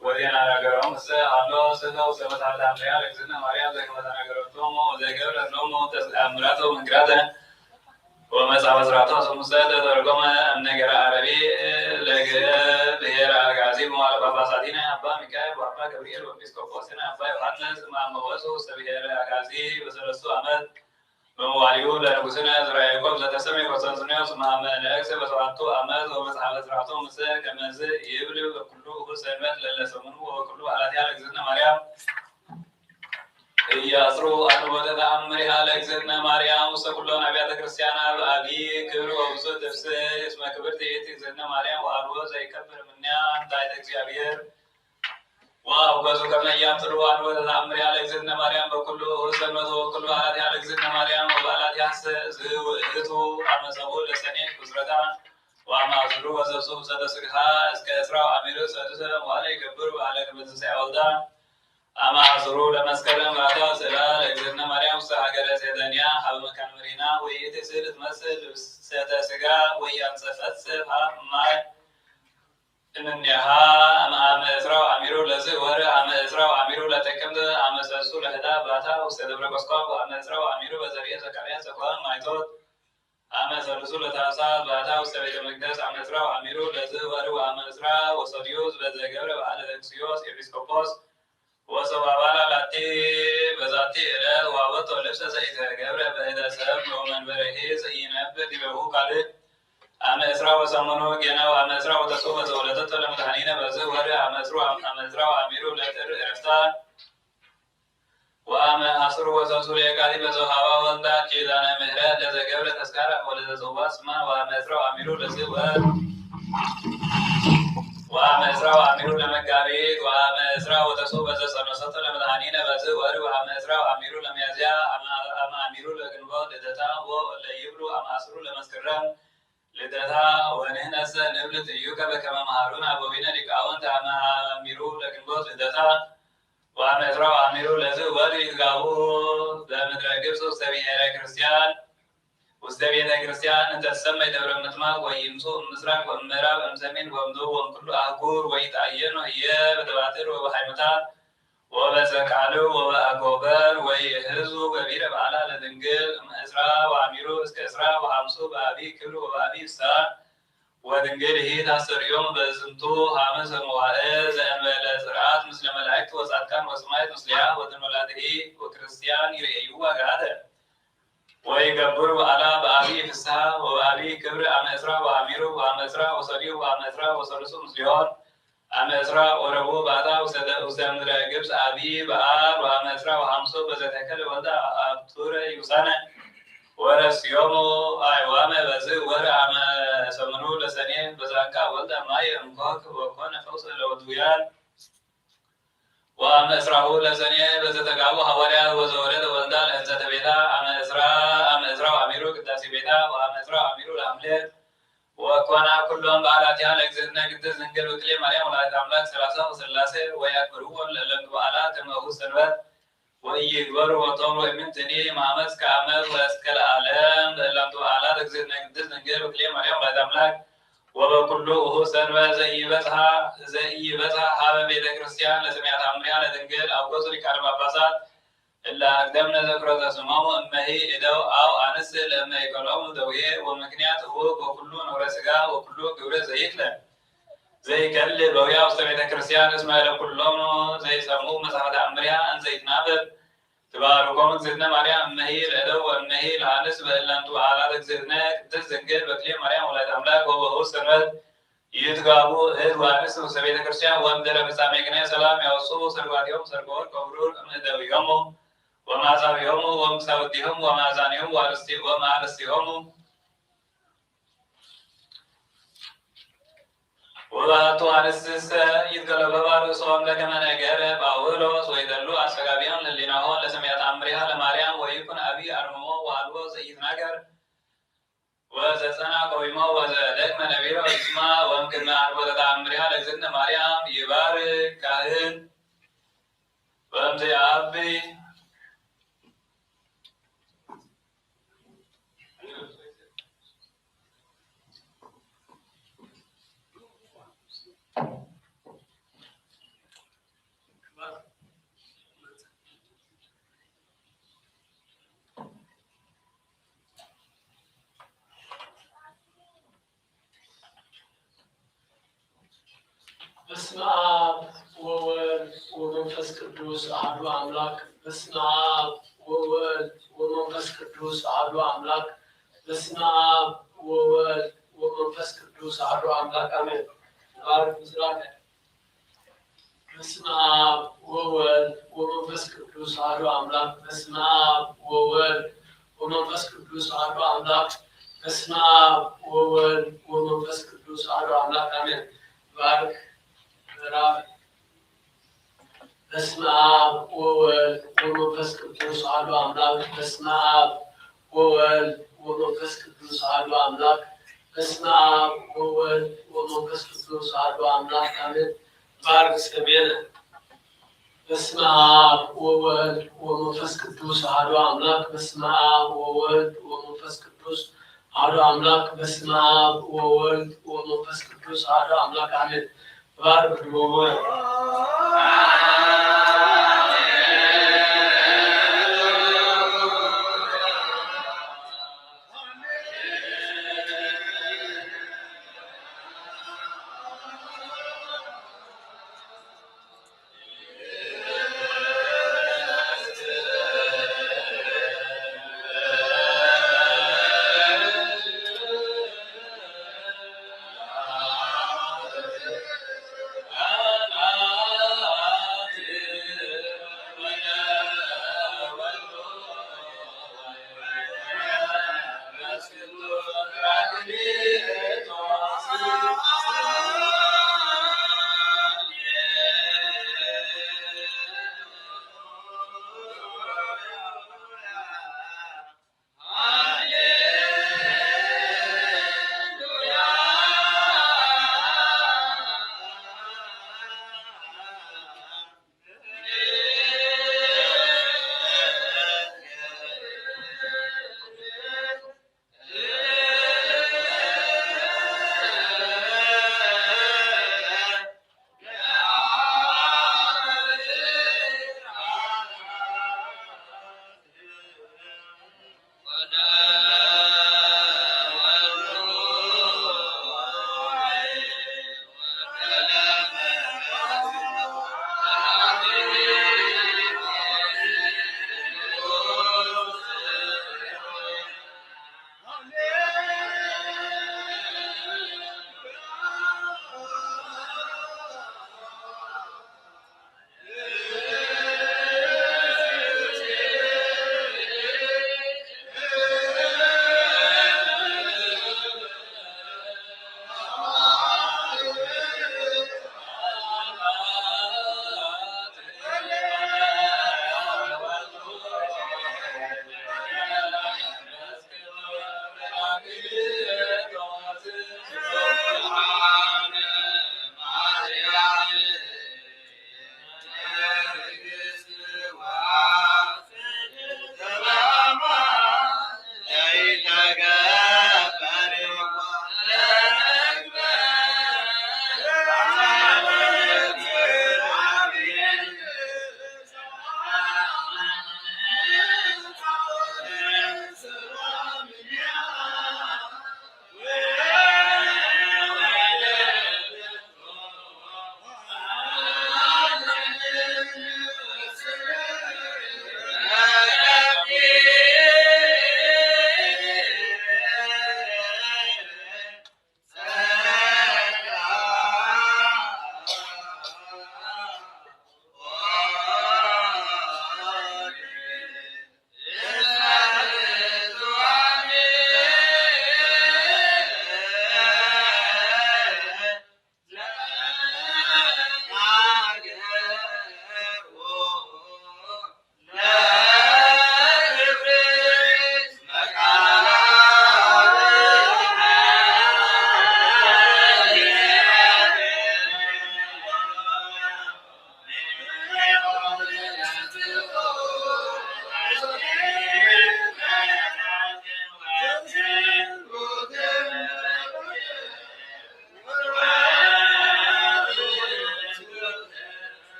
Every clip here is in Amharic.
ወዲና ነገሮም ሰ አሎ ሰው ሰበታ ዳምያ ለግዝና ማርያም ዘይመታ ነገሮቱ تومو وذكر نومو تأمراته مكراته ومسعى مسرعته سمسات ترجم النجار العربي لبهير الغازي وعلى بابا سادينا أبا ميكائيل وأبا جبريل وبيسكوبوسنا أبا يوحنس مع موسو سبهير الغازي وسلسو أحمد ومواليو لنبوسنا زرع يعقوب زتسمي وسنسنيوس مع ملائكة وسواتو أحمد ومسعى مسرعته مسا كمز يبلغ كله سلمت للسمنو وكله على ديال إجزنا مريم ياسرو أنبوت تأمرها لإجزنا مريم وسكلون أبيات كريستيانا أبي كبر وبسو تفسير اسم كبرت إجزنا مريم وأروه زي كبر منها تايت إجزابير وأوجزو كما يامترو أنبوت تأمرها لإجزنا مريم بكله سلمت وكله على ديال إجزنا مريم وعلى ديال زوجته أمسبو لسنين كسرتا وأما أزرو وزبسو سدسكها إسكاسرا أميرو سدسا وعلي كبر وعلي كبر سعودا أما أزرو لمسكرم راتا سلال إجزنا مريم سحقر سيدانيا حب مكان مرينا ويتسل تمثل ستسقا ويانسفت سفها ماي إنها أما إسراء أميرو لزور أما إسراء أميرو لتكمد أما سلسول هدا باتا وستدبر قسقاب أما إسراء أميرو بزرية زكريا سقوان مايتوت أما سلسول تاسا باتا وستبيت المقدس أما إسراء أميرو لزور وأما إسراء وصديوس بزجبر وعلى دكسيوس إبسكوبوس وسوابالا لاتي بذاتي إلى وابط ولبس سيد جبر بهذا سبب ومن بره سيناب دبه قال أما إسراء وسمنو جنا وأما إسراء وتسوب زولتة لمدهنين بزور أما إسراء أميرو لتر إرفتا وأما أسر وسلسل يكادي بزهوا ولدا كيدانا مهرا لزجبر تسكارا ولزوباس ما وأما إسراء أميرو لزور وأما إسراء أميرو لمكاريد وأما إسراء وتسوب زسنسط لمدهنين بزور وأما إسراء أميرو لميزيا أما أميرو لجنبات لدتا وليبرو أما أسرو لمسكرم لدتا ونهنس نبلت يوكا بكما مهارون أبوين لكاونت أما أميرو لجنبات لدتا وأما إسراء أميرو لزور يتقابو بمدرقبسو سبيهير كريستيان وستبيت كريستيان أنت تسمى دبر متما ويمسو مسرق ومراب أمسمين ومدو وكل أقور ويتعين وهي بتواتر وبحيمتات وبسكالو وبأقوبر ويهزو كبير بعلا لدنجل إسراء وعميرو اسك إسراء وحمسو بأبي كبر وبأبي إسراء ودنجل هي تحصر يوم بزنتو حامس المواعظ أنوال زرعات مثل ملائكة وصادقان وسمايت مسلحة ودن ولاده وكريستيان يريئيوا قادر ويقبروا على بأبي فسها وأبي كبر أم إسراء وأميرو وأم إسراء وصليو وأم إسراء وصلصو مسليون أم إسراء وربو بعدا وسدمدر جبس أبي بآر وأم إسراء وحمسو بزتكل ودا أبطور يوسانا ورسيومو أيوام بزي ور أم سمنو لسنين بزاكا ودا ماي أمكوك وكون فوز لودويان وأما إسراء لسنية بزتقابو حواليا وزورد وندال هزت بيتا أما إسراء أميرو قداسي بيتا وأما إسراء أميرو الأمليت وكوانا كلهم بعلاتها لأجزتنا قدس ننقل وكلي مريم ولا تعملات سلاسة وسلاسة ويأكبرون لأنك بعلات المهو سنوات ويكبروا وطوروا من تني معمس كامل ويسكال العالم لأنك بعلات أجزتنا قدس ننقل وكلي مريم ولا تعملات وبكله سنوا زي بزها هذا بيت كريستيان لسمعت أمريها لدنجل أو قصري كارما بسات إلا أقدمنا ذكر تسمعه أما هي إدو أو أنسل أما يكلهم دوية ومكنياته وكله نورسقا وكله قبر زيكلا زي كل بويا وسمعت كريستيان اسمه كلهم زي سموه مسحة أمريها أن زي تنابل تباركم زدنا مريم أما هي الأدو أما هي العنس بإلا أنتو عالاتك زدنا تزنجل بكلي مريم ولا تملاك وهو سنوات يتقابو هد وعنس وسبيت كريستيان وامدر بساميكنا سلام يوصو سرقاتيهم سرقور كورور أمدويهم وما زابيهم ومساوديهم وما زانيهم وما عرستيهم وباتو عنسس يتقلب بارو صوم لكما نجار باولوس ويدلو أسقابيهم لليناهون لسميات أمرها لماريام ويكون أبي أرمو وعلو زيد ناقر وزسنا قويمو وزدك من نبيرو اسما ومكن ما عربو أمرها لزدنا ماريام يبارك كاهن ومزي أبي ወመንፈስ ቅዱስ አሐዱ አምላክ በስመ አብ ወወልድ ወመንፈስ ቅዱስ አሐዱ አምላክ በስመ አብ ወወልድ ወመንፈስ ቅዱስ አሐዱ አምላክ አሜን። ባርክ ምስራቅ በስመ አብ ወወልድ ወመንፈስ ቅዱስ አሐዱ አምላክ በስመ አብ ወወልድ ወመንፈስ ቅዱስ አሐዱ አምላክ በስመ አብ ወወልድ ወመንፈስ ቅዱስ አሐዱ አምላክ አሜን። ባርክ ምዕራፍ በስመ አብ ወወልድ ወመንፈስ ቅዱስ አሐዱ አምላክ በስመ አብ ወወልድ ወመንፈስ ቅዱስ አሐዱ አምላክ በስመ አብ ወወልድ ወመንፈስ ቅዱስ አሐዱ አምላክ አሜን። ባርክ ሰሜን በስመ አብ ወወልድ ወመንፈስ ቅዱስ አሐዱ አምላክ በስመ አብ ወወልድ ወመንፈስ ቅዱስ አሐዱ አምላክ በስመ አብ ወወልድ ወመንፈስ ቅዱስ አሐዱ አምላክ አሜን። ባርክ ደቡብ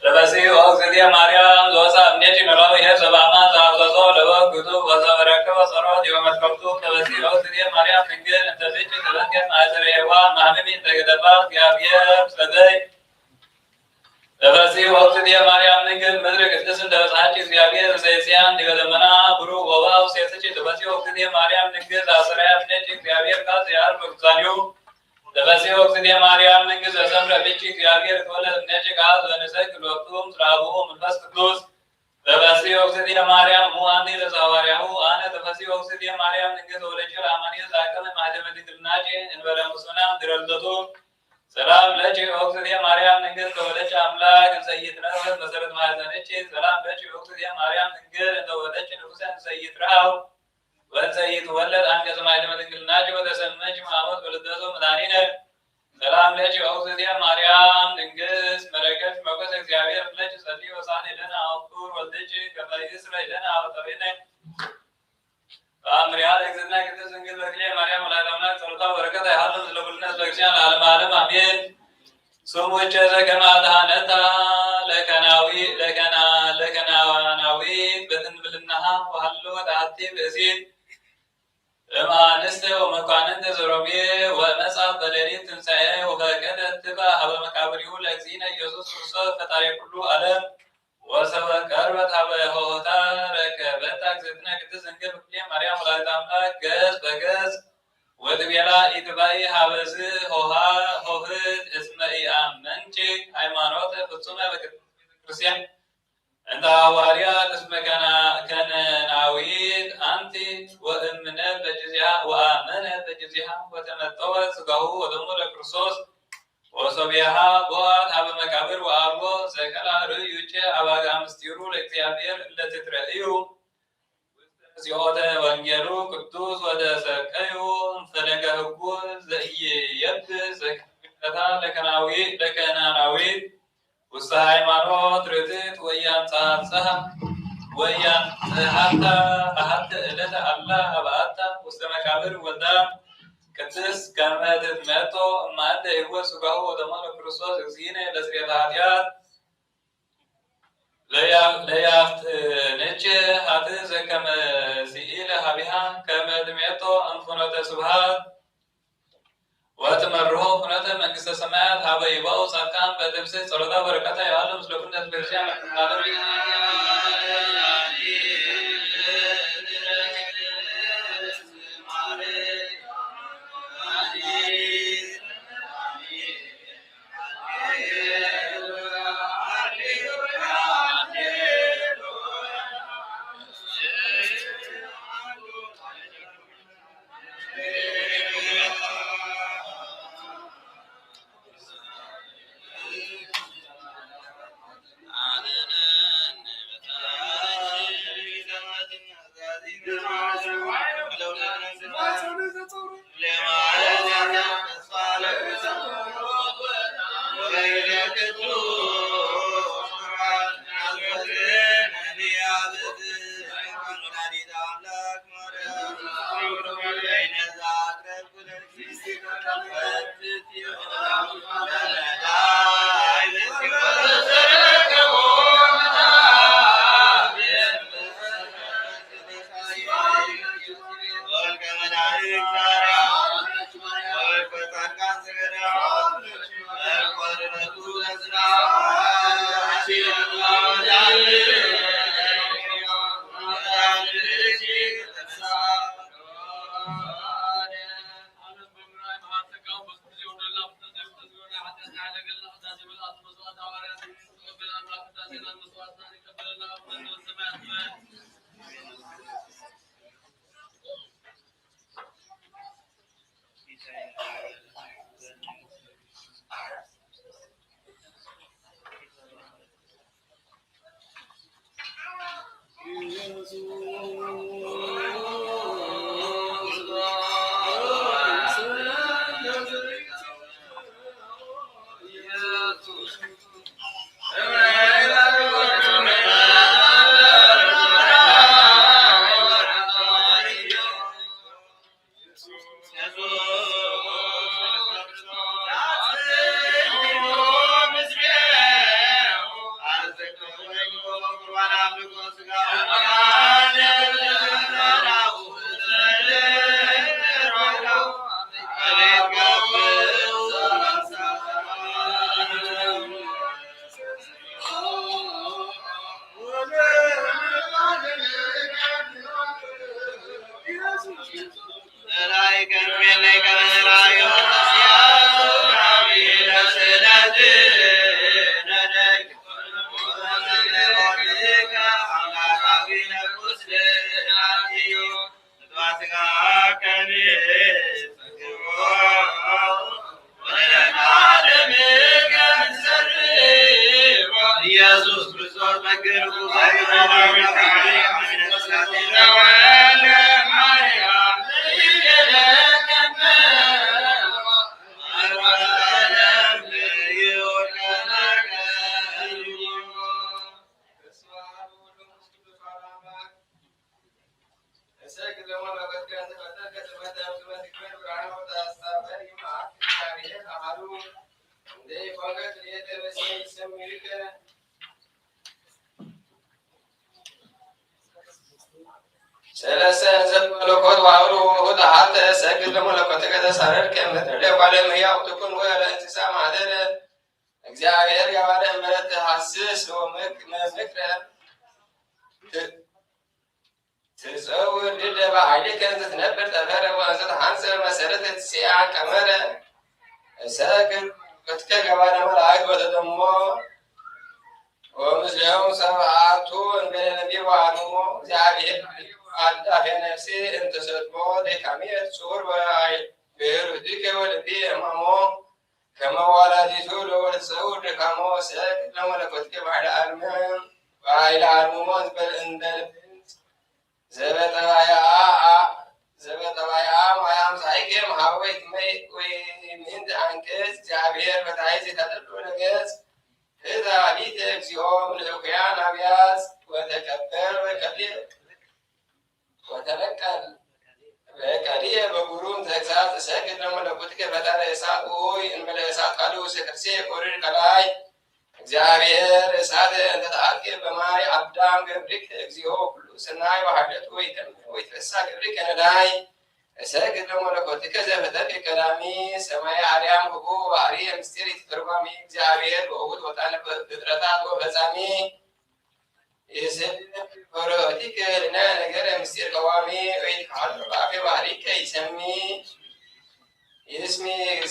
ለበሲ ወግዝየ ማርያም ዘወሳ እምኔች ንራው የሰባማ ዛዘዞ ለወግቱ ወዘበረከበ ጸሮት የመትከብቱ ለበሲ ወግዝየ ማርያም ድንግል እንተዝች ተበንገት ማእሰሬዋ ማህመሚ ተገደባ እግዚአብሔር ሰገይ ለበሲ ወግዝየ ማርያም ድንግል ምድር ቅድስ እንደበጻች እግዚአብሔር ዘይስያን ዲበደመና ብሩ ወባው ሴትች ለበሲ ወግዝየ ማርያም ድንግል አስራያ እምኔች እግዚአብሔር ካዝ ያር በግዛኒው ለበሲ ወግዝየ ማርያም ድንግል ዘሰምረ ብቻ እግዚአብሔር ተወለደ እምኔች ቃል ዘንሰክ ሎቱም ስራቡ መንፈስ ቅዱስ ለበሲ ወግዝየ ማርያም ሙአኒ ለዛዋሪያሁ አነ ለበሲ ወግዝየ ማርያም ድንግል ወለጭ አማኒ ዛከመ ማህደመ ድንግልናጭ እንበለ ሙስናም ድረልዘቱ ሰላም ለጭ ወግዝየ ማርያም ድንግል ተወለጭ አምላክ እንሰይትነው መሰረት ማህዘነች ሰላም ለጭ ወግዝየ ማርያም ድንግል ተወለጭ ንጉሰን ሰይትራው ወንሰይት ወለድ አንቀጽ ማህደመ ድንግልናጭ ወተሰመች ማሞት ወለደሶ መድኃኒነ ሰላም ለጭ ወግዝየ ማርያም ድንግል መለከት መቆስ እግዚአብሔር ለጭ ጸልይ ወሳኔ ለና አውቁር ወልደጭ ከመይስ ለና አውጣቤነ አምሪያ ለግዝና ቅድስት ድንግል በክሌ ማርያም ወላዲተ ጸሎታ በረከታ ያህሉ ለሁሉነት በእግዚአብሔር ለዓለም ዓለም አሜን። ስሙች ዘከማታነታ ለከናዋናዊ በትንብልናሃ ወሃሎ ወጣቲ ብእሲት እማንስተ ወመኳንንተ ዘሮሜ ወመጻ በሌሊት ትንሣኤ ወበቀደት ትባ ሀበ መቃብሪሁ ለእግዚእነ ኢየሱስ ክርስቶስ ፈጣሪ ኩሉ ዓለም ወሰበ ቀርበት ሀበ ሆታ ረከበታ እግዝእትነ ቅድስት ድንግል በክሌ ማርያም ወላዲተ አምላክ ገጽ በገጽ ወትቤላ ኢትባኢ ሀበዝ ሆህት እስመ ኢአመንቺ ሃይማኖተ ፍጹመ በክርስቲያን እንተ ሐዋርያት እስመ ከነናዊት አንቲ ወእምነ በጅዚሃ ወአመነ በጅዚሃ ወተመጠወ ሥጋሁ ወደሙ ለክርስቶስ ወሶቢያሃ ቦአት ሀበ መቃብር ወአልቦ ዘቀላ ርእዩቼ አባጋ ምስጢሩ ለእግዚአብሔር እለትትረእዩ ሲኦተ ወንጌሉ ቅዱስ ወተሰቀዩ ፈለገ ሕጉ ዘኢየብስ ዘከታ ለከናናዊት ውስተ ሃይማኖት ርትዕት ወያንጸሐ አሐተ ዕለተ አላ አብአታ ውስተ መቃብር ወልዳ ቅድስት ከመ ትትመጦ እምአንተ ይወስ ሥጋሁ ወደሙ ለክርስቶስ እግዚእነ ለስርየተ ኃጢአት ለያፍትንች ሀጥ ዘከመ ሲኢለ ሀቢሃ ከመ ትሜጦ እምፍኖተ ስብሐት ወትመርሖ ፍኖተ መንግሥተ ሰማያት ሀበ ይባኡ ጻድቃን በትምስሕት ጸሎታ በረከታ ያህሉ ምስለ ኩነት ቤተክርስቲያን ኢየሱስ ክርስቶስ ሰለሰ ዘመለኮት ዋህሩ ወጣሃተ ሰግድ ለመለኮትከ ተሳረድ ከመትረ ለቋለም ሕያው ትኩን ወለ እንስሳ ማደረ እግዚአብሔር ያባረ ምሕረት ሐስስ ወምክረ ትጸውር ድደ በኃይልከ ትትነብር ጠፈረ ወእንዘ ተሐንጽር መሰረተ ትስያ ቀመረ ሰግድ ከትከ ገባረ መላእክት ወተደሞ ወምስሌሆሙ ሰብአቱ እንበለ ነቢብ ወአድሞ እግዚአብሔር አዳፌ ነፍሴ እንተሰጥሞ ደካሜት ጹር በህሩትከ ወልቤ እመሞ ከመ ወላዲቱ ለወልድሰው ድካሞ ሰግድ ለመለኮትከ በኃይለ አርምሞ እንደ ዘበጠባያ ማያም ሳይከ ማህበይት ወይምንት አንቀጽ እግዚአብሔር በታይዝ የታጠሉ ነገጽ ህዛቢተ እግዚኦ ምልኩያን አብያት ወተቀበል ወተበቀል በቀልየ በጉሩም ተግሳጽ ሰግድ ለመለኮትከ ፈጣሪ እሳት ሆይ እንበለ እሳት ቃሉ ስቅርሴ ኮርድ ከላይ እግዚአብሔር እሳት እንተተአኬ በማይ አዳም ገብሪክ እግዚኦ ኩሉ ስናይ ወሀደቱ ወይትፈሳ ገብሪከ ነዳይ እሰግድ ለመለኮትከ ዘፈጠር ቀዳሚ ሰማይ አርያም ህቡ ባህሪ ምስጢር ትርጓሚ እግዚአብሔር በውት ወጣነ ፍጥረታት ወፈጻሚ የሰግድ ሆሮቲከ ለነ ነገር ምስጢር ቀዋሚ ወይትካሉ ባፌ ባህሪከ ይሰሚ ይስሚ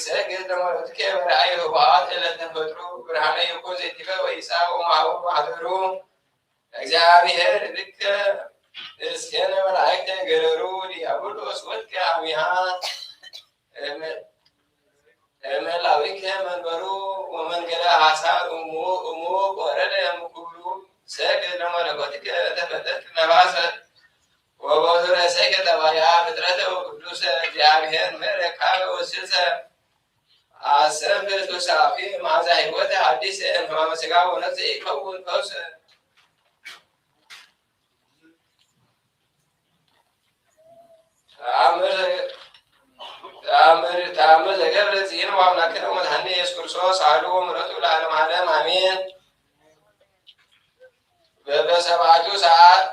ሰግድ ለመለኮትከ በራእይ ህቡአት ለተፈጥሮ ብርሃነ ይኩን ዘይቲበ ወይሳው ማው ማህደሩ እግዚአብሔር ልከ እስከነ መላእክተ ገረሩ ዲያብሎስ ወድቀ አሚሃ መላዊከ መንበሩ ወመንገለ ሐሳብ እሙ ወረደ እምኩሉ ሰግድ ለመለኮትከ ተፈጠርክ ነፋሰ ወበዙረ ሰይከ ጠባያ ፍጥረተ ቅዱሰ እግዚአብሔር መረካበ ወስልሰ አሰብ ቱሳፊ ማዛ ሕይወተ አዲስ ሕማመ ሥጋ ወነፍስ ይከውን ፈውስ ተአምር ዘገብረ ዚን ወአምላክነ ወመድኃኒነ ኢየሱስ ክርስቶስ አሐዱ ምሕረቱ ለዓለመ ዓለም አሜን። በሰባቱ ሰዓት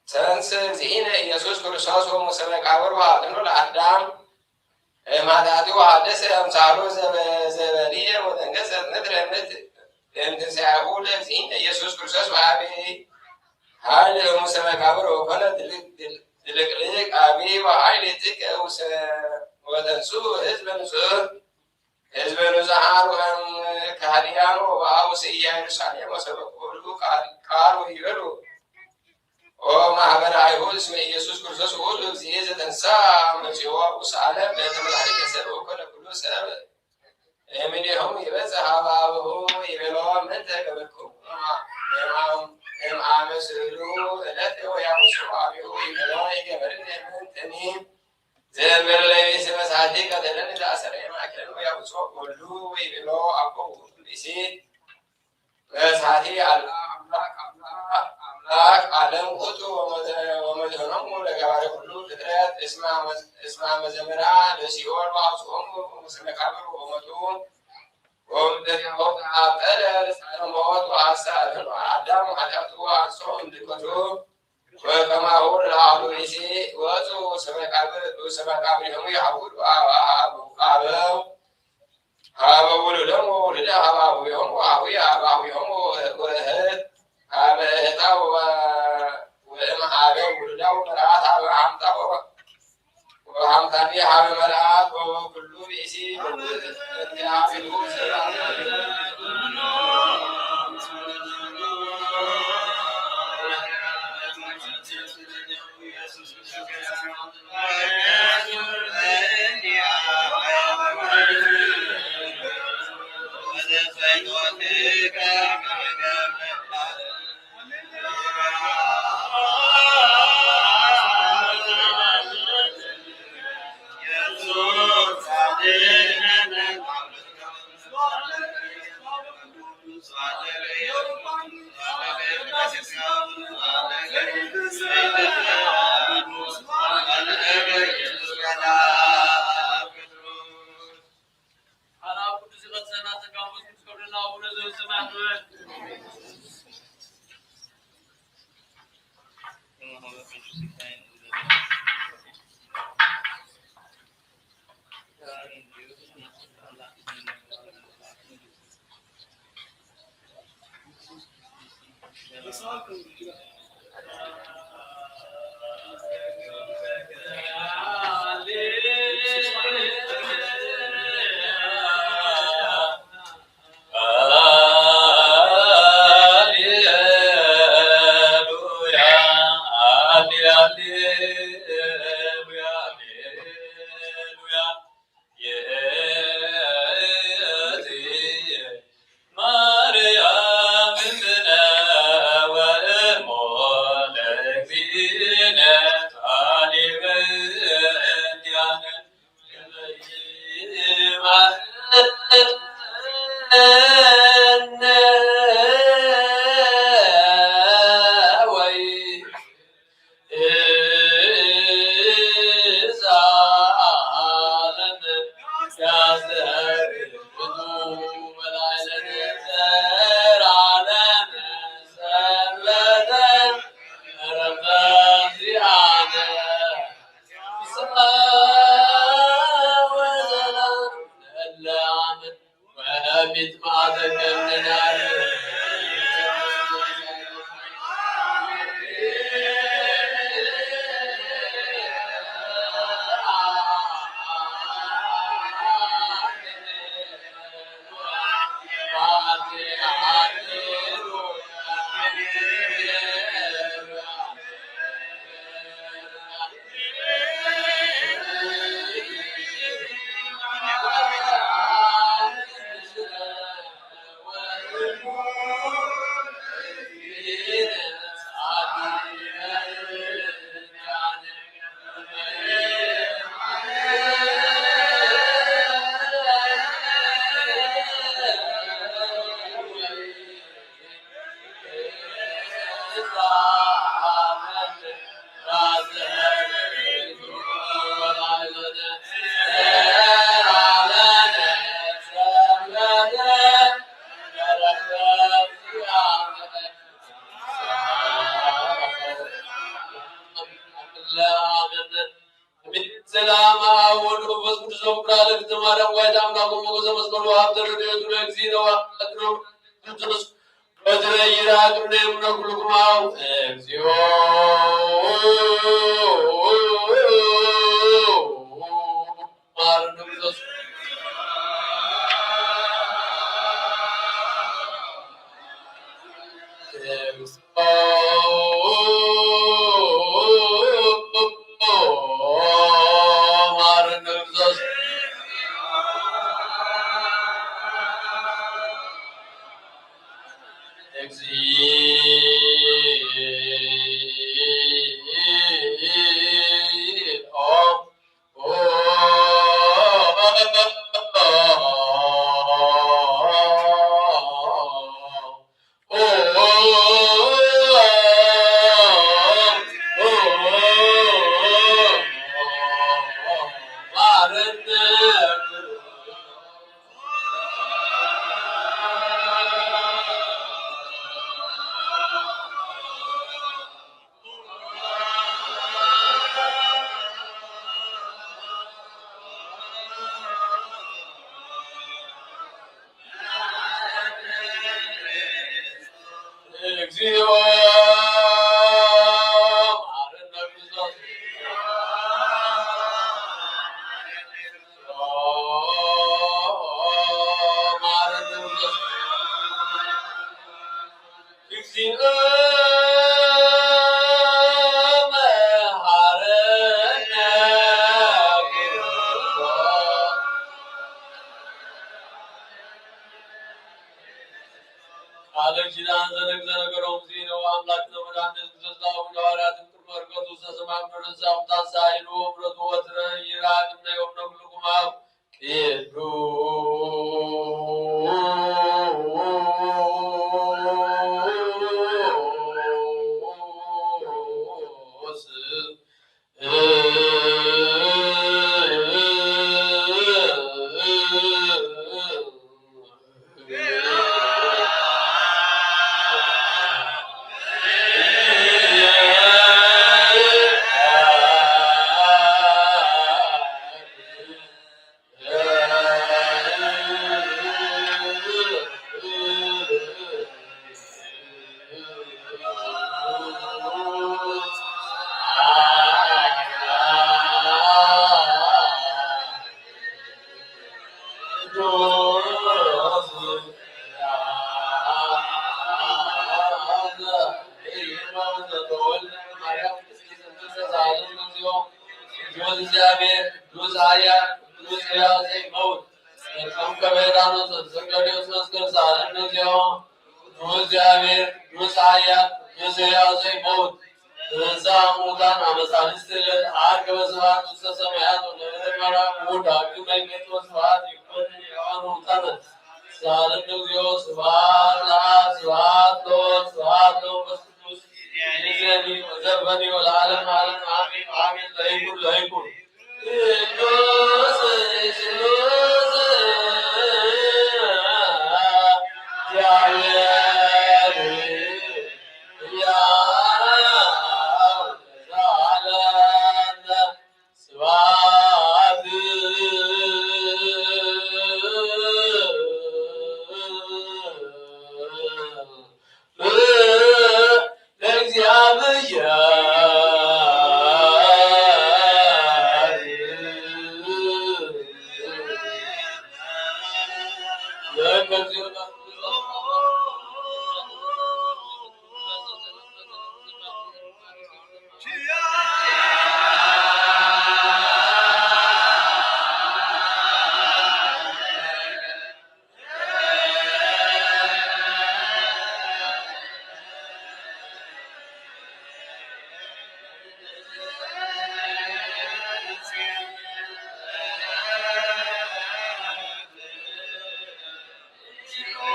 ተንስ ዚነ ኢየሱስ ክርስቶስ ወሙሰ መቃብር ወአጥኖ ለአዳም ማዳቱ ሐደሰ አምሳሎ ዘበሊየ ወተንገሰ ምድረ እምትንሣኤሁ ለዚነ ኢየሱስ ክርስቶስ በአብ ኃይል ሙሰ መቃብር ወኮነ ድልቅልቅ አቢይ በኃይል ጥቀ ወተንሱ ህዝበ ንጹሐን ከሃዲያን ወበአውስ ኢየሩሳሌም ወሰበኩ ሁሉ ቃል ወይበሉ ኦ ማህበረ አይሁድ እስመ ኢየሱስ ክርስቶስ ሁሉ እግዚእ ዘተንሥአ መጺኦ ውስተ ዓለም ለተመላእክተ ሰብእ ወኮነ ኩሉ ሰብ እምኔሆሙ ይበጽሕ ኀበ አቡሁ ይቤሎሙ ምንተ ገበርክሙ እምአመ ስእሉ ዕለተ ወያውስኡ አቢሁ ይቤሎሙ ይገበርነ ምንትኒ ዘንበል ለይስ መሳቲ ቀተለን ዛሰረ ማከለ ያውጾ ወሉ ወይሎ አቆ ቢሲ መሳቲ አምላክ ዓለም ውጡ ወመድኅኖሙ ለገባሬ ሁሉ ፍጥረት እስማ መዘምራ ለሲኦል ወአብጽሖሙ ውስተ መቃብር ወሞቱ ወእምድኅሬሆሙ ተአብጠለ ልሳነ ሞት ወአሳተ አዳም ኃጢአቱ አንጾ እምድቀቱ ወከማሁ ለአሐዱ ብእሲ ወፁ ውስተ መቃብሪሆሙ ይሐውሩ አበው ሀበ ውሉዶሙ ወውሉደ ሀበ አቡሆሙ ወአቡየ ሀበ አቡሆሙ ወእህት ሀበ እህታ ወእምኀበ ውሉዳ ወመርዓት ሀበ ሐምታ ወሐምታኒ ሀበ መርዓት ወኩሉ ብእሲ በእንቲአብኡ እግዚኦ መሐረነ ክርስቶስ መሐረነ ክርስቶስ እግዚኦ ዓለም ኪዳን ዘነገረው ነው አምላክ ዘመዳን ዘዛው ሐዋርያት ቅርበርገቱ ሰሰማም ደረሳው ታሳይሎ ብረቱ ወትረ ይራቅ ነው ነው ልቁማው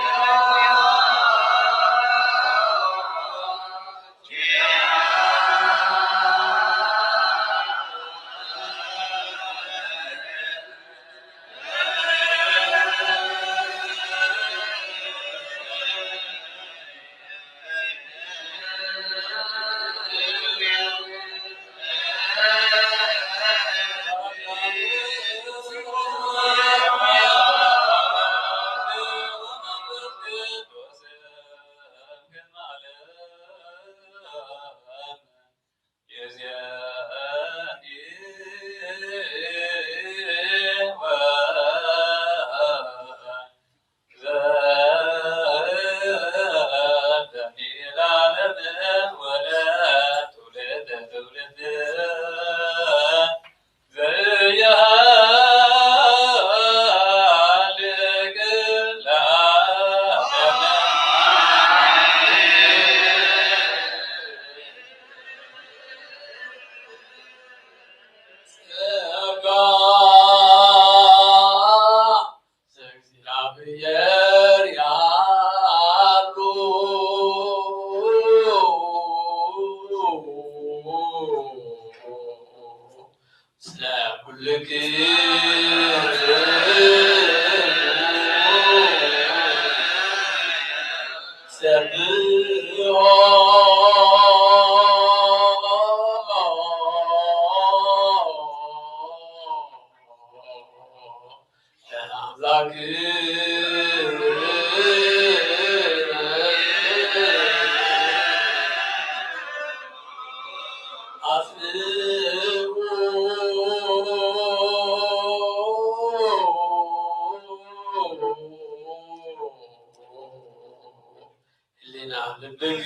Oh ሕሊና ልብግ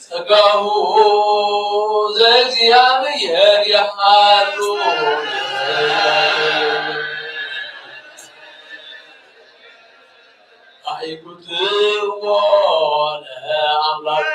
ጸጋሁ ዘእግዚአብሔር ያሃሉ አይጉትዎ ለአምላክ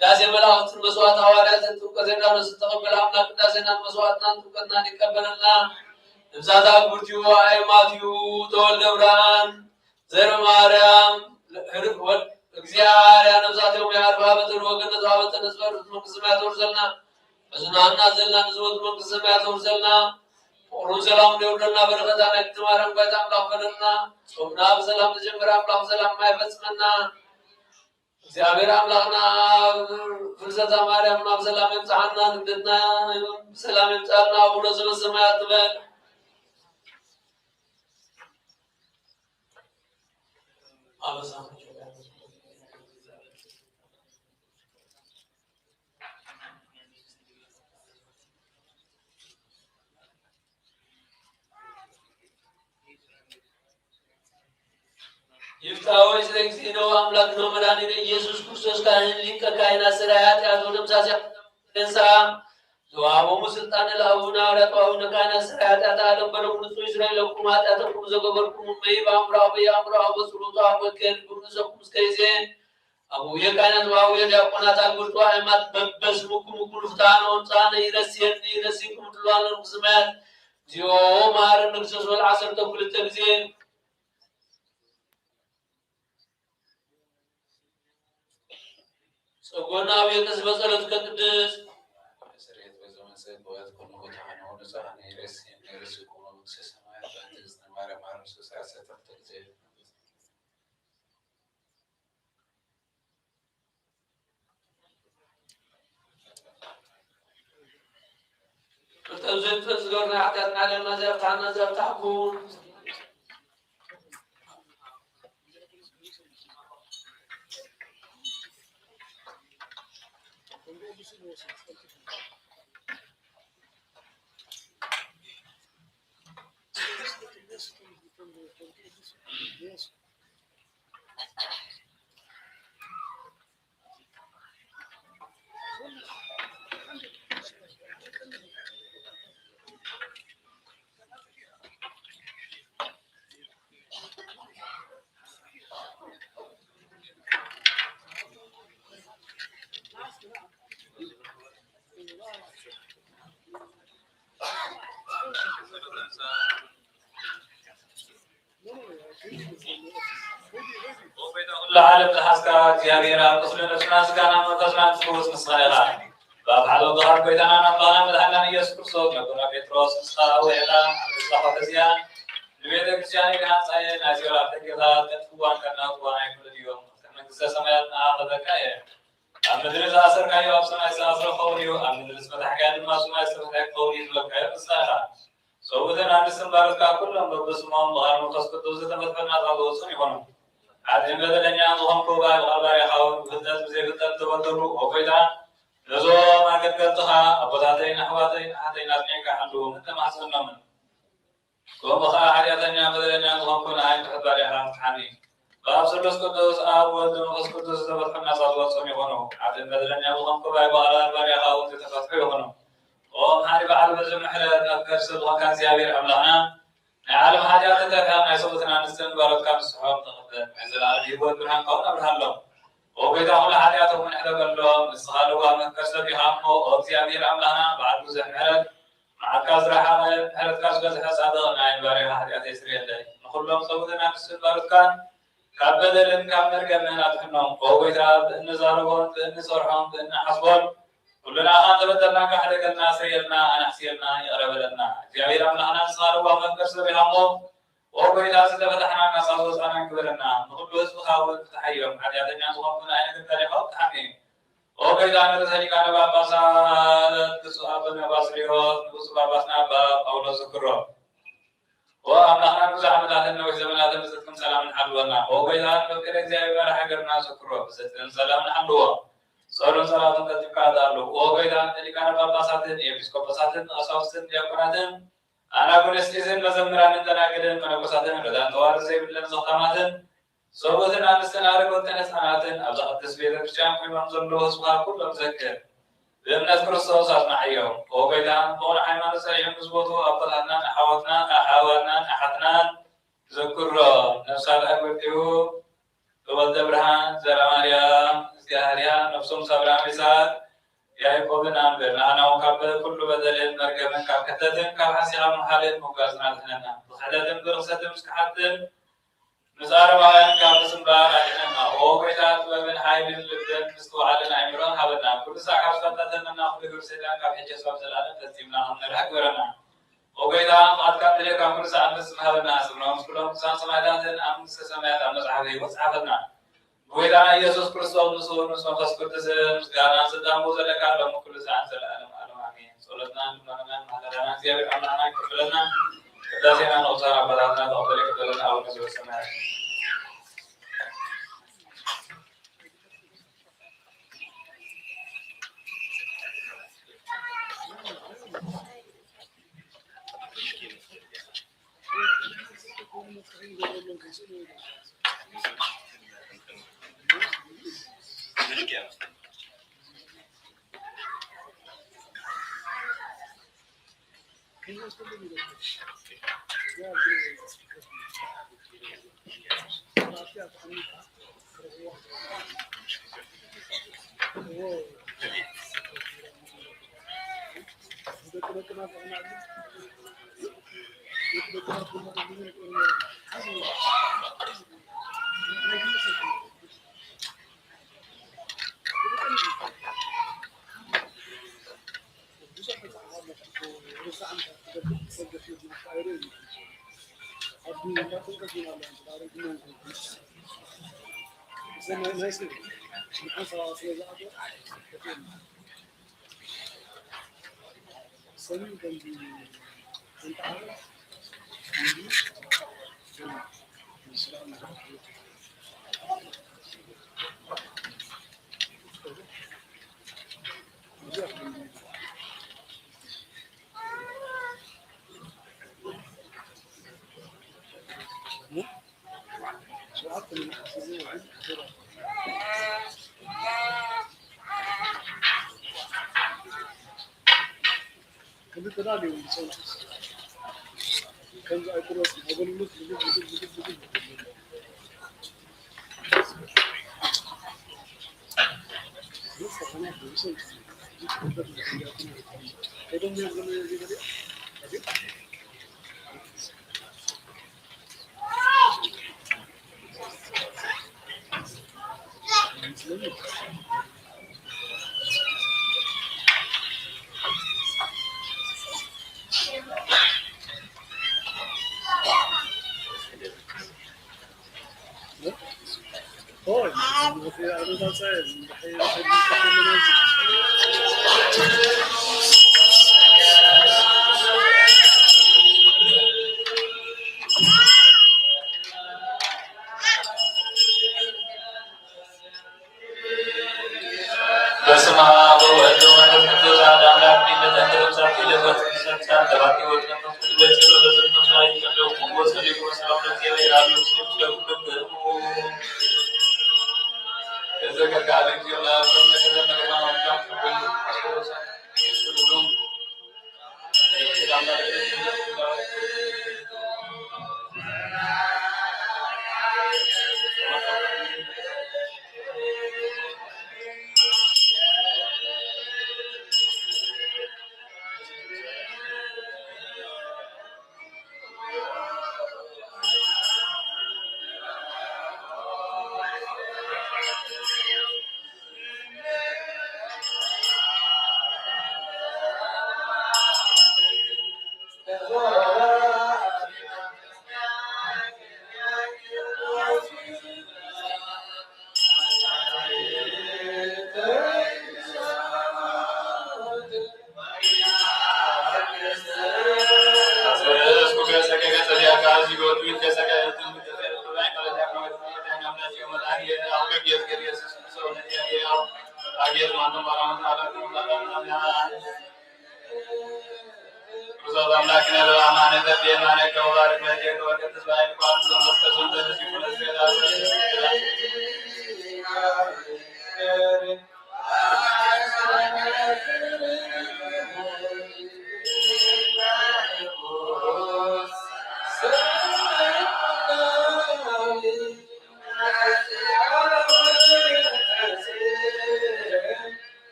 ቅዳሴ መላእክት መስዋዕት ሐዋርያትን ጥምቀትና ተቀበለ አምላክ ቅዳሴና መስዋዕትና ጥምቀትና ይቀበልና ነፍሳት አግብርቲው አይማቲው ተወልደ ብርሃን ዘር ማርያም እግዚአብሔር ነፍሳቸው ያርባ በጥሩ ወገነት አበተነስ መንግስት ሰማያት ወርሰልና በዝናና ዘልና ንዝወት መንግስት ሰማያት ወርሰልና ኦሩ ሰላም ደውልና በረከታና ክትማረም በጣም ላፈረና ጾምና በሰላም ተጀመረ አምላክ ሰላም ማይፈጽመና እግዚአብሔር አምላክና ፍልሰታ ማርያምና በሰላም ይምጣና እንድና ሰላም ይምጣና አቡነ ዘበሰማያት ትበል አበሳም ይፍታዎች ለጊዜ ነው አምላክ ነው መድኃኒነ ኢየሱስ ክርስቶስ ካህን ሊቀ ካህናት ሥራ ኃጢአት ወደምሳሴ ተንሳ ዘዋሃቦሙ ስልጣነ ለአቡነ ሐዋርያት ወአቡነ ካህናት ሥራ ኃጢአተ ዓለም በረቡ ንጹሕ እስራኤል ለኩም ኃጢአተኩም ዘገበርኩም እመይ በአእምሮ በጸሎቱ አወከል ብንሰኩም እስከይዜ አቡየ ካህናት ወአቡየ ዲያቆናት አግብርቱ ሃይማት በበስሙኩም ኩሉ ፍትሐነ ወንጻነ ይረሲኩም ድሏነ ንጉስማያት ዚኦ ማረን ንጉሰ ወል ዓሰርተ ኩልተ ጊዜ ጸጎና ቤተስ በጸሎት ከቅድስ سريت بزمن سيد بوات كل وتعانى ونزعنا يرسكم ومكس السماء فانتزنا مارا مارا سوسا سترتزيل تزيد تزغرنا اعتدنا لنا زفتحنا زفتحكم Yes. العالم لحسكا እግዚአብሔር አብስለ ነፍስና ስጋና መንፈስና ትኩስ ምስጋና በአብዓሎ ظهر بيتنا نبلانا مدحنا ኢየሱስ ክርስቶስ ነብና ጴጥሮስ ሳወይላ ጻፈዚያ ለቤተ ክርስቲያን ጋር ናዚራ ተገዛ ተጥዋን ከና ቋና ይፈልዲዮ መንግስተ ሰማያት አኸበካየ አምድር ዛሰር ካዩ አብሰና ዛሰር ኸውሪዮ አምድር ስመታካያ ድማ ሱማ ስመታካ ኸውሪ ዝበካየ ምሳኻ ሰውተን አንድ ስምባርካ ኩሎም በበስማም ظهر መንፈስ ቅዱስ ተመትፈና ታውሶን ይሆኑ عدم بدلنا اللهم كوبا الغبار خاون بدل زي بدل تبدلوا وفيدا نزو ما قدرتها أبواتين أحواتين حتى نسمعك حلوهم أنت ما حصلنا من كوم بخا حرياتنا بدلنا اللهم كنا عين تحضر إحرام تحاني باب سلوس قدوس آب ودن وخص قدوس تبدلنا صلوات سمي هنو عدم بدلنا اللهم كوبا الغبار خاون تتفتحوا هنو وهم حارب على بزم حلال أفكار سلوها كان زيابير أملانا عالم حاجات تفهم يسوتنا نستن بارك كم صحاب تقبل عزل على يبود برهان قونا برهان لهم وبيتا هلا حاجاتهم من حدا قال لهم استغالوا من كسر بهامه وزيابير عملنا بعد مزح حلال مع كازر حالة حلت كاز بس حسادة ناين باري حاجات يسري الله نقول لهم سوتنا نستن بارك كان كابدلن كامر كمنا تحنهم وبيتا نزارون نصرهم نحسبون كلنا أنت بدلنا كحد قلنا سيرنا أنا حسيرنا يقرب لنا جابير أمنا صاروا وهم كسر بهامه وبيتا فتحنا نصاص أنا كبرنا نقول له سبحان تحيهم حاجاتنا صوفنا أنا كتاريخ تحمي وبيتا نرسل كان بابا سال تسوابنا باسريوت بسبابنا باب أولو سكرو وأمنا نزعم ذاتنا وزمنا ذاتكم سلام حلونا وبيتا نذكر جابير حجرنا سكرو بستن سلام حلوة صاروا صلاة تتكاد الله وبيتا نلقى بابا ساتن يبسكو ساتن أسوسن يكوناتن أنا أقول إذن مزمران تناقلن من أقصاتن ردان توارز يبلن زخاماتن صوبتن أنستنار قلتن أسناتن أبزاق التسبيل الكرشان في منظر له اسمها كل مذكر بمنذ كرسوس أسمع يوم وبيدان طول حيمان سريع مزبوطه أبطلنا أحاولنا أحدنا ذكر نفسال أكبرتيو قبل دبرهان زراماريا زياريا نفسهم صبرا مساد يعقوب نام برنا أنا وكابل كل بدل مركب كابكتة كابحسيا محل مقاسنا لنا وحدة برصة مسكحة نزار وعين كابسم بار علينا هو بيتات ومن حي من لبدن مستوى علينا عمران حبنا كل ساعة كابسة لنا نأخذ كرسينا كابحجة سواب زلالة تسليمنا هم نرحق ورنا وبيتات قد كان لي كل ساعة مسمى حبنا سبنا مسكولهم سان سمعتان أمس سمعت أمس عبي وصحبنا وإذا يسوع كريستوس نسور نسمع خسكت سجانا سدام وزلك على مكل سان سلام على آمين صلتنا نمنا على زيارة أمنا كفلنا كذا نوصل بدأنا نقبل كفلنا أول نزول السماء በስመ አብ ወወልድ ወመንፈስ ቅዱስ አሐዱ አምላክ በዘንድሮ ሰዓት ለበት ሰዓት ተባቂ ወልድ መንፈስ ቅዱስ በዘንድሮ ሰዓት ይቀደው ወሰደ ወሰላም ለእግዚአብሔር ያሉ ሲደጉበት የዘገጋለ እግዚአብሔር ለተዘመረ ማምጣት ሁሉ አስወሰ ሁሉም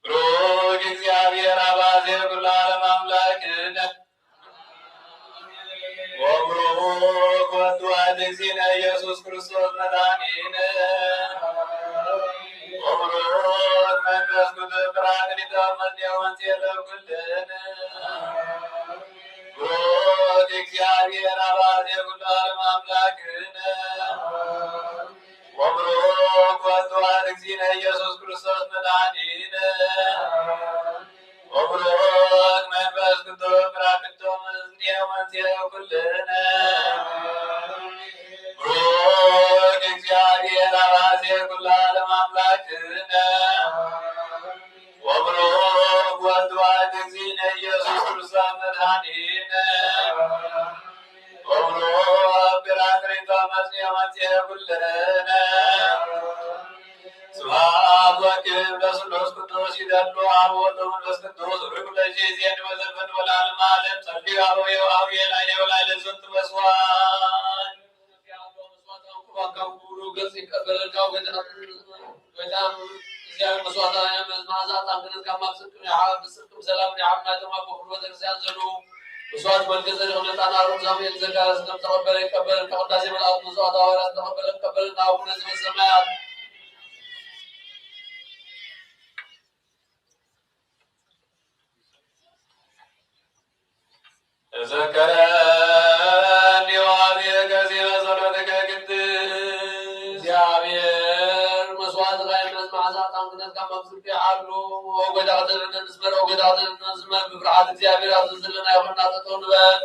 ብሩክ እግዚአብሔር አባዜ ኩሉ ዓለም አምላክነ ወብሩክ ወልድ ዋሕድ እግዚእነ ኢየሱስ ክርስቶስ መድኃኒነ ወብሩክ መንፈስ ቅዱስ ጰራቅሊጦስ መጽንዔ ወመንጽሔ ለኩልነ ብሩክ እግዚአብሔር አባዜ ኩሉ ዓለም አምላክነ ወብሩክ ወልድ ዋሕድ እግዚእነ ኢየሱስ ክርስቶስ መድኃኒነ ወብሩክ መንፈስ ቅዱስ ጰራቅሊጦስ መጽንዔ ወመንጽሔ ለኩልነ ብሩክ እግዚአብሔር አባዜ ኩሉ ዓለም አምላክነ ወብሩክ ወልድ ዋሕድ እግዚእነ ኢየሱስ ክርስቶስ መድኃኒነ ወብሩክ ጰራቅሊጦስ መጽንዔ ወመንጽሔ ለኩልነ ስብሐት ወክብር ለስሉስ ቅዱስ ይደሉ አብ ወወልድ ወመንፈስ ቅዱስ ርኩ ለእግዚእዜን ወዘልፈን ወለዓለመ ዓለም ጸልዩ አበው አብየ ላይ ላይ ለዝንቱ መስዋዕት ገጽ ይቀበለልካው በጣም እግዚአብሔር መስዋዕታዊ መዓዛት አንተን ከማብሰክም ያብስክም ሰላም ያብናተማ በሁሉ ቤተክርስቲያን ዘሉ መስዋዕት መልከዘር ሁለታና ሩም ዛሜል ዘጋስ ተቀበለ ይቀበል ከቅዳሴ መልአክ መስዋዕት ሐዋርያት ተቀበለ ይቀበልና አቡነ ዘበሰማያት ተዘከረኒ ወአብየ ገዚመ ጸሎትከ ቅድስት እግዚአብሔር መስዋዕት ላይ መዓዛት አንተን ከማብሰክ ያሉ ወገዳተን እንስመር ወገዳተን እንስመር በፍርሃት እግዚአብሔር አዘዘልና ይሁንና ተጠውንበል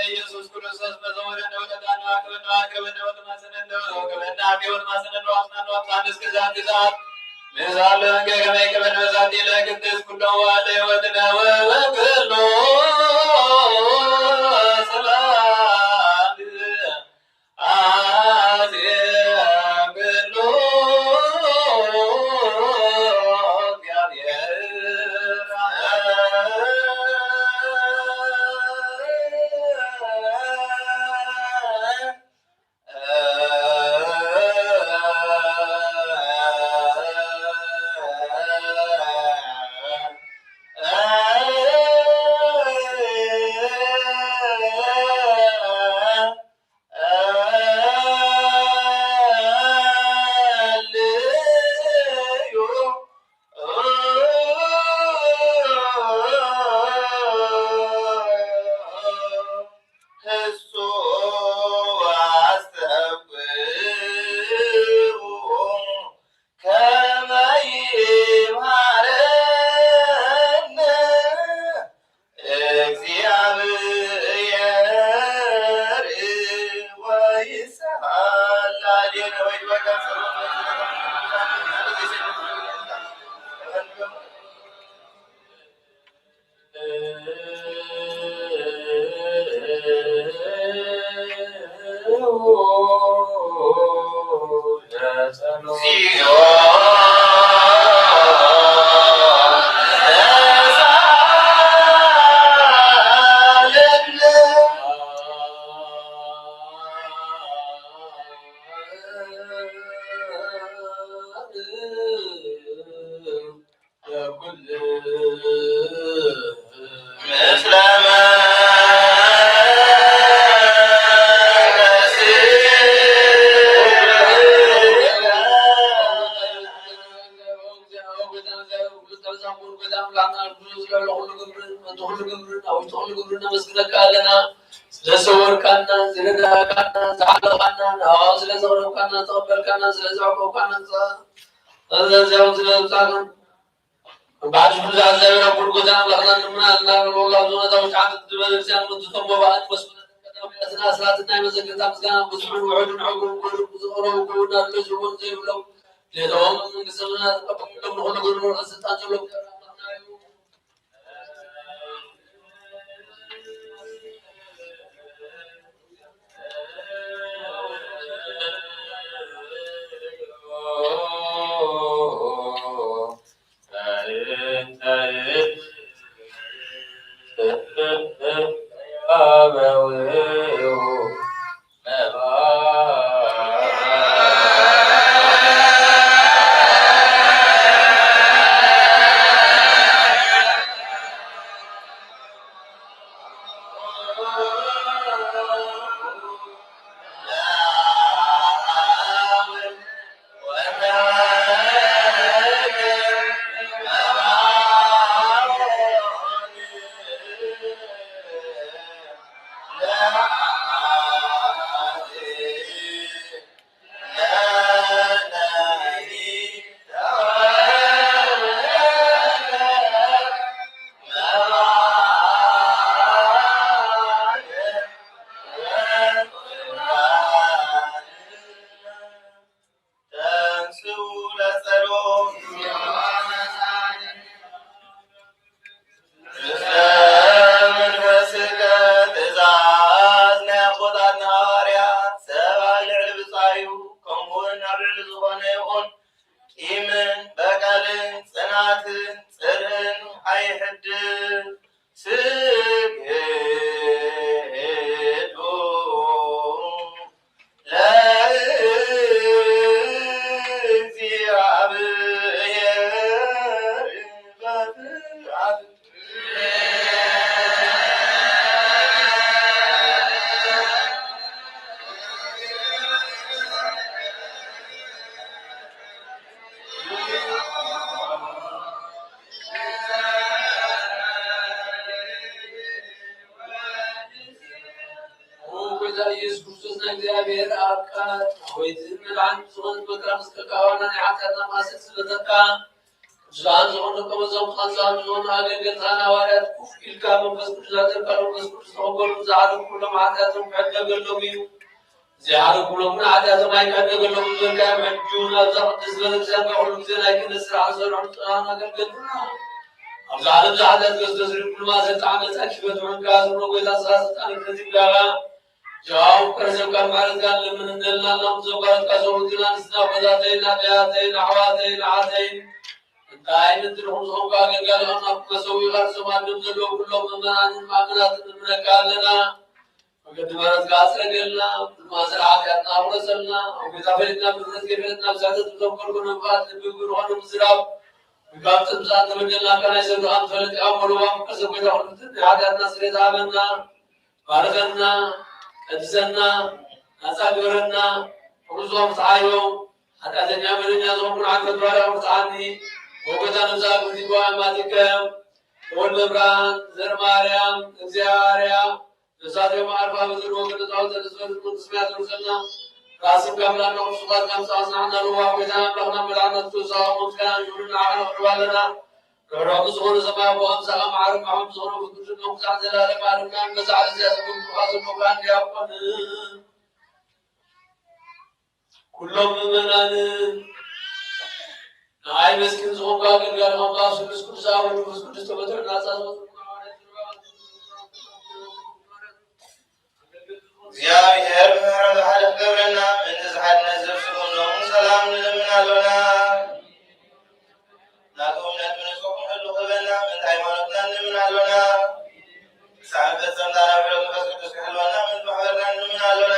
ኢየሱስ ክርስቶስ በዘመነ ወለዳና አቅበና አቅበና ወተማሰነነ ወገበና ቢወት ማሰነነ ዋስናነ ወጣን እስከዛት ግዛት ምዛለ ገገመይ ከበነ በዛት ለቅድስ ኩሎ ዋለ ወድነ ወበክሎ ሰላም አዜ ብሎ ويتم عن زون بكرة مستقاونا حتى ما سلسلتك زان زون كم زون خان زون آگے گتانا وارد كل كامل بس بجاتر كلام بس بتسوقون زعلوا كلهم عاداتهم حتى قالوا مين زعلوا كلهم عاداتهم ما يكاد قالوا من كان مجونا زرق تزبل زان كلهم زين لكن السرعة زرع أنا قلنا زعلوا زعلت بس كل ما زتعمل أكبر من كاسر وإذا صارت أنا كذب لا جاو كرزم كان مارد كان لمن دلنا لم زبرت كسر دلنا نسنا بداتين نبياتين عواتين عاتين دائما تروحون سوق آگے قالوا أنا كسوي غرس ما نمزلوا كلهم من المعاملات من قالنا وقد مرت كاسر قلنا ما زرعت أنا ورسلنا وإذا فرنا من رزق فرنا بسعادة تذكر كنا بعد بيقولوا أنا مزراب وقام تمزان تمجلنا كان يسوي أم فلت أمروا أم كسبوا يدخلوا عادات نصر دامنا بارغنا أجزنا أساقرنا ورزقهم تعايو حتى أن يعملون يزومون عن فتوى ومتعني وقد نزاق بديبوا أماتكم والنبران زر ماريام زياريا نساتي معرفة بذر وقد تعود الرسول من سمعت رسلنا راسم كاملا نقصدات كم ساسعنا روا وإذا أبلغنا ملعنا التوسع ومتكنا يقولون عقل أحوالنا رب صغور سماء وهم سقم عارف معهم صغور وفتوش النوم سعد زلالة معرف كان نزع لزيادة من قاسم وكان يأقون كلهم ممنان نعي مسكين صغور قاقل قال الله سلس كل ساوة وفس كل استبتر ناساس እግዚአብሔር ምሕረቱ አልገብረና እንዝሐድ ነዝብ ስሙኖም ሰላም ንለምናለና ናቶምነት ምንጾም ሁሉ ህበና ምን ሃይማኖትና እንምናለና ሳንበት ሰምታና ብረት መንፈስ ቅዱስ ክህልወና ምን ማህበርና እንምናለና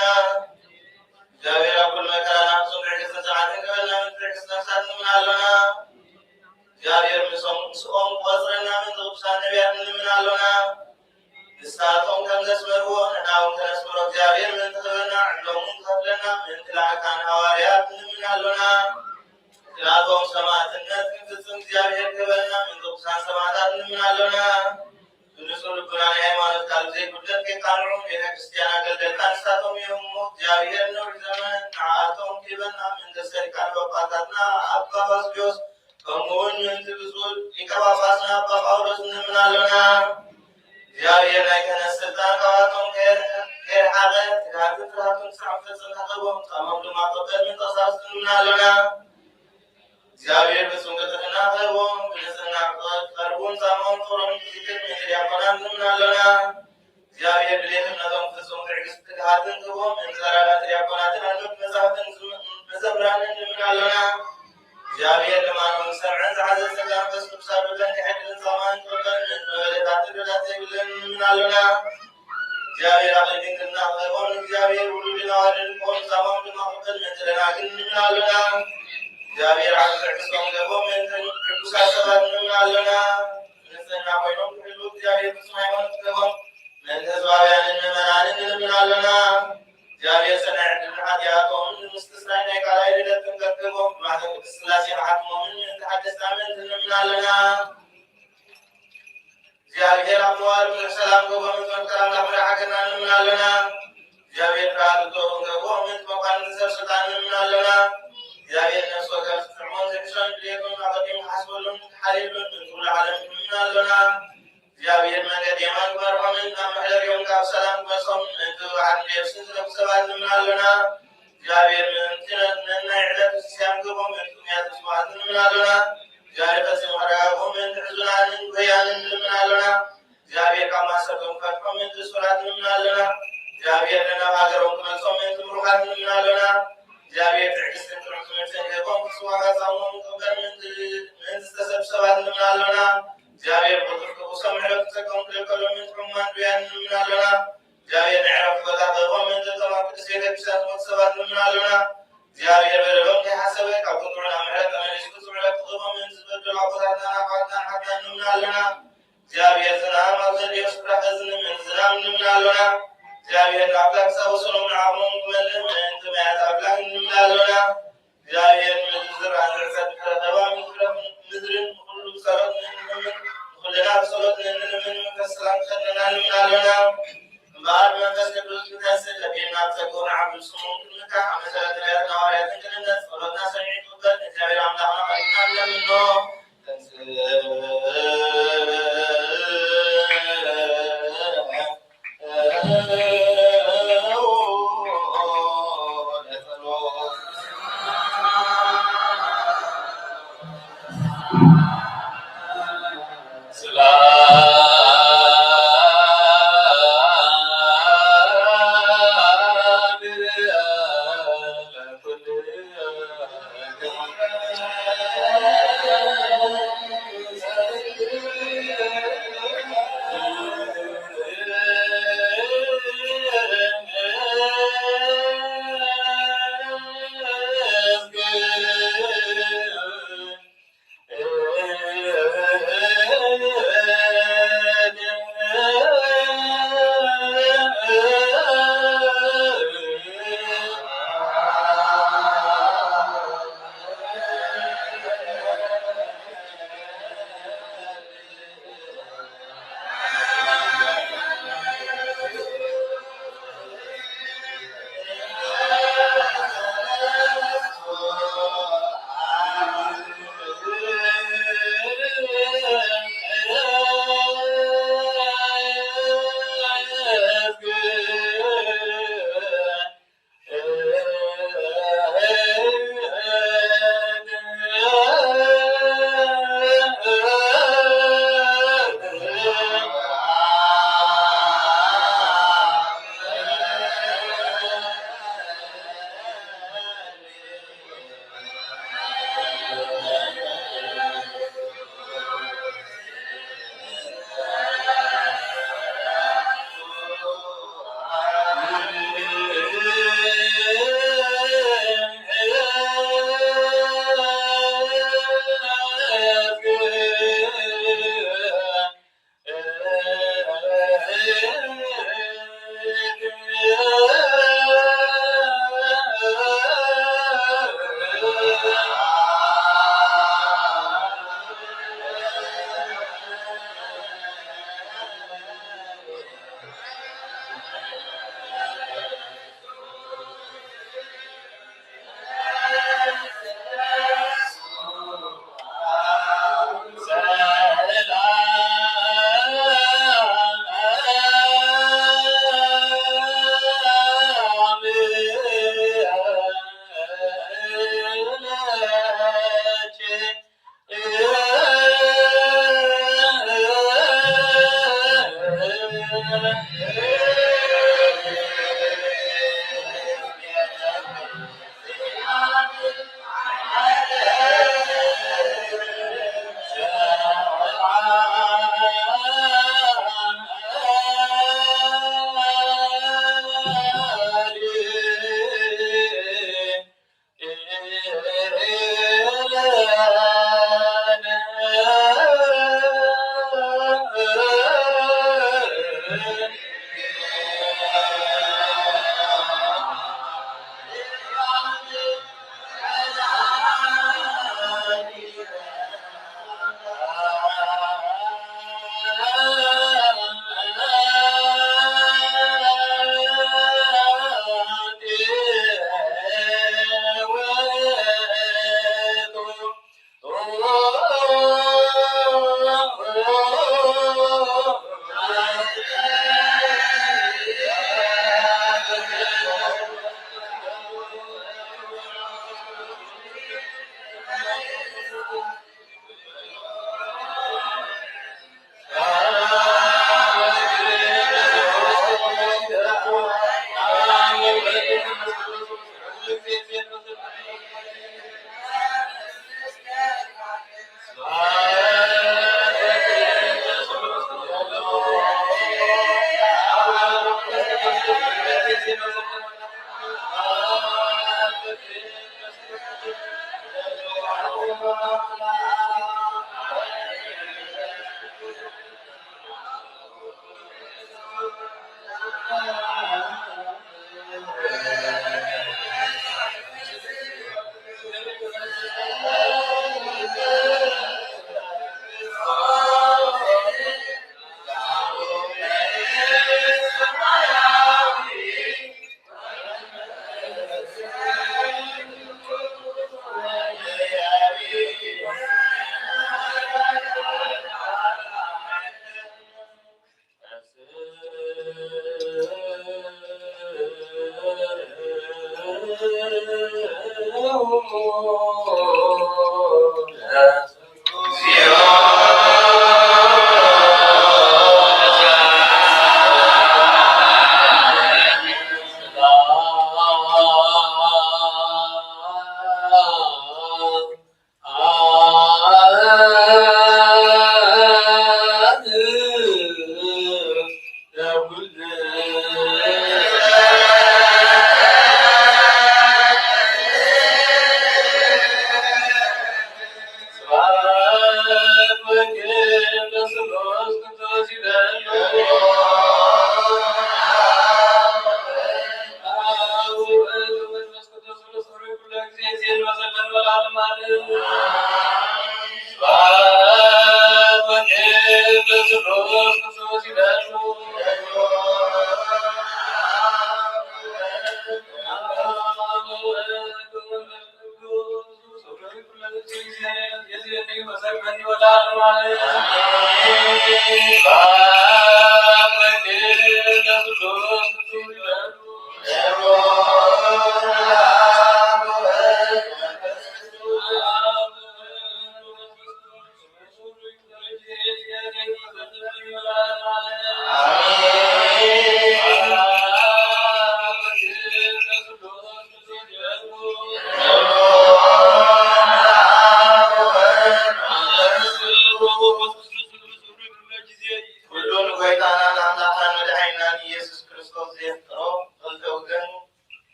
እግዚአብሔር አኩል መከራና ብዙ ድርግስ ተጫዓትን ክበልና ምን ድርግስ ነፍሳት እንምናለና እግዚአብሔር ምስኦም ቆጽረና ምን ጥቁሳን ነቢያት እንምናለና ንስኻቶም ከም ዘስመርዎ ንሕናውን ከነስምሮ እግዚአብሔር ምን ትኽበና ዕሎሙን ከፍለና ምን ትላዕካን ሃዋርያት እንምናለና ክላቶም ሰማዕትነት ክንፍጽም እግዚአብሔር ክበልና ምን ጥቁሳን ሰማዕታት እንምናለና ብንጹህ ልቡና ናይ ሃይማኖት ቃል ዘይጉድለት ከይቃንዑ ቤተ ክርስቲያን ኣገልገልታ ንሳቶም እዮም እሞ እግዚአብሔር ነዊሕ ዘመን ንዓኣቶም ክህበና ምን ተሰሪቃን ጳጳሳትና ኣባ ባስልዮስ ከምኡውን ምንቲ ብፁዕ ሊቀ ጳጳስና ኣባ ጳውሎስ እንምናለና እግዚአብሔር ናይ ክህነት ስልጣን ካብኣቶም ከይረሓቐ ትግሃትን ፍርሃቱን ክሳዕ ክፈጽም ተኸቦም ጣሞም ድማ ቀበል ምን ተቕሳስት እንምናለና እግዚአብሔር ፍጹም ቅድስና ክህቦም ብንጽሕና ክቐርቡን ጣሞም ፍቅሮም ክዝክር ምን ዲያቆናት እንምናለና እግዚአብሔር ድሌት እምነቶም ፍጹም ትዕግስት ትግሃትን ክህቦም ምን ዘራዳት ዲያቆናትን ኣንብት መጻሕፍትን መዘምራንን እንምናለና እግዚአብሔር ልማኖን ሰምዐን ዝሓዘ ጸጋ መንፈስ ቅዱስ አድርገን ክሕድርን ጻማን ክበቀል መበለታትን ረዳት ዘይብለን እንምናለና እግዚአብሔር ኣቕሊ ድንግልና ክህቦም እግዚአብሔር ውሉድን ኣዋልድን ክኾኑ ጻማም ድማ ክበቀል ምንትደናግን እንምናለና እግዚአብሔር ዓብ ትዕግስቶም ክህቦም ቅዱሳት ሰባት እንምናለና ንጽሕና ኮይኖም ክሕሉ እግዚአብሔር ፍጹም ሃይማኖት ክህቦም ምእንቲ ህዝባውያንን ምእመናንን እንምናለና እግዚአብሔር ሰናይ ዕድልን ኃጢአቶም ምስትስናይ ናይ ቃላይ ልደትን ከክቦም ብማሕተም ቅድስት ሥላሴ ረሓትሞምን ምእንቲ ሓደስቲ ኣመንቲ እንምናለና እግዚአብሔር ኣብ መዋዕል ብዙሕ ሰላም ክህቦም ምእንቲ መፍቀር ኣምላኽ ወደ ሃገርና እንምናለና እግዚአብሔር ፍርሃትቶም ክህቦም ምእንቲ መኳንንትን ሰብ ስልጣን እንምናለና እግዚአብሔር ነፍስ ወከፍ ጥዕሞን ዘይምስሎን ድሌቶም ኣቐዲሙ ክሓስበሎም ክሓልየሎም ምእንቲ ኩሉ ዓለም እንምናለና እግዚአብሔር መንገድ የማን ክመርሖምን ናብ መሕደሪኦም ካብ ሰላም ክመልሶም ምእንቲ ብዓድ የብስን ዝነብሩ ሰባት እንምናለና እግዚአብሔር ምእንቲ ነናይ ዕለት ክርስቲያን ክህቦም ምእንቲ ምክንያት ስብሓት እንምናለና እግዚአብሔር ፈጺሙ ከረጋግኦም ምእንቲ ሕዙናንን ጎያንን እንምናለና እግዚአብሔር ካብ ማሰርቶም ክፈትሖም ምእንቲ ስራት እንምናለና እግዚአብሔር ነናብ ሃገሮም ክመልሶም ምእንቲ ምሩኻት እንምናለና እግዚአብሔር ትዕግስትን ጥዑም ትምህርትን ክህቦም ፍጹም ዋጋ ጻምኦም ክቕበል ምእንቲ ዝተሰብሑ ሰባት እንምናለና እግዚአብሔር ቁጥር ክቡሶም ምሕረት ክሰቆም ክልከሎም ምእንቲ ሕሙማን ድውያን እንምናለና እግዚአብሔር ንዕረፍቲ ቦታ ክህቦም ምእንቲ እቶም ኣብ ቅድስት ቤተ ክርስቲያን ዝሞቱ ሰባት እንምናለና እግዚአብሔር በደሎም ከይሓሰበ ካብ ቁጥዑ ናብ ምሕረት ተመሊሱ ፍጹም ዕረፍቲ ክህቦም ምእንቲ ዝበደሉ ኣቦታትናን ኣሕዋትናን ሓትና እንምናለና እግዚአብሔር ዝናብ ኣብ ዘድልዮ ስፍራ ከዝንም ምእንቲ ዝናብ እንምናለና እግዚአብሔር ንኣምላክ ዝሰበሰሎም ንዓቕሞም ክመልእ ምእንቲ ማያት ኣምላክ እንምናለና እግዚአብሔር ምድሪ ዝርኣን ርዕሰት ድሕረ ተባ ምድርን ኩሉ ጸሎት ንንምን ኩልና ብጸሎት ንንምን መንፈስ ሰላም ክኸድነና እንምናለና እምባ በአብ መንፈስ ቅዱስ ትመስል ለጤና ተጎና አብልሱሙ ክንካ መሰረት ነቢያትና ሐዋርያትን ቅንነት ጸሎትና ሰሚቱበት እግዚአብሔር አምላክ አማላጅና ለምኖ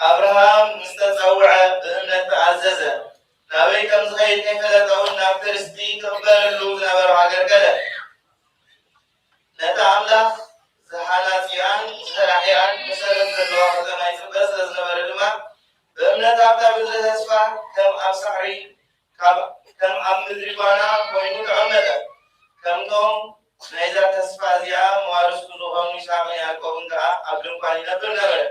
أبراهام مستطوع بأمنة عززة نبي كم زغيت نفلتون نفترستي كبر اللوز نبر عقر قدر نتعمل زحاناتيان زراحيان مسرد الواقع ما يفبس لزنبر الماء بأمنة عبدا بالتسفى كم أبصعري كم أمدريبانا وينو تعمل كم توم نيزا تسفى زيا موارس كلهم نشاق يعقوب أبلم قاني نبر نبر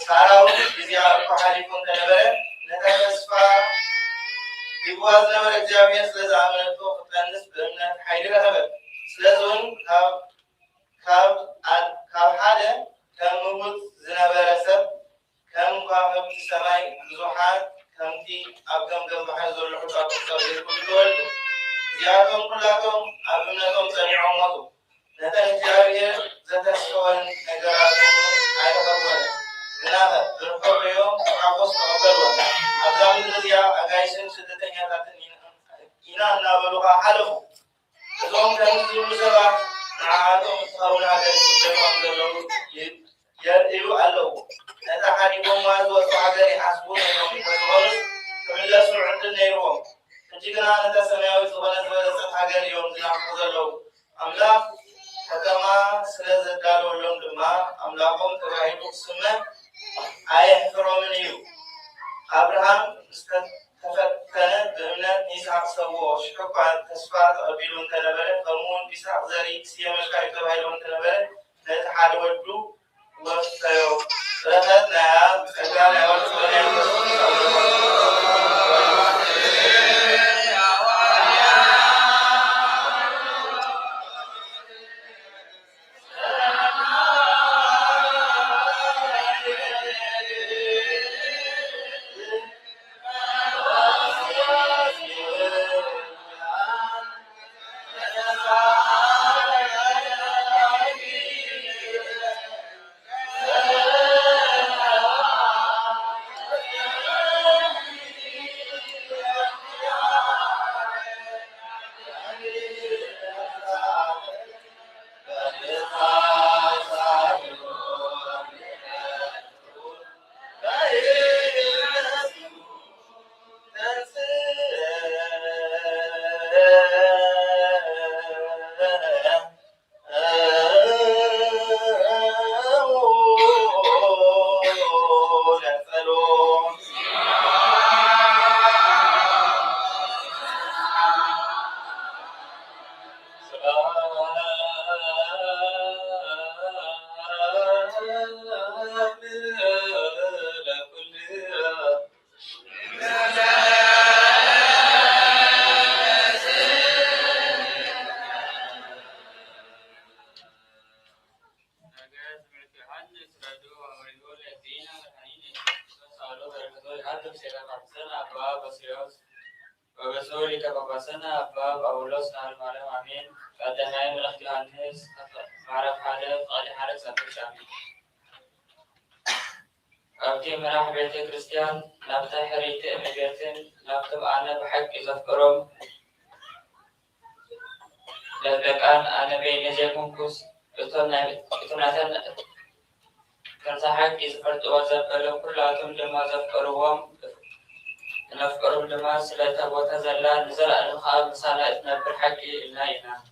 ساراو بزيا بحاليكم تنبر نتا تسفى يبواز نبر إجابية سلزا عملتو فتنس بأمنة حيدر نبر سلزون كاب حدا كم موت زنبر سب كم قاهم السماء بزوحات كم تي أبكم كم بحزر الحطاب الصغير كل دول زيادهم كلاتهم أبنتهم سميعهم مطو نتا إجابية زتسكوان نجاراتهم عيدا بقوانا زنابة برفو بيوم عقوص تقبلوا أبزام الرزياء أغايشن شدتين ياتاتن إنا نابلوها حلفوا كذوم كانوا سيبوا سبا نعادهم تخاونا على السلطة وانزلوا يرئيوا ألوه نتا حريبهم وازوا صحابي حاسبون أنهم يتزغلوا كملا سرعة النيروهم تجيكنا نتا سمياوي صغلت ولست حاجر يوم زنعقوزلوا أملاك كما سلزة دالوا اللون دما أملاكم تباهيبوا السمة آية فرمنيو أبراهام تفتن بأمنة إسحاق سووا شكوك عن تسفات أبيلون تنبرة فرمون إسحاق زري سيامش كايتو هايلون تنبرة نتحاد ودو وفتيو رهد نعاب أجال أول سوريا هذا سلام سنة أبواب بسيوس وبسوري كبابا سنة أبواب أولوس نهار معلم أمين بعد نهاية ملك يوحنس معرف حالف قال حالف سنتش أمين أبدي مراح بيت كريستيان نبتة حريت أميبيتن نبتة أنا بحق إذا فكرهم لذلك أنا بين جاكم كوس إتوناتن كان صحيح إذا فرت وزبلوا كلاتهم لما زفروهم نفكرهم لما سلته وتزلى نزل الخال مسانا إتنبر حكي إلنا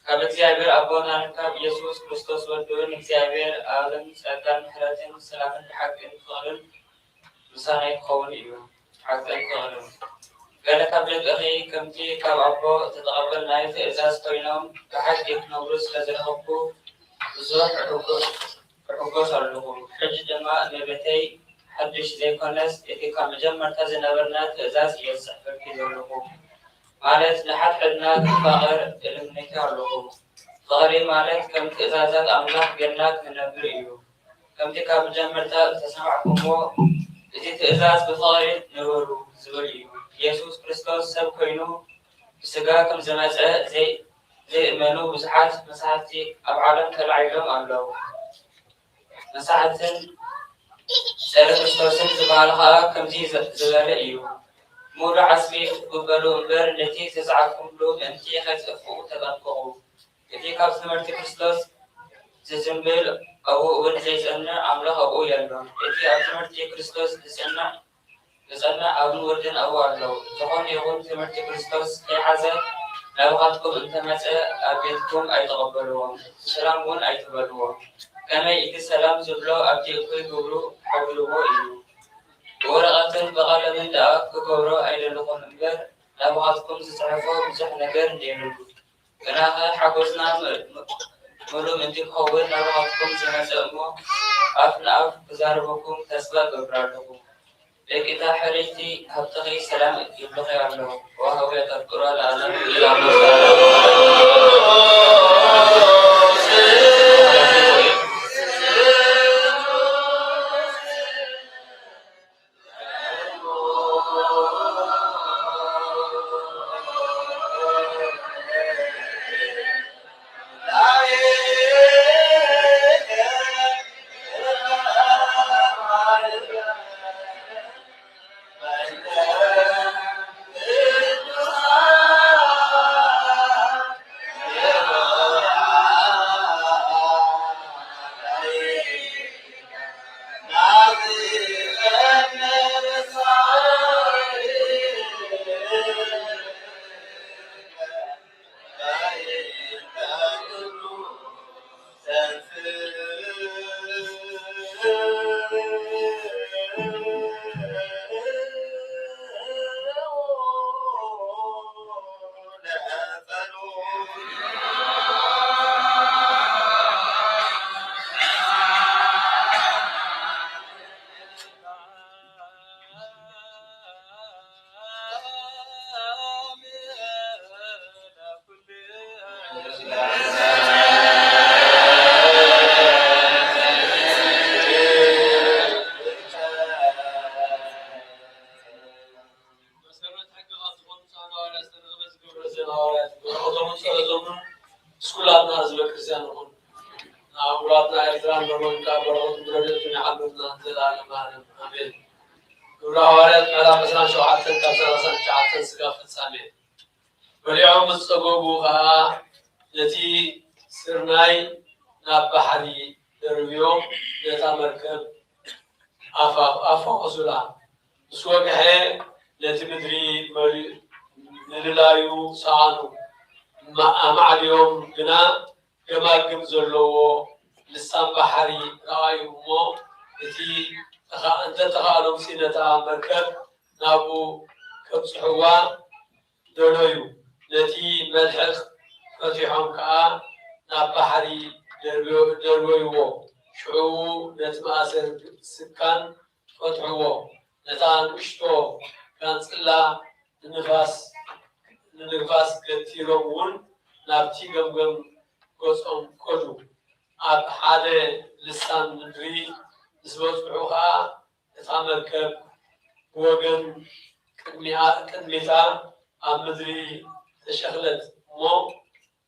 كاب እግዚአብሔር አቦና ካብ ኢየሱስ ክርስቶስ ወዶን እግዚአብሔር ዓለም ጸጋን ምሕረትን ሰላምን ሐቅን ፍቅርን ምሳና ይከውን እዩ ሐቅን ፍቅርን ገለ ካብ ደቀኺ ከምቲ ካብ አቦ ተተቀበል ናይ ትእዛዝ ኮይኖም ብሓቂ ክነብሩ ስለዝረኸብኩ ብዙሕ ሕጎስ ኣለኹ ሕጂ ድማ ንቤተይ ሓድሽ ዘይኮነስ እቲ ካብ መጀመርታ ዝነበርና ትእዛዝ እየ ዝፅሕፈኪ ዘለኹ ማለት ንሓድሕድና ክፋቐር እልምነኪ ኣለኹ ፍቕሪ ማለት ከም ትእዛዛት ኣምላኽ ጌርና ክነብር እዩ ከምቲ ካብ መጀመርታ ተሰማዕኩሞ እቲ ትእዛዝ ብፍቕሪ ንበሩ ዝብል እዩ ኢየሱስ ክርስቶስ ሰብ ኮይኑ ብስጋ ከም ዝመፀ ዘይእመኑ ብዙሓት መሳሕፍቲ ኣብ ዓለም ተላዒሎም ኣለዉ መሳሕፍትን ፀረ ክርስቶስን ዝበሃሉ ከዓ ከምዚ ዝበለ እዩ ሙሉ ዓስቢ ክቅበሉ እምበር ነቲ ተሰዓብኩምሉ ምእንቲ ከይፅፍኡ ተጠንቀቑ እቲ ካብ ትምህርቲ ክርስቶስ ዝዝምብል ኣብኡ እውን ዘይፀንዕ ኣምላኽ ኣብኡ የሎ እቲ ኣብ ትምህርቲ ክርስቶስ ዝፀንዕ ኣብን ወርድን ኣብኡ ኣለዉ ዝኾነ ይኹን ትምህርቲ ክርስቶስ ከይሓዘ ናብኻትኩም እንተመፀ ኣብ ቤትኩም ኣይተቐበልዎም ሰላም እውን ኣይትበልዎም ከመይ እቲ ሰላም ዝብሎ ኣብቲ እኩይ ግብሩ ሓብልዎ እዩ ወረቐትን በቐለምን ደኣ ክገብሮ ኣይደለኹም እምበር ናብኻትኩም ዝፅሕፎ ብዙሕ ነገር እንየብሉ ግናኸ ሓጎስና ምሉእ ምንቲ ክኸውን ናብኻትኩም ዝመፀ እሞ ኣፍ ንኣፍ ክዛረበኩም ተስፋ ገብር ኣለኹ ደቂታ ሕረይቲ ሃብተኺ ሰላም ይብልኺ ኣለኹ ወሃዊ ተፍቅሮ ለዓለም وليوم الصبوبها التي سرناي نبحري دربيوم نتمركب أفاقزلا سوقه التي مدري نلايو سانو مع اليوم بنا كما جمزلو لسان بحري رأيو مو التي أنت تخالم سنة مركب نابو كبسحوا دوليو التي ملحق فتحهم كا نبحري درويو شعو نتماسر سكان فتحوا نتان وشتو كان صلا النفاس كتيرون نابتي جمجم قصهم كدو أب حدا لسان مدري نسبوت بعوها نتعمل كب ወገን ቅድሚታ ኣብ ምድሪ ተሸኽለት እሞ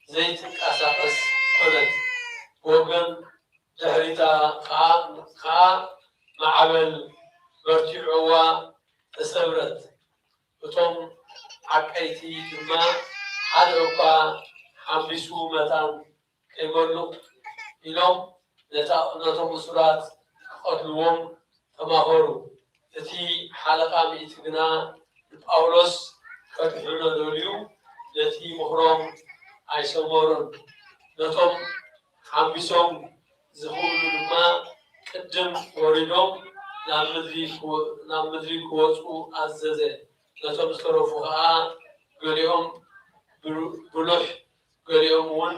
ዘይትንቀሳቐስ ኮነት። ወገን ድሕሪታ ከዓ ማዕበል በርቲዕዋ ተሰብረት። እቶም ዓቀይቲ ድማ ሓደ እኳ ሓምቢሱ መታን ከይበልቕ ኢሎም ነቶም እሱራት ክቐትልዎም ተማኸሩ። እቲ ሓለቓ ሚእቲ ግና ንጳውሎስ ከድሕኖ ደልዩ ነቲ ምኽሮም ኣይሰመሩን። ነቶም ሓምቢሶም ዝኽእሉ ድማ ቅድም ወሪዶም ናብ ምድሪ ክወፁ ኣዘዘ። ነቶም ዝተረፉ ከዓ ገሊኦም ብሉሕ ገሊኦም እውን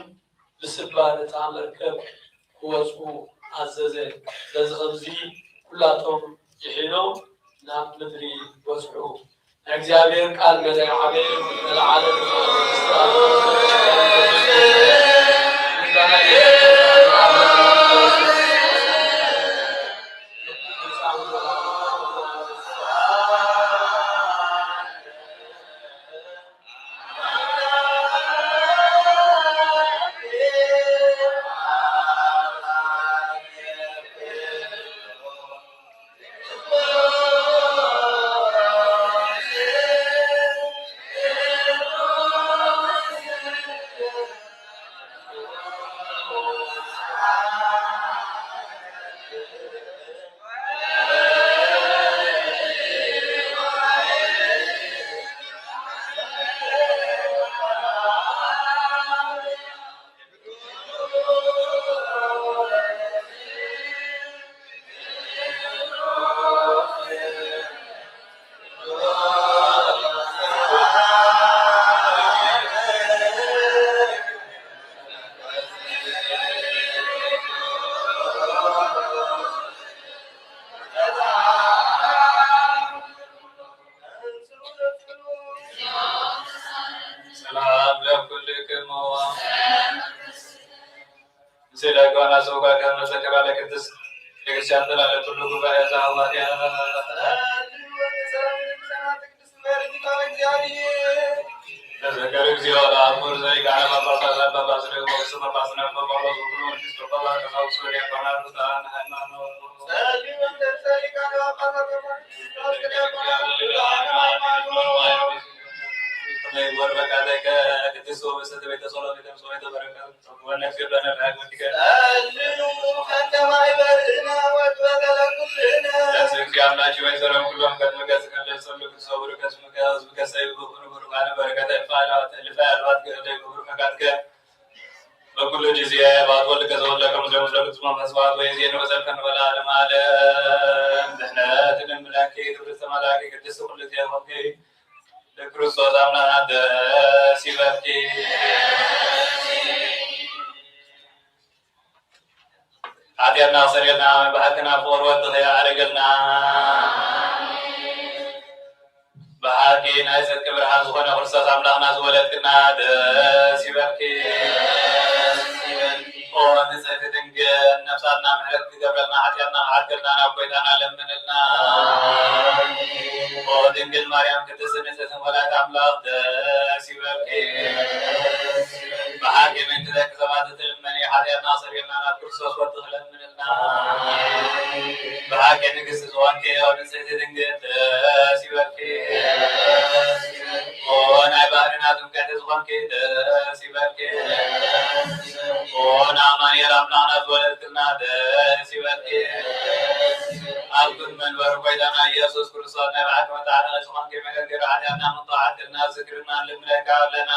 ብስባር እታ መርከብ ክወፁ ኣዘዘ። ስለዚ ከምዚ ኩላቶም ይሒኖም ናብ ምድሪ በፅሑ። ናይ እግዚአብሔር ቃል መድኃኔ ዘለዓለም سيدنا سوغا كان ذكر لك الدس يكشف لنا كل غباء الله يا ذكر زيارة أمور زي قال بابا صلى بابا صلى وقسم بابا صلى بابا وقولون جس بابا كذا سوريا كنا نتان هنا በኩሉ ጊዜ ባትወልድ ከዘወለቀ ምድረ ምድረ መስዋዕት ወይ ዜና ወዘልከን በላ ለማለም ድህነትን ምላኬ ትብርተ መላኬ ቅድስት ሁሉ ዚያሆኬ ለክርስቶስ አምናና ደስ ይበልኪ ኃጢአትና ሰሬና ባህክና ፎርወት ያደረገልና ባህኪ ናይ ጽድቅ ብርሃን ዝኾነ ክርስቶስ አምላክና ዝወለድክና ደስ ይበልኪ ንጽሕት ድንግል ነፍሳትና ምሕረት ክገብረልና ኃጢአትና ዓድልና ናብ ጎይታና ለምንልና ድንግል ማርያም ቅድስት ንጽሕት ወላዲተ አምላክ ደስ ይበልኪ በሐቅ የምንትለቅ ሰባት ትልመኒ ኃጢአትና ሰሬና ናብ ክርስቶስ ወድ ክለምንልና በሐቅ የንግሥት ዝኾንኪ ንጽሕት ድንግል ደስ ይበልኪ ናይ ባህርና ጥምቀት ዝኾንኪ ደስ ይበልኪ አማኑኤል አምላክና ዝወለድክልና ደስ ይበልኪ ኣብ ኩን መንበሪ ጎይታና ኢየሱስ ክርስቶስ ናይ ባዕልካ መጣዕነ ዝኾንኪ መገንገሪ ኃጢአትና ምንጣዓትና ዝክርና ልምለካ ኣለና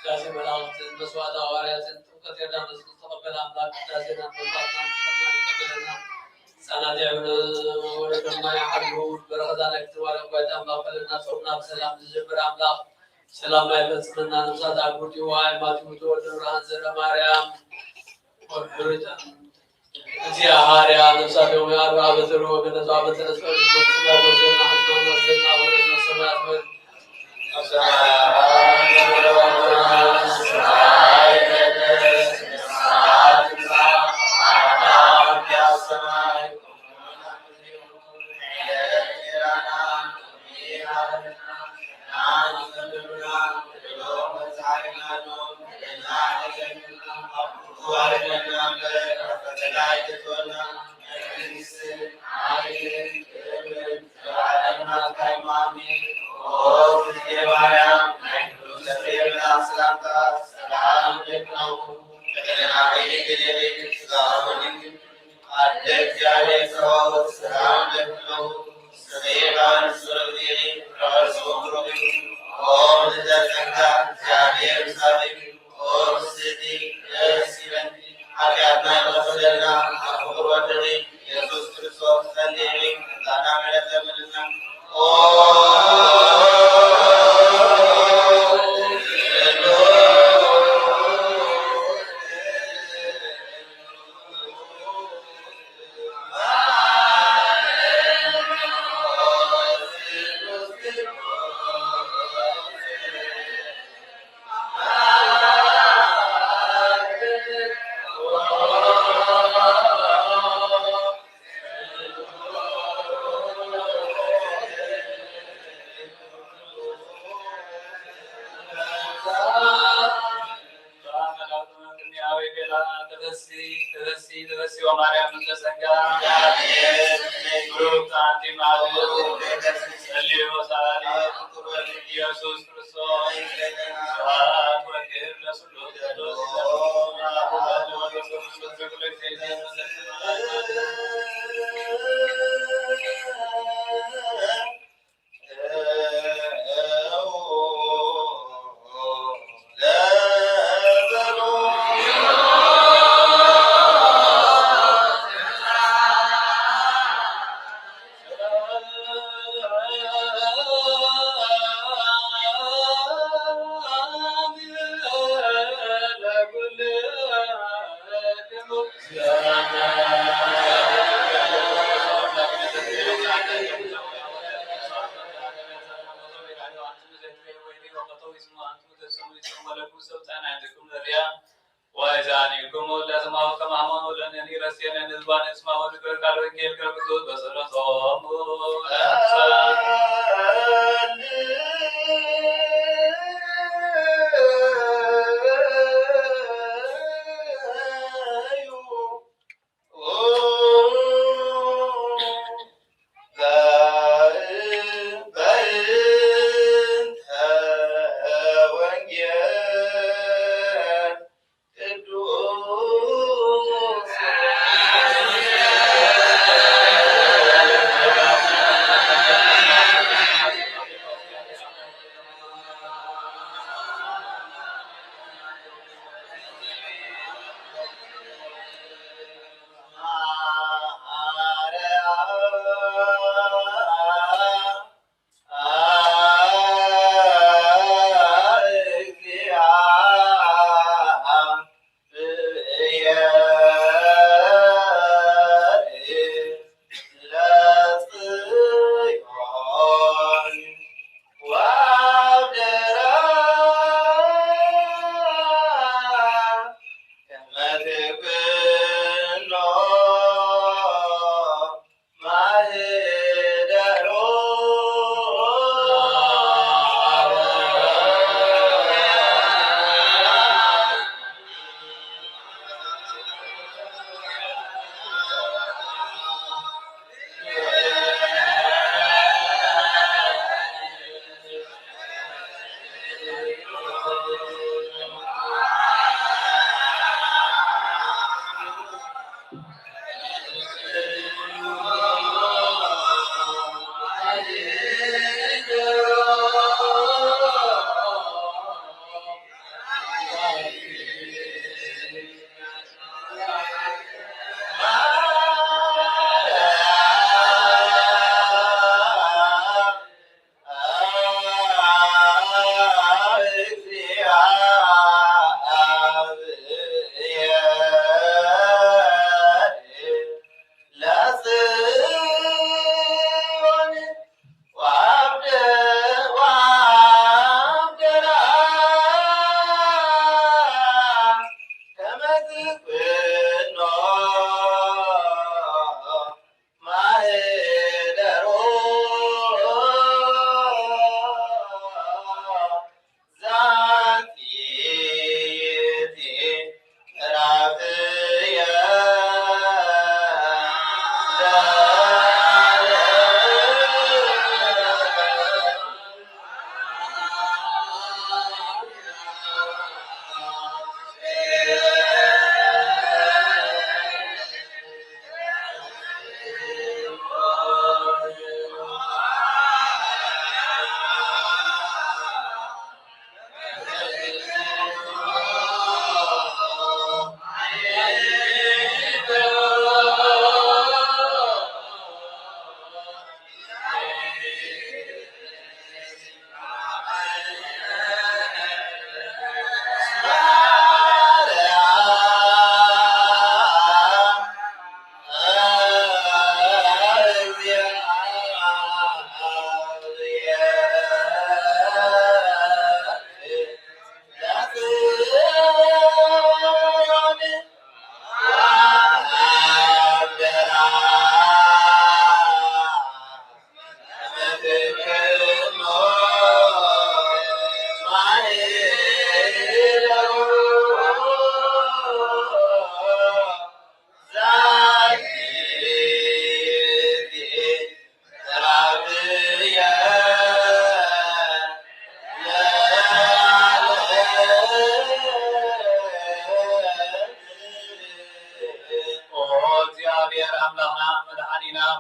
ቅዳሴ መላእክትን መስዋዕት ሐዋርያትን ጥምቀት ዮርዳኖስ ተቀበለ አምላክ ቅዳሴና መስዋዕትና ይቀበለና ሕፃናት ያዩን ወደ ደማይ አሉ በረከታን ያክትባለ ጓዳ ማፈልና ጾምና በሰላም ዝጀምር አምላክ ሰላም አይፈጽምና ነፍሳት አጉት ይዋይ ማቲሙቶ ወደ ብርሃን ዘረ ማርያም ወርብርታ እዚያ ሐዋርያ ነፍሳት ደግሞ አርባ በትሩ ወገነቷ በተነሳው በስጋ ወዘና ሐስማና ዘና ወደ ሰማያት ወደ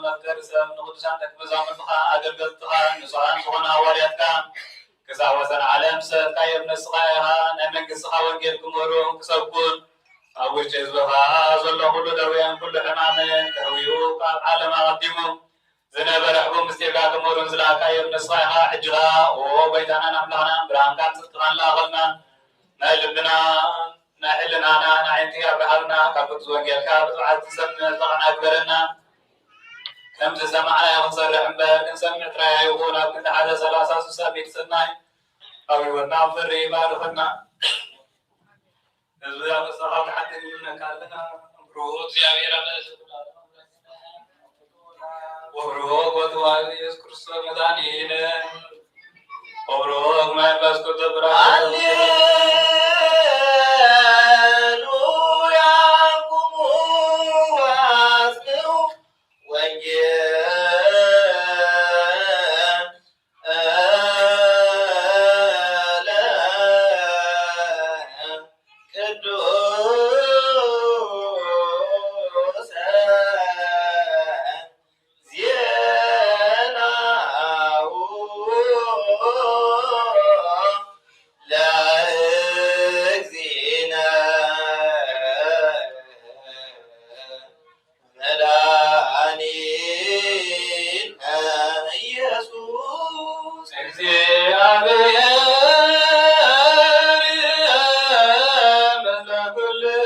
መፍቀር ሰብ ንቅዱሳን ደቀ መዛሙርትኻ ኣገልገልትኻ ንጹሃን ዝኾኑ ሃዋርያትካ ክሳብ ወሰን ዓለም ሰብካዮም ንስኻ ኢኻ ናይ መንግስትኻ ወንጌል ክመሩ ክሰብኩን ኣብ ውሽጢ ህዝብኻ ዘሎ ኩሉ ደዌን ኩሉ ሕማምን ከህውዩ ካብ ዓለም ኣቐዲሙ ዝነበረ ሕቡብ ምስጢርካ ክመሩን ዝለኣካዮም ንስኻ ኢኻ ሕጅኻ ጎይታናን ኣምላኽናን ብርሃንካ ፅጥቃን ላኸልና ናይ ልብና ናይ ሕልናና ናይ ዓይንቲ ኣብርሃብና ካብ ቅዱስ ወንጌልካ ብጥብዓት ትሰምዕ ተቐናግበረና ከምዚ ሰማዕና ክንሰርሕ እምበር ክንሰምዕ ጥራይ ይኹን ኣብ ክንዲ 130 ቤት ሰናይ ኣብ ህይወትና ፍሪ ይባርኸና ህዝቢ ኣብ ንስኻ ብሓንቲ ይብለካ ኣለና እምሮ እግዚአብሔር ወብሩክ ወተዋህድ ኢየሱስ ክርስቶስ መድኃኒነ ወብሩክ መንፈስ ቅዱስ ብርሃን ሃሌሉያ ቁሙ ወአጽንዑ ወንጌለ ቅዱስ ዜናው ለእግዚእነ መድኃኒነ ኢየሱስ እግዚአብሔር ምስለ ኩልክሙ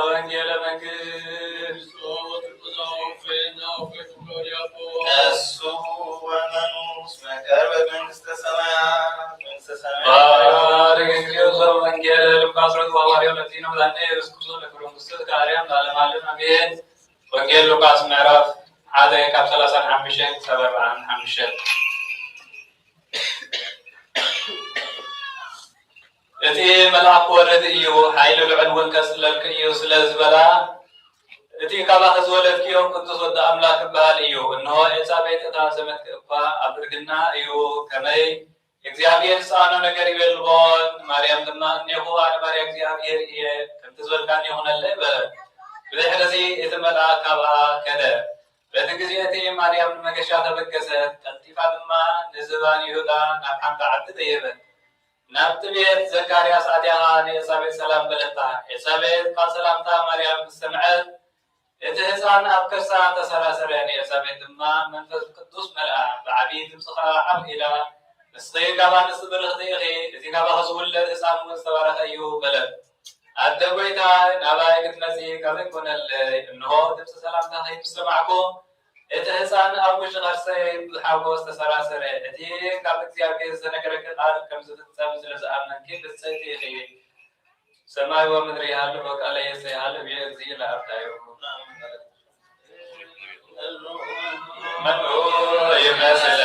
ወንጌለ መንግስት እሱ ወመኑስ መከር በመንግስተ ሰማያት ባረክ እግዚኦ ወንጌለ ሉቃስ ወሐዋርያው ለቲኖ ላኔ ኢየሱስ ክርስቶስ ለክርስቶስ ከአርያም ለዓለም አሜን። ወንጌል ሉቃስ ምዕራፍ 1 ካብ 35 ክሳብ 45 እቲ መልአክ ወረድ እዩ ሓይሊ ልዑል እውን ከስለልክ እዩ ስለ ዝበላ እቲ ካባኺ ዝወለድክዮም ቅዱስ ወዲ ኣምላክ ክበሃል እዩ። እንሆ ኤልሳቤጥ እታ ሰመትክ እኳ ኣብ ብርግና እዩ ከመይ እግዚአብሔር ዝፀዓኖ ነገር ይበልዎን። ማርያም ድማ እኔኹ ኣነ ባርያ እግዚአብሔር እየ ከምቲ ዝበልካኒ ይኹነለይ በለት። ብድሕሪ እዚ እቲ መልአክ ካብኣ ከደ። በቲ ግዜ እቲ ማርያም ንመገሻ ተበገሰት። ቀልጢፋ ድማ ንዝባን ይሁዳ ናብ ሓንቲ ዓዲ ተየበት። ናብቲ ቤት ዘካርያስ ኣትያኻ ንኤልሳቤጥ ሰላም በለታ። ኤልሳቤጥ ካብ ሰላምታ ማርያም ምስ ሰምዐት እቲ ህፃን ኣብ ከርሳ ተሰራሰረ ንኤልሳቤጥ ድማ መንፈስ ቅዱስ መልኣ ብዓብዪ ድምፂ ከዓ ዓብ ኢላ ንስኺ ጋባ ንስቲ ብርኽቲ ኢኺ እቲ ናባኺ ዝውለድ ህፃን እውን ዝተባረኸ እዩ በለት። ኣደ ጎይታይ ናባይ ክትመፅእ ካብ ዘይኮነለይ እንሆ ድምፂ ሰላምታኺ ምስ ሰማዕኩ እቲ ህፃን ኣብ ውሽጢ ከርሰይ ብሓጎስ ተሰራሰረ። እቲ ካብ እግዚኣብሔር ዝተነገረኪ ቃል ከም ዝፍፀም ስለ ዝኣመንኪ ብፅዕቲ ኢኺ ሰማይ ወምድሪ ይሃልፍ ወቃለ የሰ ይሃልፍ የእግዚእ ለኣርዳዩ መኑ ይመስለ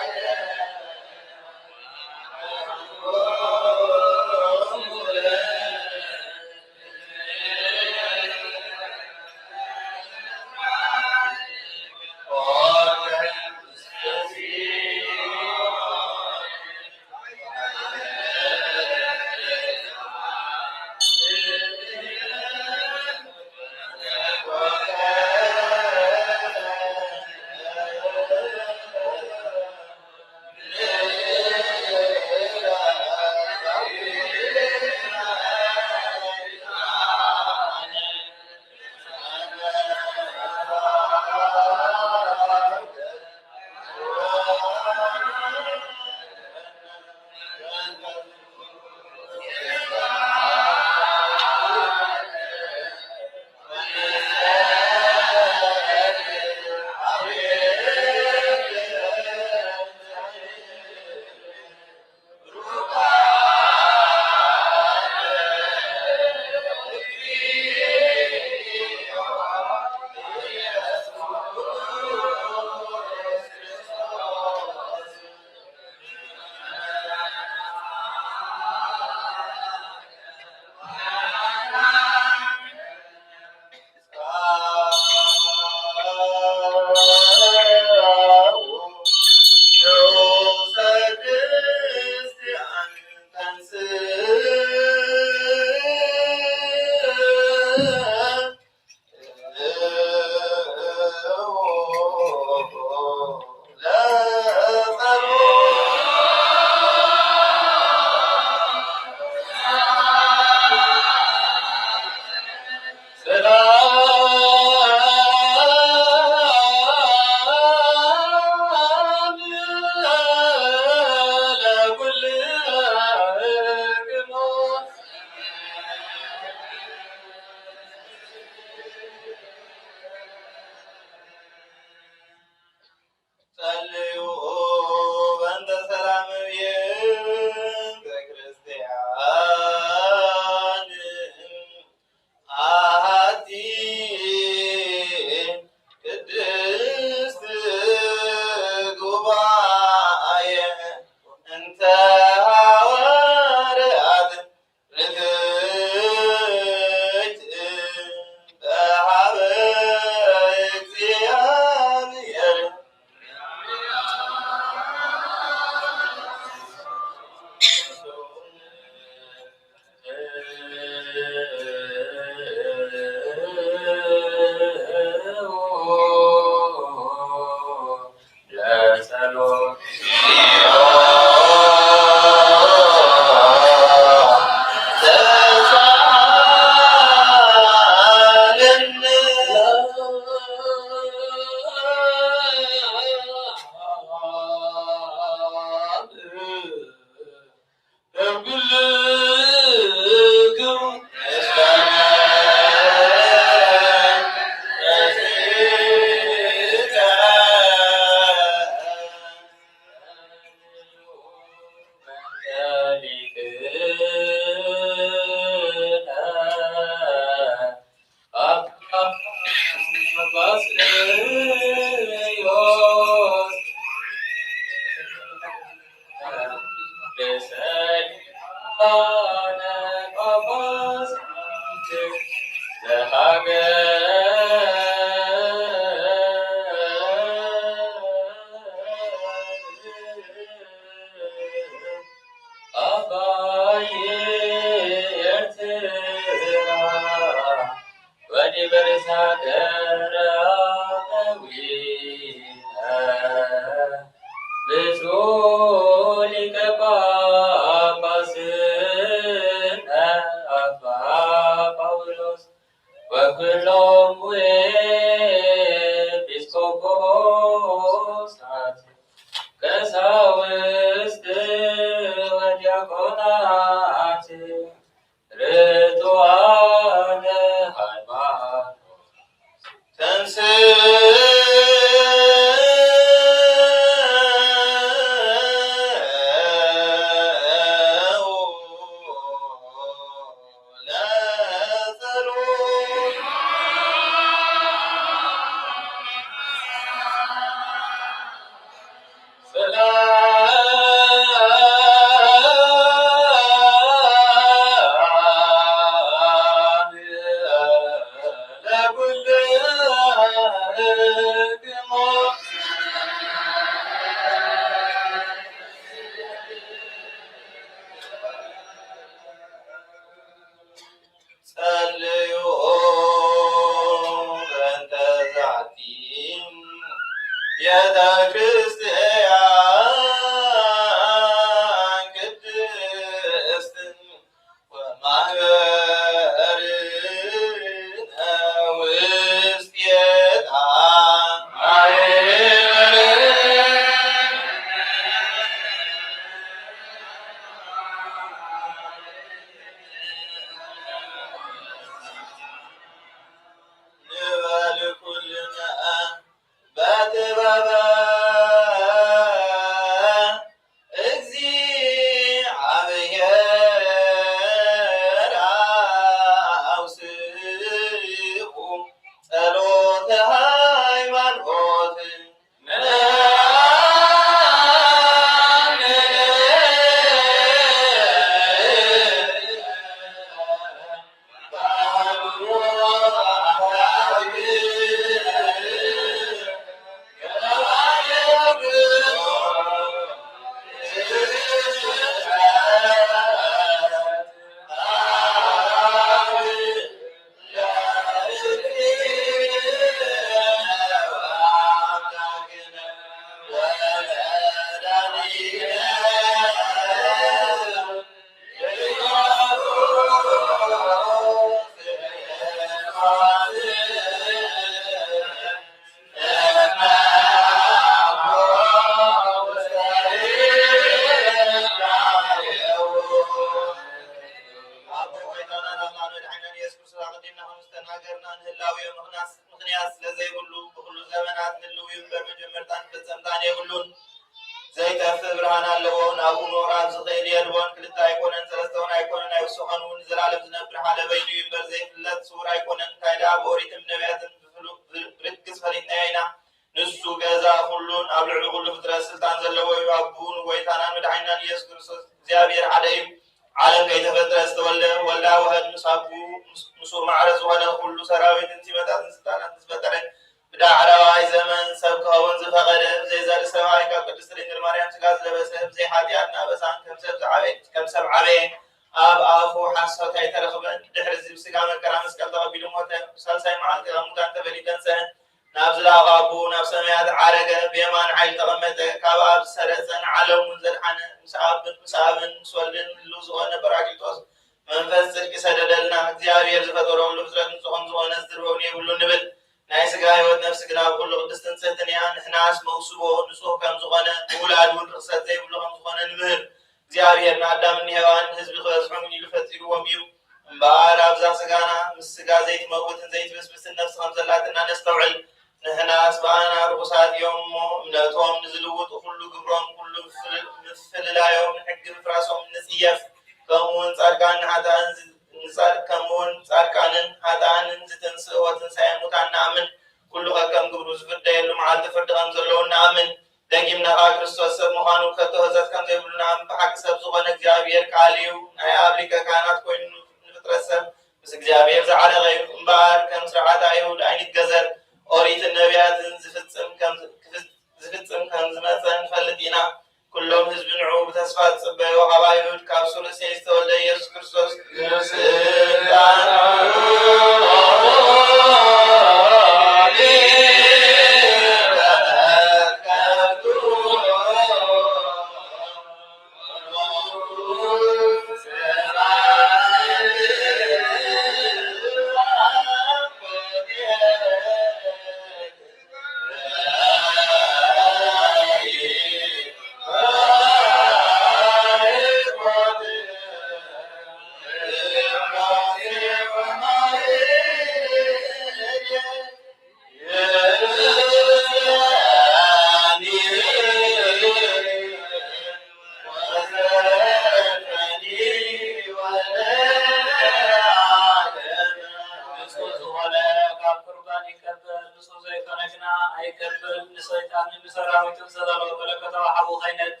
ሰራዊት ሰላም በለከተው አቡ ኸይነት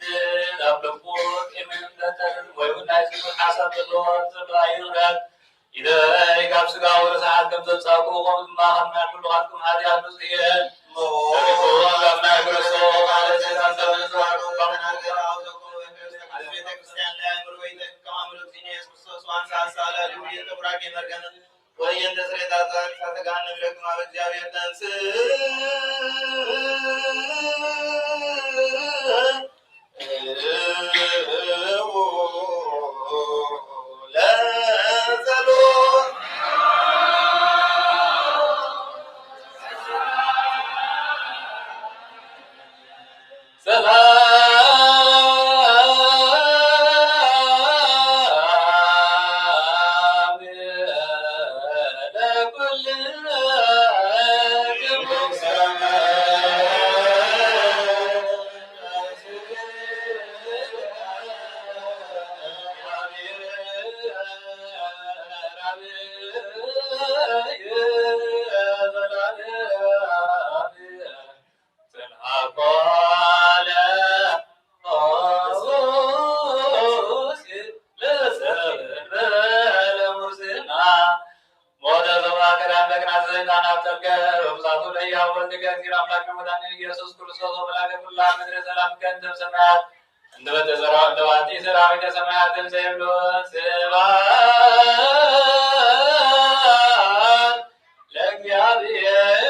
አብለቁ ከምን ለተን ወይውና ይስቁ ሐሳብ በሎት ባይራት ኢደ ይጋብ ስጋው ለሰዓት ገንዘብ ጻቁ ቆም ማህና ሁሉ አጥም ሀዲያ ንጽየ ለሪኮ ጋብና ግረሶ ማለት ተንተን ዘዋሩ በመናገር አውዘቁ ቤተ ክርስቲያን ላይ ምሩ ወይ ተከማምሩ ዲኔስ ክርስቶስ ዋንሳ ሳላ ሊውይ ተብራቂ መርገን ወይን ተስሬታ ተጋነ ለግማ በእግዚአብሔር ተንስ ኢየሱስ ክርስቶስ ወላደ ኩላ ምድረ ሰላም ከንተም ሰማያት እንደበተ ዘራው እንደዋቲ ሰራዊተ ሰማያትን ዘይብሎ ስብሐት ለእግዚአብሔር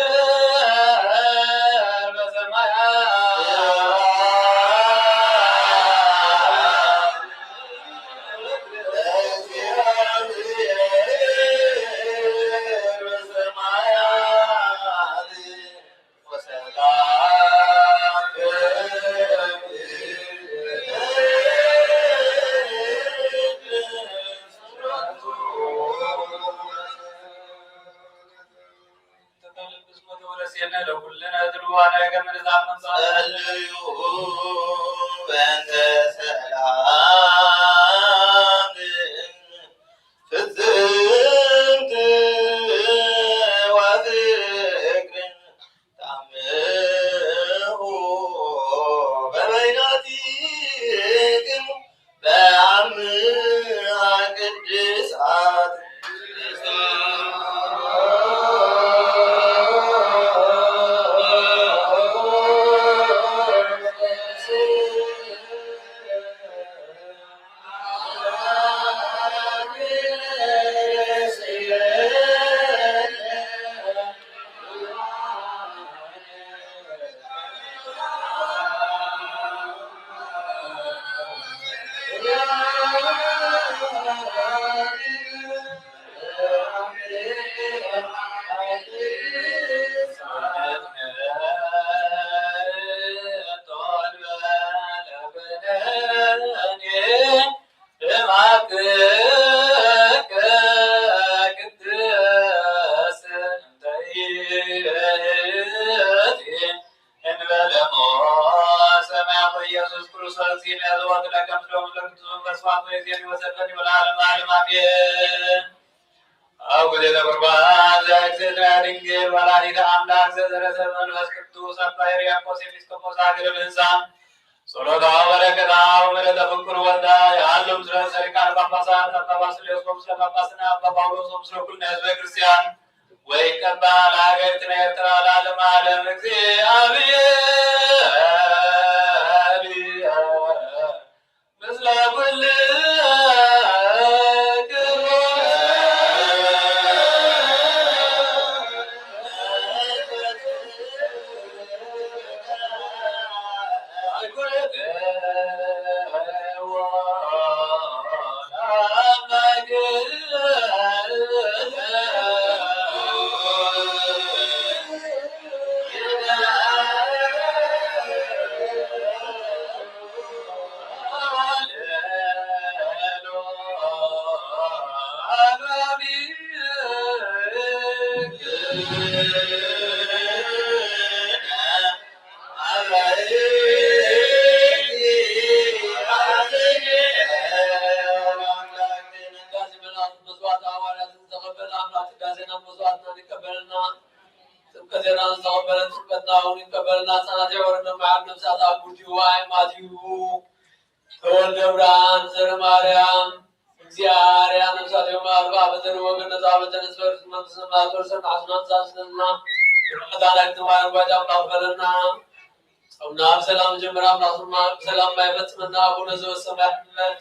ጥምቀቴን ተቀበለን ጥምቀትናውን ይቀበልና ሕፃናት ያወረደ መዓል ነፍሳት አጉዲሁ አይማቲሁ ተወልደ ብርሃን ዘረ ማርያም እግዚአርያ ነፍሳት የማልባ በዘር ወገነታ በተነስበር መንግስት ማቶር ሰናስናን ዛስነና በመዳናት ተማር ባዳም ባበለና ሰውና ሰላም ጀምራ ማሱማ ሰላም ማይፈጽምና አቡነ ዘበሰማያት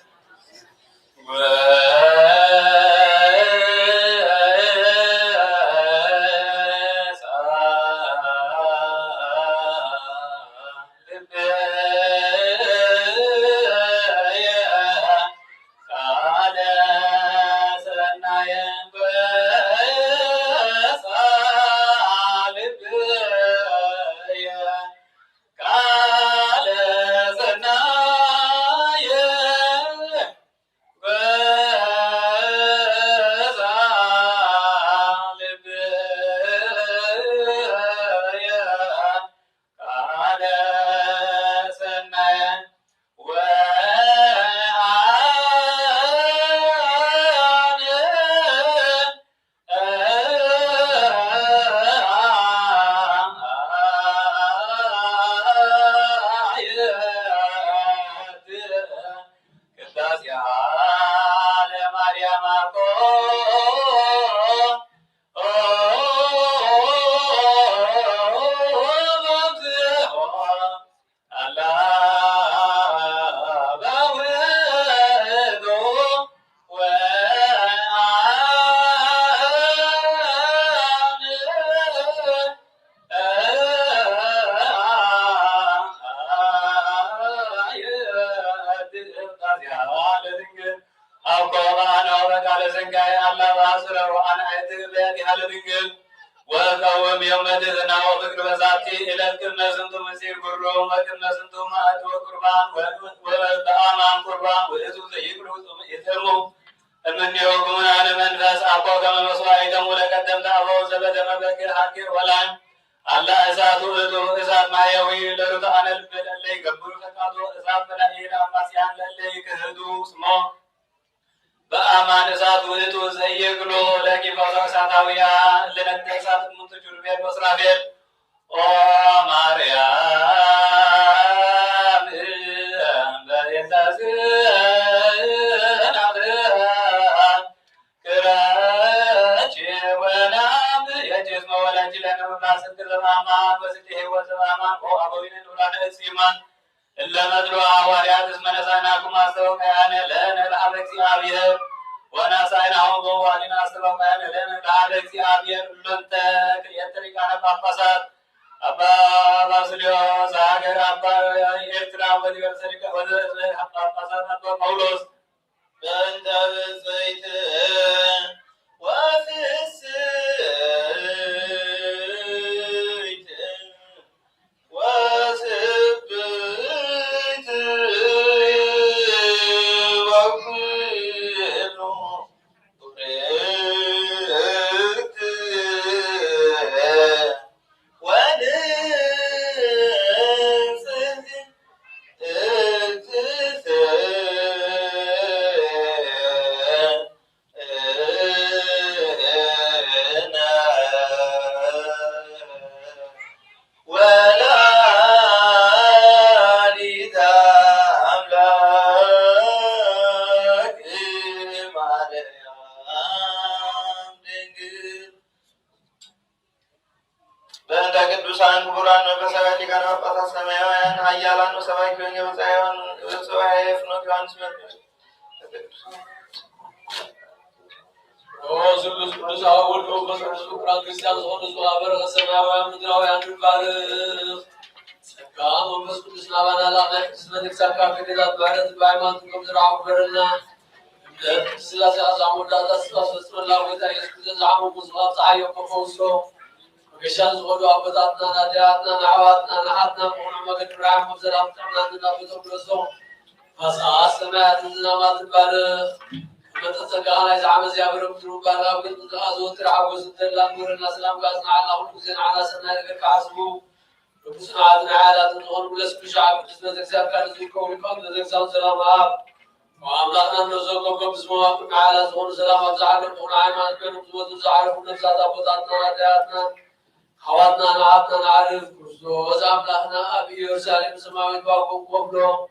وقوم يوم دثنا وفكر بساتي إلى الكرنة سنتم مسير قرهم وكرنة سنتم مات وقربان وبأمان قربان وإذن يقلوا يثموا من يوقون على من فاس أقوى كما مسوائدهم ولقدمت أبو زبد مبكر حكر ولان الله إسات ولده إسات ما يوي لرطان البل اللي قبل فقاته إسات بلعينا مسيان للي كهدو سمو በአማን እሳት ውህቱ ዘይግሎ ለኪፋዛ እሳታውያ ለነደ እሳት ምንትጁል ቤት መስራቤል ኦ ማርያም በየታዝናብ ክራች ወናም የጅዝ መወላጅ ለነብና ስንት ዘማማን በስት ህይወት ዘማማን ኦ አበዊንን ውላደ እጽማን ለመድሎ ሐዋርያት እስመነሳናኩም አስተውቃያነ ለነ ለአብ እግዚአብሔር ወናሳይናሁን በዋሊና አስተውቃያነ ለነ ለአብ እግዚአብሔር ሁሉንተ ክልኤተ ሊቃነ ጳጳሳት አባ ባስልዮስ ሀገር አባ ኤርትራ ወዲበርሰሊቀ ወደ ጳጳሳት አባ ጳውሎስ በእንተ ብፅዕት ወፍስሕት ቅዱሳን ክቡራን መንፈሳውያን ሊቃነ ጳጳሳት ሰማያውያን ኃያላን ሰባኪያን የመጻሕያን ሰባዬ ፍኖተ ዮሐንስ ስሉስ ቅዱስ አብ ወወልድ ወመንፈስ ቅዱስ ፍቁራን ክርስቲያን ዝኾኑ ማኅበረ ሰማያውያን ምድራውያን ባርክ ጸጋ መንፈስ ቅዱስ ናባና ላማይ ቅዱስ መንግሥት አካፍ ገዛት ባረት በሃይማኖት ከምዝራው በረና ስላሴ አዛሙ ዳታ ስላስፈጽመላ ጌታ ኢየሱስ ክርስቶስ ዘዓሙ ሙስሊም ፀሐይ ከፈውሶ وكشان زغلوا أبطاتنا نادياتنا نعواتنا نحاتنا مقنع مقد برعام وبزرام تعمنا ننافذهم للصوم فاسعى السماء تنزلامات البارخ كما تتسقعنا إذا عمز يابرم تنوب بارغا بقد متغاز وترعب وزدر لنور الناس لام قاسنا على الله ونكزين على سنة لك عصبو ربسنا عادنا عالات نغن ولسك شعب جسمة تكساب كان زيكو ولكم تزيكسان سلام آب وعملاتنا نرزوكم بسموا كنا على زغن سلام أبزعر لكم عيمان بينهم زود زعركم نفسات أبطاتنا نادياتنا حواتنا نعاتنا نعرف كرسوس أملاكنا أبي يرسالم سماوي باكم قبلو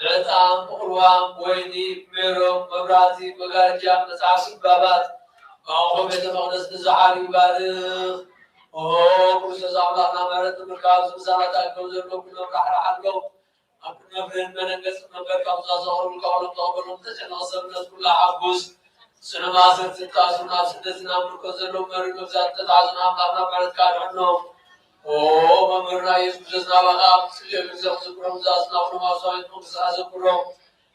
عطام قروام ويني ميرو مبراتي مغارجام نسعسي بابات أخو بيت المقدس نزحاري بارخ كرسوس أملاكنا مرد مركز مسارة الكوزر لو كلهم رح عنكم أكنا فرين مننقص نبقى كمسا صغر القول مطابر متجن أصر الناس كلها حبوس سنما سر ستاسنا سدسنا مركزر لو مرد مبزات تتعزنا أملاكنا مرد كارعنهم ممرنا يسوسنا بقى سليم زكرم زاسنا فرما صايد مقصا زكرم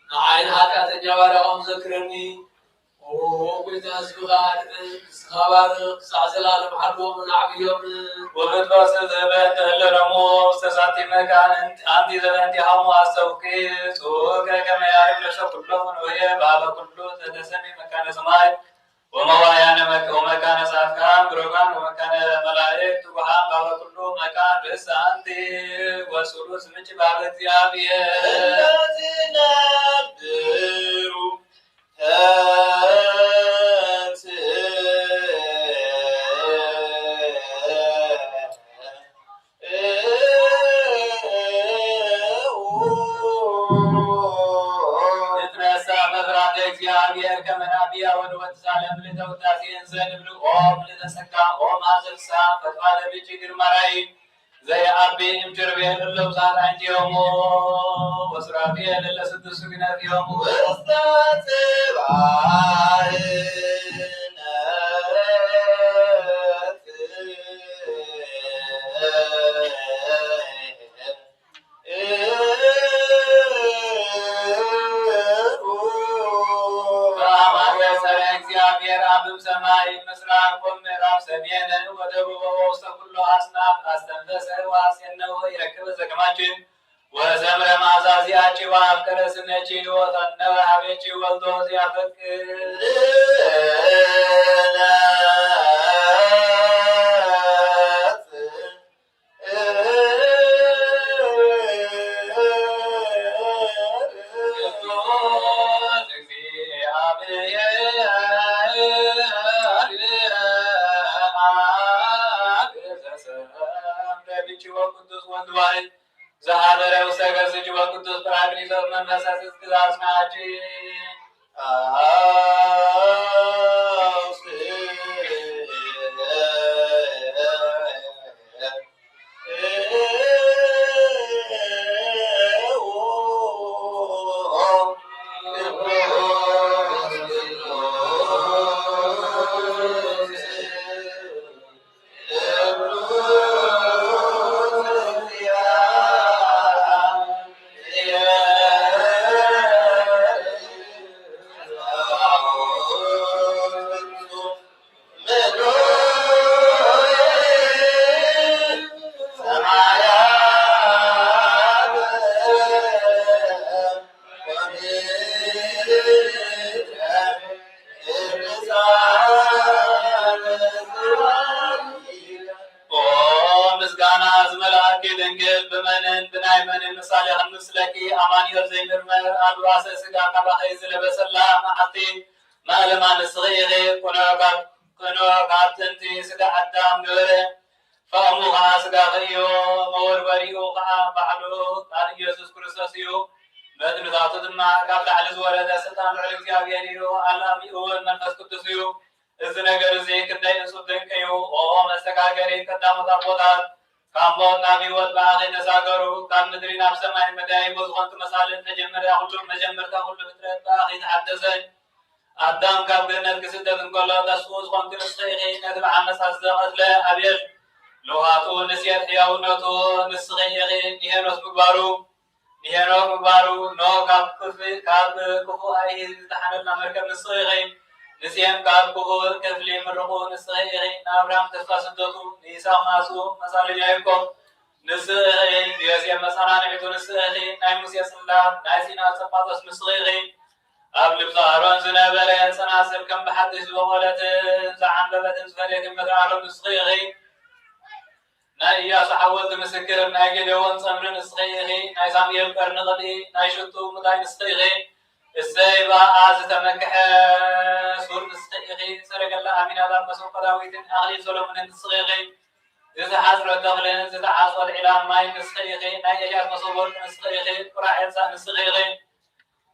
نعين حتى تجاورهم ذكرني كنت أسبغان خبر سعسلان محلو من عبيهم ومن بس زبان لرمو سساتي مكان أنت زبان تحمو أسوكي سوكا كما يعرف لشو كلهم وهي بابا كله تدسمي مكان سماي وموايانا ومكان سافكان بروغان ومكان ملائك وحام بابا كله مكان بسانتي وسلوس مجي بابا تيابيه الذين أبدروا እግዚአብሔር ከመናቢያ ወደ ወትሳለም ለተውታሲ እንዘን ብሉ ኦም ለተሰካ ኦም አዘልሳ ፈጥማለ ብጭ ግርማራይ ዘያአቢ እምትርቤል ለውሳት አንጂዮሞ ወስራፊል ለስድስቱ ግነት ዮሙ አብም ሰማይ ምስራቅ ምዕራብ ሰሜን ወደቡብ ውስተ ኩሉ አስናፍ አስተንፈሰ ዋሴነው ይረክብ ዘከማችን ወዘምረ ማዛዚያች ወአፍቀረ ስነች ወተነወ ሀቤች ወልዶ ሲያፈቅር ዘሀበረ ውስተ ገዝጅ ወቅዱስ ጰራቅሊጦስ መንፈሳት ትእዛዝ ናችሁ። ድንግል ብመንን ብናይመንን ምሳሌ ምስለኪ አማኑኤል ዘይምርመር አድዋሰ ስጋ ካባኸይ ዝለበሰላ መዓልቲ ማእለማ ንስኺ ኩኖ ካብትንቲ ስጋ አዳም ነበረ ፈእሙ ከዓ ስጋ ኸእዮ መወርበሪኡ ከዓ ባዕሉ ቃል ኢየሱስ ክርስቶስ እዩ። መጥንታቱ ድማ ካብ ላዕሊ ዝወረደ ስልጣን ልዑል እግዚአብሔር እዩ። አላሚኡ እውን መንፈስ ቅዱስ እዩ። እዚ ነገር እዚ ክንደይ እጹብ ድንቅ እዩ። መስተጋገሪ ቀዳሞት አቦታት ካብ ሞት ናብ ሕይወት ብኣኸይ ተሳገሩ። ካብ ምድሪ ናብ ሰማይ መዳይቦ ዝኾንቱ መሳልል መጀመርያ ኩሉ መጀመርታ ኩሉ ፍጥረት ብኣኸይ ተሓደሰ። ኣዳም ካብ ገነት ክስደት እንከሎ ተስፉ ዝኾንቱ ንስኺ ኢኺ ነቲ ብዓመፃ ዝተቐትለ ኣብየል ልውሃቱ ንስየት ሕያውነቱ ንስኺ ኢኺ ኒሄኖስ ምግባሩ ኖ ካብ ክፉእ ኣይሂ ዝተሓነልና መርከብ ንስኺ ኢኺ ንስየም ካብ ክፉእ ክፍሊ ምርቑ ንስኺ ኢኺ ንኣብርሃም ተስፋ ስደቱ ንይስሐቅ ማሱ መሳለጃ ያዕቆብ ንስኺ ኢኺ ንዮሴፍ መፀናንዒቱ ንስኺ ኢኺ ናይ ሙሴ ጽላት ናይ ሲና ፀጳጦስ ንስኺ ኢኺ ኣብ ልብሲ ኣሮን ዝነበረ ጸናጽል ከም ብሓድሽ ዝበቖለትን ዝዓንበበትን ዝፈለየትን ምድሪ ኣሮን ንስኺ ኢኺ ናይ ኢያሱ ሓወልቲ ምስክር ናይ ጌዴዎን ፀምሪ ንስኺ ኢኺ ናይ ሳሙኤል ቀርኒ ቅድኢ ናይ ሽቱ ሙዳይ ንስኺ ኢኺ እሰይ በኣ ዝተመክሐ ሱር ንስኺ ኢኺ ሰረገላ ኣሚናዳብ መሰንቆ ዳዊትን ኣኽሊል ሰሎሞንን ንስኺ ኢኺ زتحاصر الدخلين زتحاصر العلام ماي نسخيخي ناي إلياس مصور نسخيخي قراء إنسان نسخيخي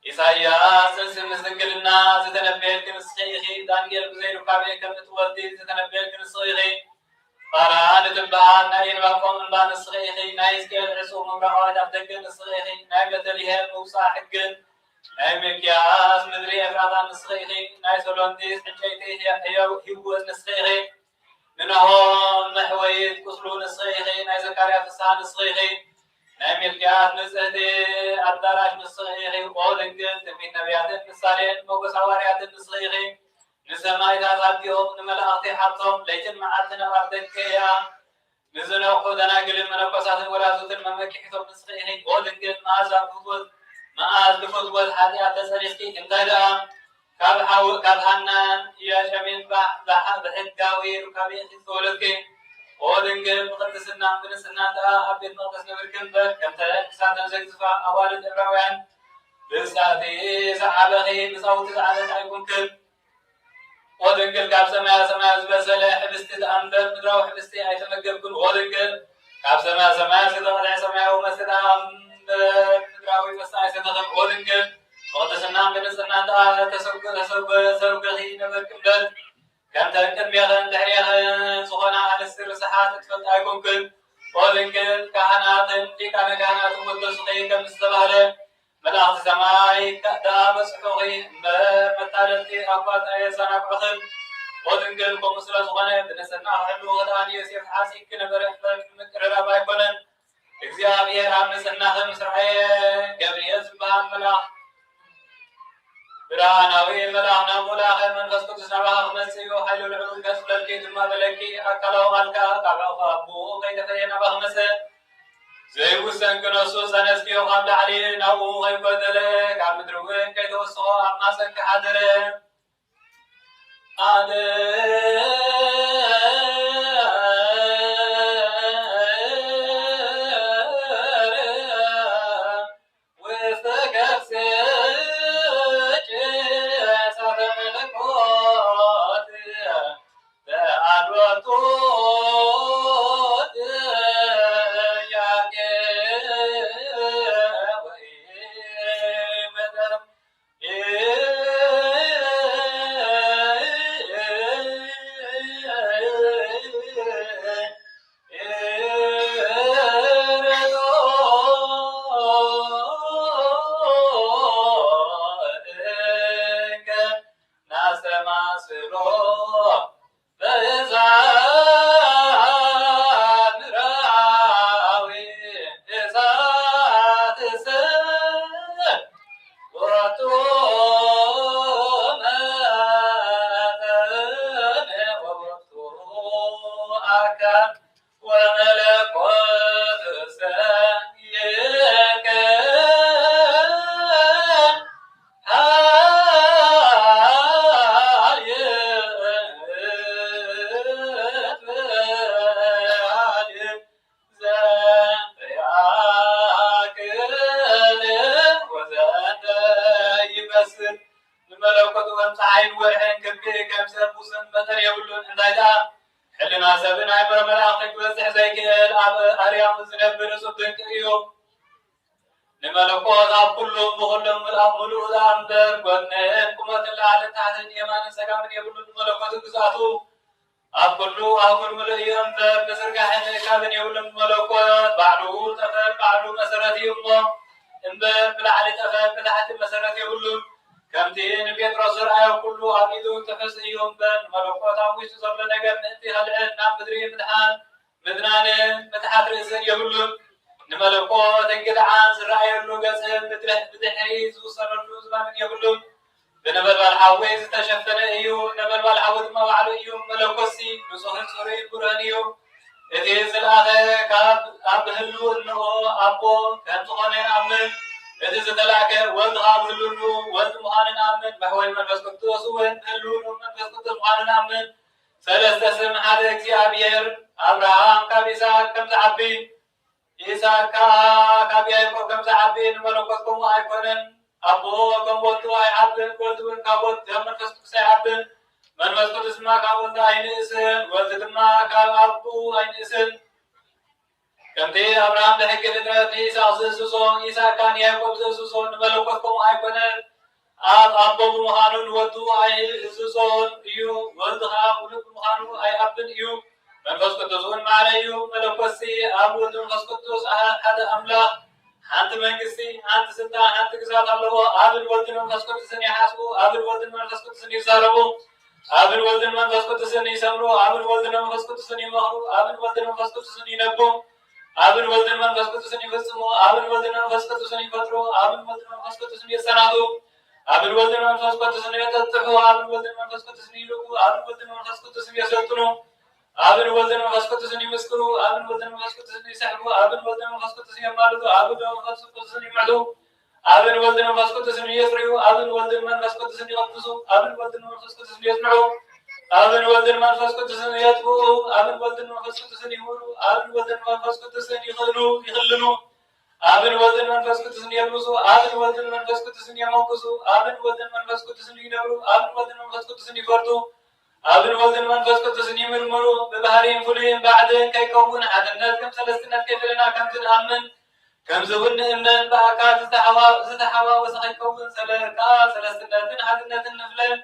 إساياس سمسنقلنا زتنبيل نسخيخي دانيال بزير كابي كمتودي زتنبيل نسخيخي قرآن تبعان ناي نبقوم نبان نسخيخي ناي سكيل عصوم مبرعوات أفتك نسخيخي ناي بدليها موسى حقن ناي مكياس مدري أفرادان نسخيخي ناي سولونديس حجيتي هيو نسخيخي منهم نحويت كسلون الصيحي ناي زكاريا فسان الصيحي ناي ملكيات نزهدي الدراج الصيحي وولنجل تبين نبيات النسالين موقس عواريات الصيحي نسماي تازاديهم نملأغتي حطهم ليتن معاتنا أردكيا نزنو قودنا قلن منقصات ولازوت الممكحثم الصيحي وولنجل مازا بفوت ماز بفوت حاديات سريحي انتهى كاب حنان يا شمين بحقاوي ركابي خولك ودنجل مقدسنا بنسنا دا أبيت مقدس نبركن كم تلك ساعة زكزفا أوالد إبراويان بساتي زعبخي بصوت زعبت أيكون كل ودنجل كاب سماء زبسل حبستي الأندر مدراو حبستي أي تمقب كل ودنجل كاب سماء زدغل سماء ومسدام مدراوي مساء زدغل ودنجل وقدسنا بنسنا دا تسوقخي نبركن بل كم تنكر بيغن دحريغن سخونا على السر سحات تفت أيكون كل ودنجل كهنات كان كهنات مدسقي كم استبهل ملاحظ سماي كأدا بسحوغي متالتي أقوات أيسانا بخل ودنجل كمسلا سخونا بنسنا حلو غدان يسير حاسي كنبر إحبال مكرر بايكونن إكزيابير عم نسنا مسرعي قبريل سبحان ملاح براهناوي ملاحنا ملاحة من فسكت سنباها مسيو حلو العلوم كسب الكيد ما بلكي أكلو غلقا كعبو خابو غيد فينا بغمسة زي وسن كنسو سنسكي وقبل علي ناو غيب بدلك عم دروين كي توسخو عم ناسك حدرين حلنا سبنا عبر ملاقك بزح زيك الأب أريام زنبر صدق إيوب نملكوت أب كلهم بخلهم الأب ملوء الأندر قنن كمة الله تحت اليمان سكامن يبلون ملكوت قزاتو أب كل ملوء يندر بسرقة كابن يبلون ملكوت بعلو تفر بعلو مسرات يمو انبر بلعلي تفر بتحت مسرات يبلون كمتين بيترس رأي كله أبيدون تفسيهم بن ملكوت أويش صار لنا جم انتهى العلم نام بدري مدحان مدنان مدحات رئيسين يقولون نملكوت انقطعان زرعي اللوجسين بدحريز وصار اللوز من يقولون بنبل بالحويز تشفن ايو نبل بالحوض ما وعلو ايو ملكوسي نصهر سوري برانيو إذ الآخر كاب أبهلو إنه أبو كان تغنين أمن إذ زدلاك والغاب هلونو والمهان أمن بحوي من فسكتوس وهلونو من فسكتوس مهان أمن ثلاثة سم هذا إكسيابير أبراهام كابيساك كم تعبين إيساك كابيايكو كم تعبين ولوكتكم أيكونن أبو كم وطو أي عبن كولتون كابوت من فسكتوس أي عبن መንፈስ ቅዱስ ድማ ካብ ወልዲ ኣይንእስን ወልዲ ድማ ካብ ኣቦ ኣይንእስን ከምቲ አብርሃም በሕጊ ፍጥረት ንይስሐቅ ዘእዝዞ ይስሐቅ ካን ያዕቆብ ዘእዝዞ ንመለኮት ከምኡ ኣይኮነን ኣብ ኣቦ ብምዃኑ ንወዱ ኣይእዝዞን እዩ ወልዲ ከዓ ውሉድ ብምዃኑ ኣይኣብን እዩ መንፈስ ቅዱስ እውን ማዕረ እዩ መለኮት ኣብ ወልዲ መንፈስ ቅዱስ ሓደ ኣምላኽ ሓንቲ መንግስቲ ሓንቲ ስልጣን ሓንቲ ግዛት ኣለዎ ኣብን ወልድን መንፈስ ቅዱስን ይሓስቡ ኣብን ወልድን መንፈስ ቅዱስን ይዛረቡ ኣብን ወልድን መንፈስ ቅዱስን ይሰምሩ ኣብን ወልድን መንፈስ ቅዱስን ይመኽሩ ኣብን ወልድን መንፈስ ቅዱስን ይነቡ ኣብን ወልድን መንፈስ ቅዱስን ይፈጽሙ ኣብን ወልድን መንፈስ ቅዱስን ይፈጥሩ ኣብን ወልድን መንፈስ ቅዱስን ይጸናቱ ኣብን ወልድን መንፈስ ቅዱስን ይጠጥሑ ኣብን ወልድን መንፈስ ቅዱስን ይልቁ ኣብን ወልድን መንፈስ ቅዱስን ይሰልጥኑ ኣብን ወልድን መንፈስ ቅዱስን ይመስክሩ ኣብን ወልድን መንፈስ ቅዱስን ይሰሕቡ ኣብን ወልድን መንፈስ ቅዱስን ይማልዱ ኣብን መንፈስ ቅዱስን ይምዕሉ ኣብን ወልድን መንፈስ ቅዱስን ይጽርዩ ኣብን ወልድን መንፈስ ቅዱስን ይቀድሱ ኣብን ወልድን መንፈስ ቅዱስን ይጽንዑ ኣብን ወልድን መንፈስ ቅዱስን የጥብቁ ኣብን ወልድን መንፈስ ቅዱስን ይምሩ ኣብን ወልድን መንፈስ ቅዱስን ይኽልሉ ኣብን ወልድን መንፈስ ቅዱስን የልብሱ ኣብን ወልድን መንፈስ ቅዱስን የመውቅሱ ኣብን ወልድን መንፈስ ቅዱስን ይነብሩ ኣብን ወልድን መንፈስ ቅዱስን ይፈርዱ ኣብን ወልድን መንፈስ ቅዱስን ይምርምሩ ብባህሪን ፍሉይን ባዕድን ከይከውን ሓድነት ከም ሰለስትነት ከይፍለና ከምቲ ንኣምን ከምዚ እውን ንእምነን ብኣካል ዝተሓዋወሰ ከይከውን ሰለስትነትን ሓድነትን ንፍለን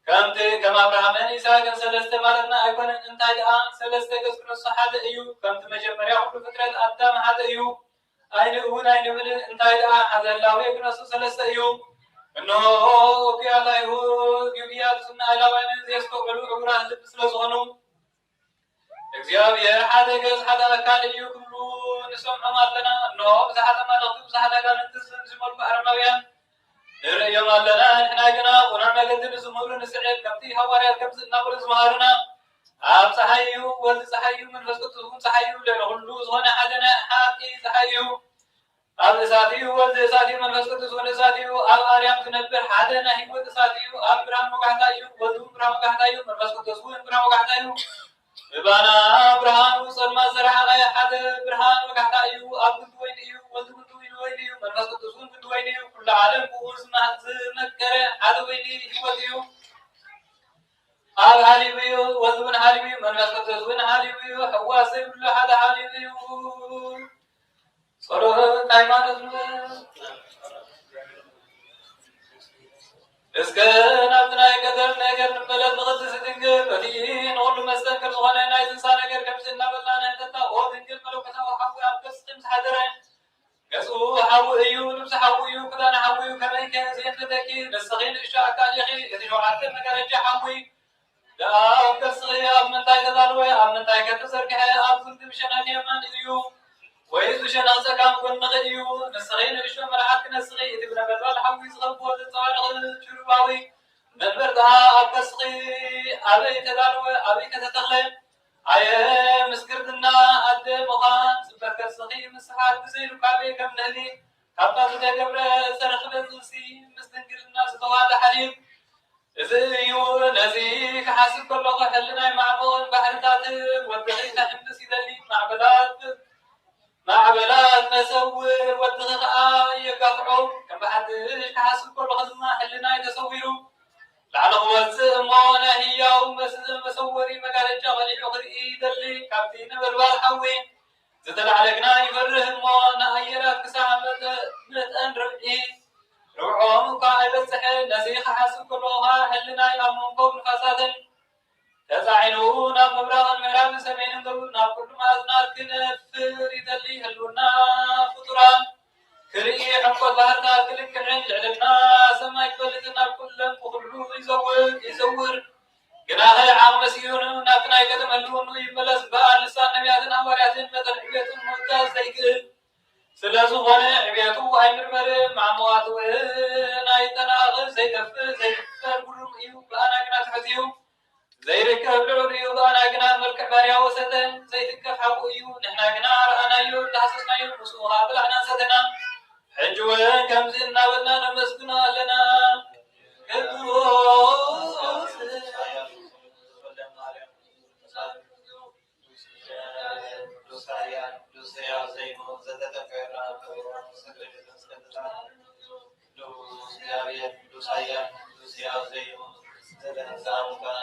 ከምቲ ከም አብርሃምን ይስሐቅን ሰለስተ ማለትና ኣይኮነን እንታይ ደኣ ሰለስተ ገጽ ክነሱ ሓደ እዩ ከምቲ መጀመርያ ኩሉ ፍጥረት ኣዳም ሓደ እዩ ኣይን እውን ኣይንብል እንታይ ደኣ ሓዘላዊ ክነሱ ሰለስተ እዩ እነሆ ኦኪያታይሁ ጊዮርጊያስና ኣይላውያንን ዘየስተውዕሉ ዕቡራት ልቢ ስለዝኾኑ እግዚአብሔር ሓደ ገጽ ሓደ ኣካል እዩ ክብሉ ንሰምዖም ኣለና እነሆ ብዙሓት ኣማልኽቲ ብዙሓት ኣጋንንቲ ዝመልኩ ኣረማውያን ንርእዮም ኣለና ንሕና ግና ቁኑዕ መገዲ ንዝምህሩ ንስዕብ ከምቲ ሃዋርያት ከምዚ እናበሉ ዝመሃሩና ኣብ ፀሓይ እዩ ወልዲ ፀሓይ እዩ መንፈስ ቅዱስ እውን ፀሓይ እዩ ለኩሉ ዝኾነ ሓደ ሓቂ ፀሓይ እዩ ኣብ እሳት እዩ ወልዲ እሳት እዩ መንፈስ ቅዱስ እውን እሳት እዩ ኣብ ኣርያም ዝነብር ሓደ ናይ ህይወት እሳት እዩ ኣብ ብርሃን ወጋሕታ እዩ ወልዲ እውን ብርሃን ወጋሕታ እዩ መንፈስ ቅዱስ እውን ብርሃን ወጋሕታ እዩ ብባና ብርሃኑ ጸልማት ዘረሓቐ ሓደ ብርሃን ወጋሕታ እዩ ኣብ ግንዲ ወይኒ እዩ ወልዲ ግንዲ ወይኒ እዩ መንፈስ ቅዱስ እውን ግንዲ ወይኒ እዩ ኩሉ ዓለም ብኡ ዝመከረ ሓደ ወይኒ ህይወት እዩ ኣብ ሃሊብ እዩ ወልዲ እውን ሃሊብ እዩ መንፈስ ቅዱስ እውን ሃሊብ እዩ ሕዋስ ዘይብሉ ሓደ ሃሊብ እዩ ጸሎት ሃይማኖት እስከ ናብቲ ናይ ቀደም ነገር ንመለስ ንቅድስቲ ድንግል በቲ ንኩሉ መስተንክር ዝኾነ ናይ ትንሳ ነገር ከምዚ እናበልና ንህተታ ኦ ድንግል መለኮታዊ ሓዊ ኣብ ገጽ ዝሓደረ ገጹ ሓዊ እዩ ልብሲ ሓዊ እዩ ክዳን ሓዊ እዩ ከመይ ከዘየንፈተኪ ንስኺ ንእሽቶ ኣካል ኢኺ እቲ ሸውዓተ መጋረጃ ሓዊ ኣብ ገጽኺ ኣብ ምንታይ ተዛልወ ኣብ ምንታይ ከተዘርግሐ ኣብ ግንዲ ብሸነኽ የመን እዩ ወይ ብሸነኽ ፀጋም ጎንኺ እዩ ንስኺ ንእሽቶ መልኣክ ክነስኺ እቲ ብነበልባል ሓዊ ዝኸብቦ ዘፀባርቕ ችሩባዊ መንበር ከዓ ኣብ ገጽኺ ኣበይ ተዳልወ ኣበይ ከተተኽለ ኣየ ምስክርትና ኣደ ምዃን ጽበት ገጽኺ ምስሓር ብዘይሩካቤ ከም ንህሊ ካብታ ዝተገብረ ዘረኽበ ጽንሲ ምስ ድንግልና ዝተዋሃደ ሓሊብ እዚ እዩ ነዚ ክሓስብ ከለኹ ሕልናይ ማዕበቕን ባሕርታትን ወድኺ ከሕምስ ይደሊ ማዕበላት መሰውር ወድኺ ከዓ የጋፍዖ ከም ብሓድሽ ክሓስብ ከለኹ ድማ ሕልናይ ተሰዊሩ ላዕሊ ክወፅእ እሞ ናይ ህያው መሰወሪ መጋረጃ ቀሊዑ ክርኢ ይደሊ ካብቲ ነበልባል ሓዊ ዝተላዕለግና ይበርህ እሞ ንኣየራት ክሳዕ መጠን ርብዖም እኳ ኣይበፅሐ ነዚ ክሓስብ ከለኹ ሕልናይ ኣብ መንኮብ ንፋሳትን ተፃዒኑ ናብ ምብራቕን ምዕራብን ሰሜንን ገቡ ናብ ኩሉ ማዕፅናት ክነፍር ይደሊ ህልውና ፍጡራን ክርኢ ዕምቆት ባህርታት ክልክዕን ልዕልና ሰማይ ክበልጥን ናብ ኩለን ብኩሉ ይዘውር ግና ዓቕመ ሲዮን ናብቲ ናይ ቀደም ህልውኑ ይመለስ በኣል ልሳን ነቢያትን ሃዋርያትን መጠን ዕብየትን ምውጋዝ ዘይክእል ስለዝኾነ ዕብየቱ ኣይምርመርን ማዕሙዋቱ እውን ኣይጠናቕን ዘይከፍል ዘይክፈል ጉሩም እዩ በኣና ግና ትሕት እዩ ዘይርከብ ልዑል እዩ በኣና ግና መልክዕ ባርያ ወሰተ ዘይትከፍ ሓቂ እዩ ንሕና ግና ረኣናዮ እንዳሃሰስናዮ ምስኡ ኸ ብላዕና ሰተና ሕጂ እውን ከምዚ እናበልና ነመስግኖ ኣለና ቅዱስ እግዚአብሔር ቅዱስ ኃያል ቅዱስ ሕያው ዘይሆን ዘተነሳ ሙታን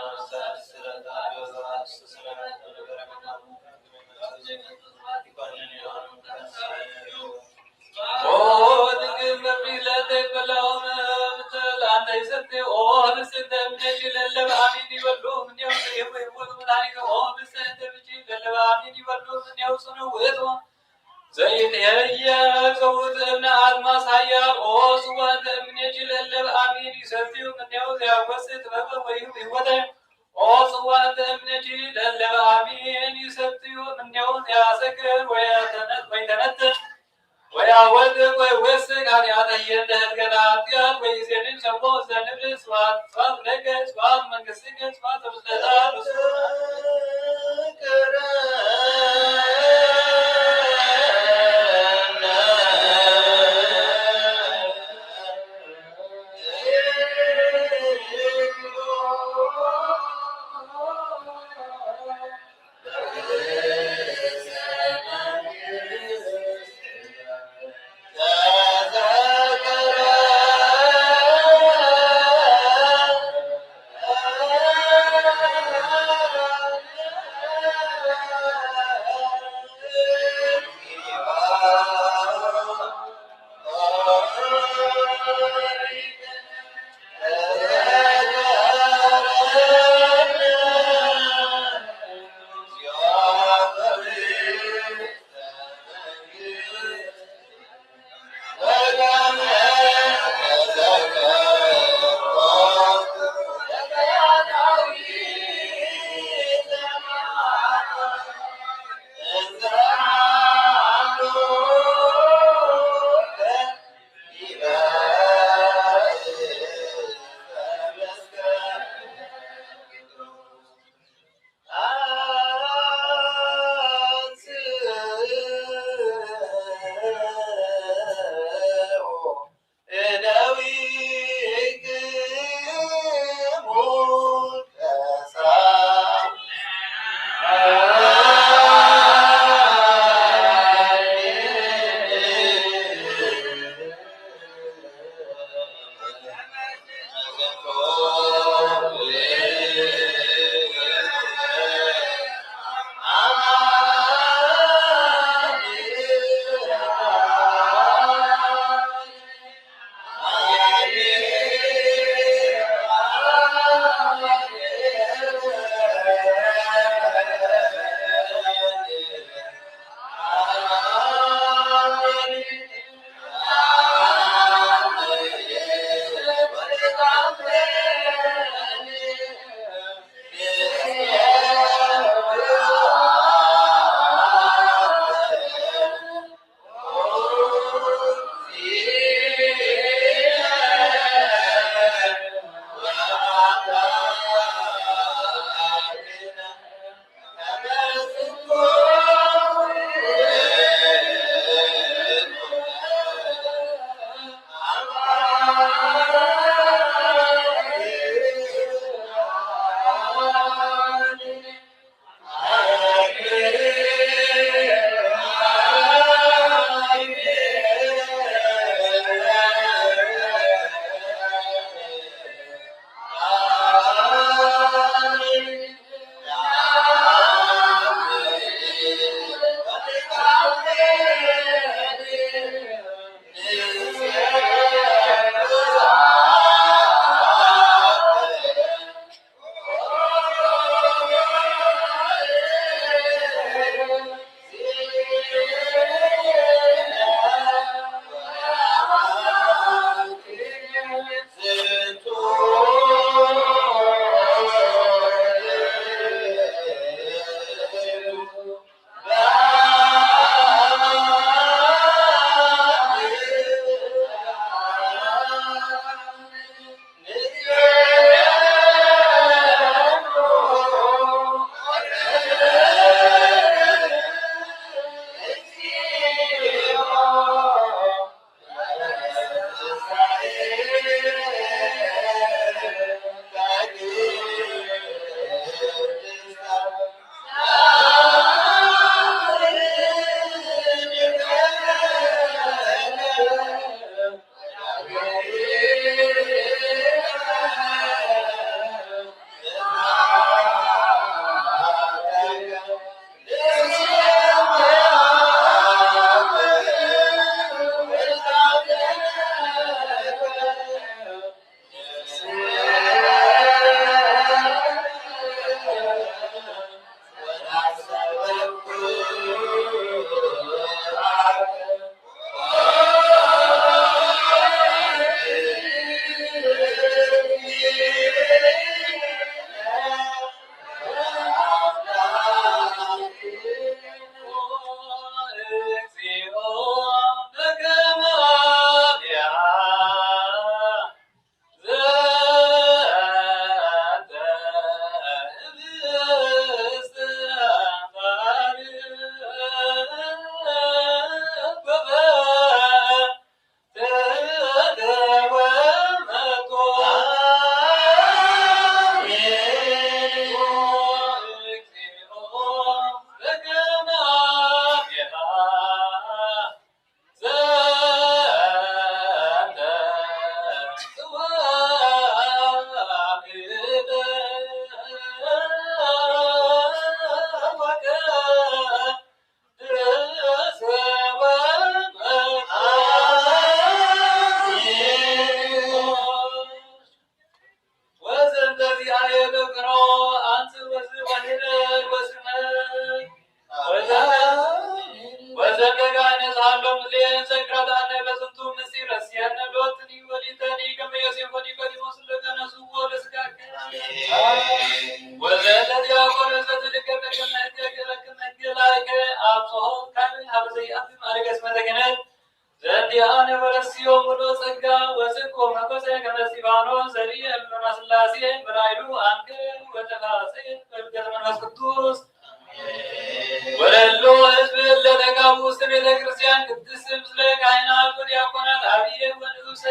ወለሎ ህዝብ ለተጋቡ ውስጥ ቤተክርስቲያን ቅድስት ምስለ ካህናት ዲያቆናት አብየ ወንዑስ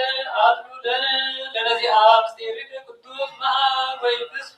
አድሉ ለነዚአ ምስጢር ቅዱስ መሐር ወይብስ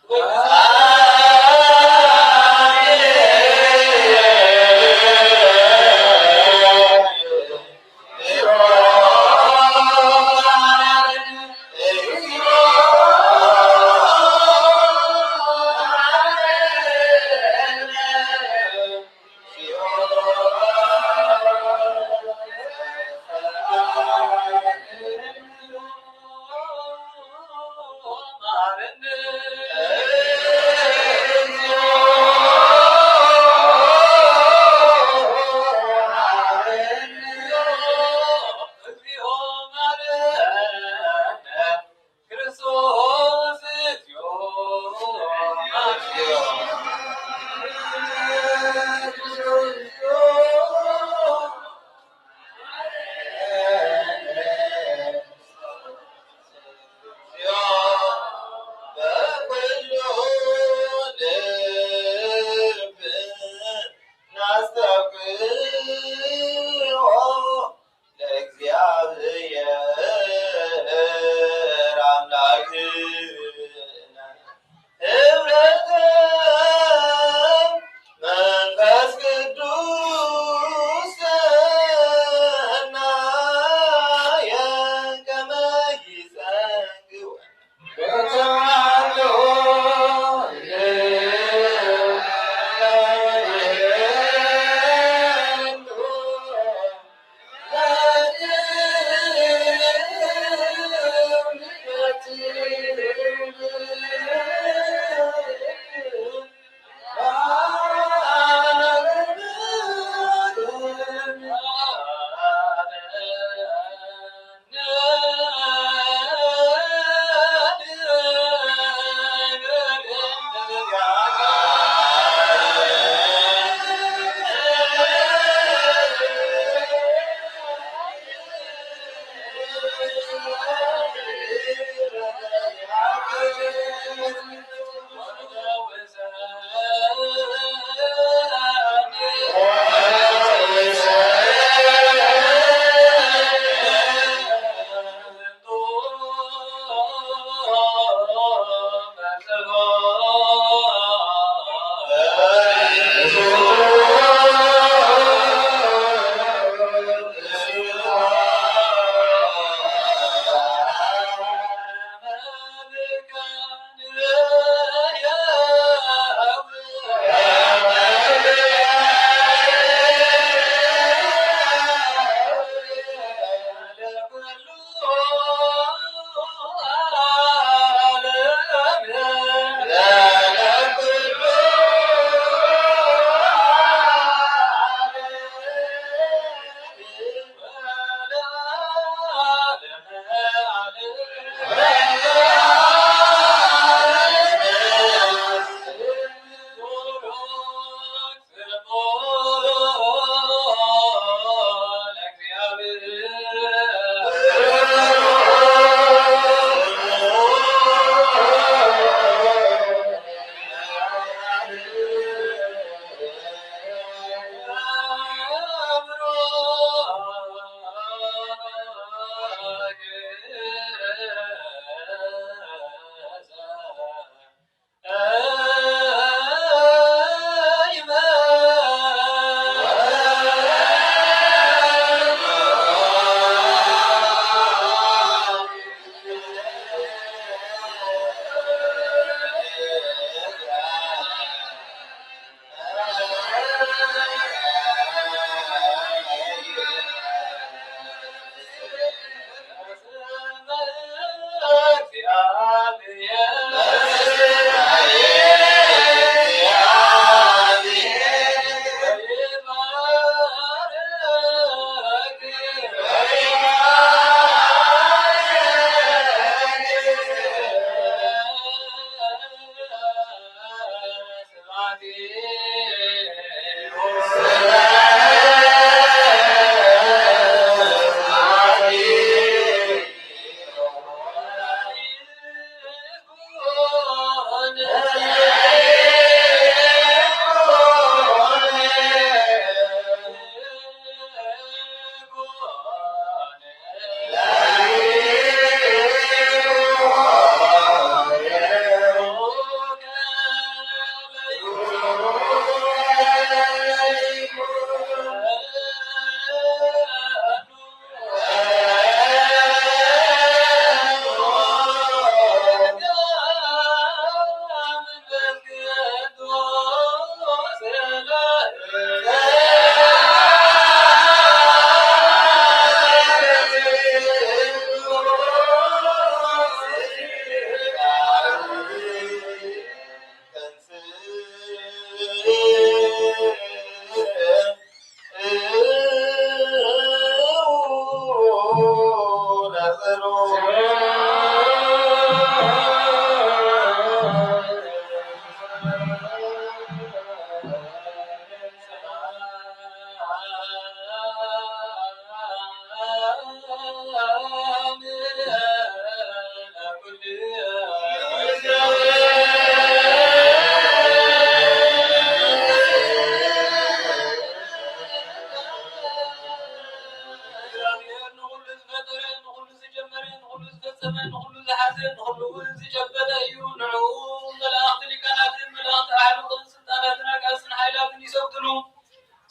ለኩሉ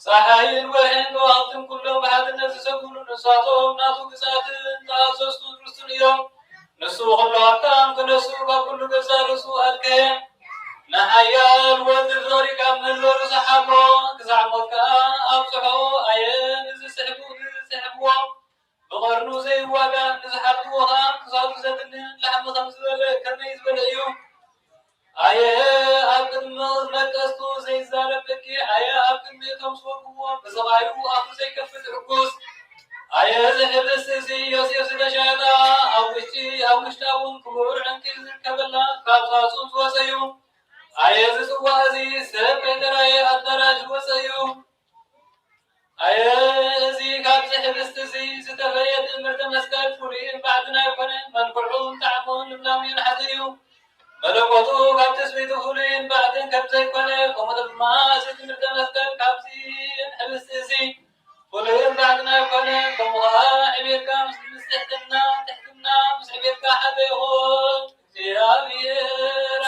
ፀሐይን ወይን ከዋክብትን ኩሎም በሓድነት ዝሰግዱ ንሳቶም ናቱ ግዛትን ተኣዘዝቱ ርስቱን እዮም ንሱ ኩሉ ሃብታም ክነሱ ካብ ኩሉ ገዛ ርእሱ ኣድከየ ንሓያል ወልዲ ፍቅሪ ካብ መንበሩ ሰሓቦ ክሳዕ ሞት ከዓ ኣብፅሖ ኣየ ንዝስሕብዎ ብቐርኑ ዘይዋጋ ንዝሓልፍዎ ከዓ ክሳዱ ዘግንን ላሕሚ ከም ዝበለ ከመይ ዝበለ እዩ ኣየ ኣብ ቅድሚ መቀስቱ ዘይዛረብ በቂ ኣየ ኣብ ቅድሚ እቶም ዝወግዎ ብሰቓዩ ኣፉ ዘይከፍት ርኩስ ኣየ ዝሕብስ እዚ ዮሴፍ ዝተሻየጣ ኣብ ውሽጣ እውን ክቡር ዕንቂ ዝርከበላ ካብ ሳጹን ዝወፀ እዩ ኣየ ዝፅዋ እዚ ሰብ ከይተራየ ኣዳራሽ ዝወፀ እዩ ኣየ እዚ ካብ ዝሕብስቲ እዚ ዝተፈለየ ትእምርተ መስቀል ፍሉይን ባዕድና ይኮነ መልክዑን ጣዕሙን ልምላሙን ሓደ እዩ መለኮቱ ካብ ትስብእቱ ፍሉይን ባዕድን ከም ዘይኮነ ከምኡ ድማ እዚ ትምህርተ መስቀል ካብዚ ሕብስቲ እዚ ፍሉይን ባዕድና ይኮነ ከምኡ ከዓ ዕቤትካ ምስ ትሕትና ምስ ዕቤትካ ሓደ ይኹን እግዚአብሔር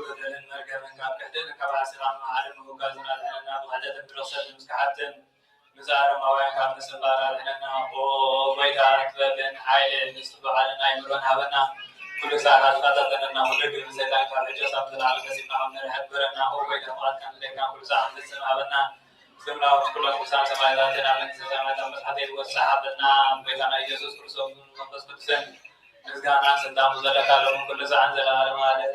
بدلن مركبن كابكتن كباسرام عالم وغازنا لنا بحاجة الدراسة المسكحتن مزار موان كاب مسبارا لنا وبيدا كبن حيل نستبع لنا يمرون هبنا كل ساعة فتاتنا ولد المسيطان كابجة سبت على كسينا عمنا حبرنا وبيدا مرات كان لنا كل ساعة نسمع هبنا سمنا وكل مساعة سمايلاتنا من سماعة مسحتي وسحبنا بيدنا يسوع كرسوم مقدس بتسن نزغانا سنتا مزلكا لهم كل ساعة زلال مالك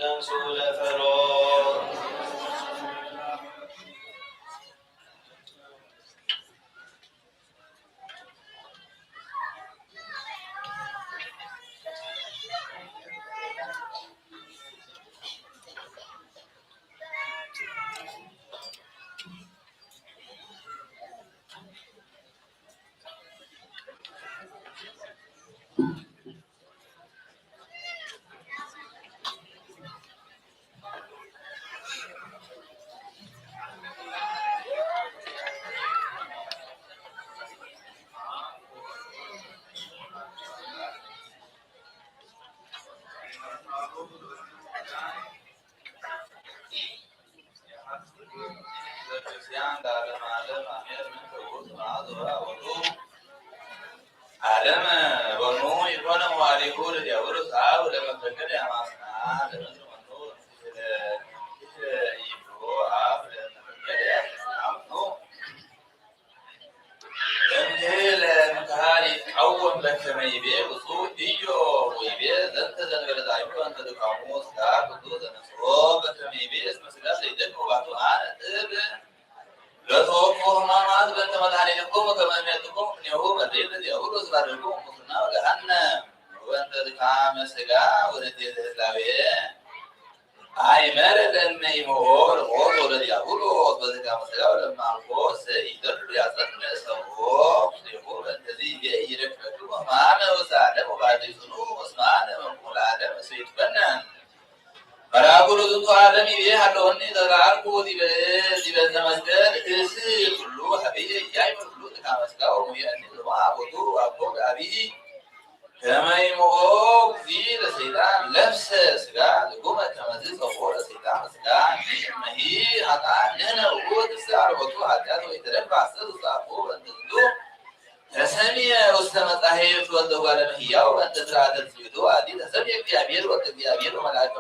ለምሱ ለፈሮ ዓለም በኑ ይኮነ መዋዕሊሁ ለዲያብሎስ አብ ለመፈቀድ ያማስና ለምድር መኑ ይብሎ አብ ለመፈቀድ ያማስና እንዲህ ለምትሃር ይቃወም በከመ ይቤ ብፁዕ ኢዮብ ወይቤ ዘንተ ዘንበለ ዛይሁ እንተ ድካሙ ሥጋ ቅዱስ ዘነስሮ በከመ ይቤ እስመ ሥጋ ዘይደክሙ ባቱ አነ እብ ለተወክፉ ሕማማት በእንተ መድኃኒትክሙ ከመ እምኔትክሙ እምኔሁ መርዔት ለዲያብሎስ ባርክሙ ሙስና ወገሃነም ወእንተ ድካመ ሥጋ ወንዴተ ህላዌ አይመረ ለእመ ይምሆር ሞት ወለዲያብሎስ በድካመ ሥጋ ወለእማልኮ ይደሉ ያጸንዕ ሰብሖ ምስሌሁ በእንተዚህ ይረክበክሙ ሕማመ ወሰዓለሙ ባሕቲቱ እስመ አነ መምኩ ለዓለም እሰይትበነን መልአኩ ለዝንቱ ዓለም ይቤ ሀለወኒ ተዛልኩ ዲበ መስቀል እስል ኩሉ ሀብየ ኢያእምር ኩሉ ድካመ ሥጋ ወሙያኒ ዘማቦቱ አቦ አብይ ከመ ይምሆ እግዚእ ለሰይጣን ለብሰ ሥጋ ልጉመ ከመዝ ጸፎ ለሰይጣን ሥጋ እመሂ ኃጥአን ንሕነ ውእቱ ተስዓርበቱ ኃጢአት ወይተረፍ ሐሰት ጻፎ በእንተ ዝንቱ ተሰምየ ውስተ መጻሕፍት ወዘጓለ እምሕያው በእንተ ሥርዓተ ትስብእቱ አዲ ተሰምየ እግዚአብሔር ወእተ እግዚአብሔር ወመልአከ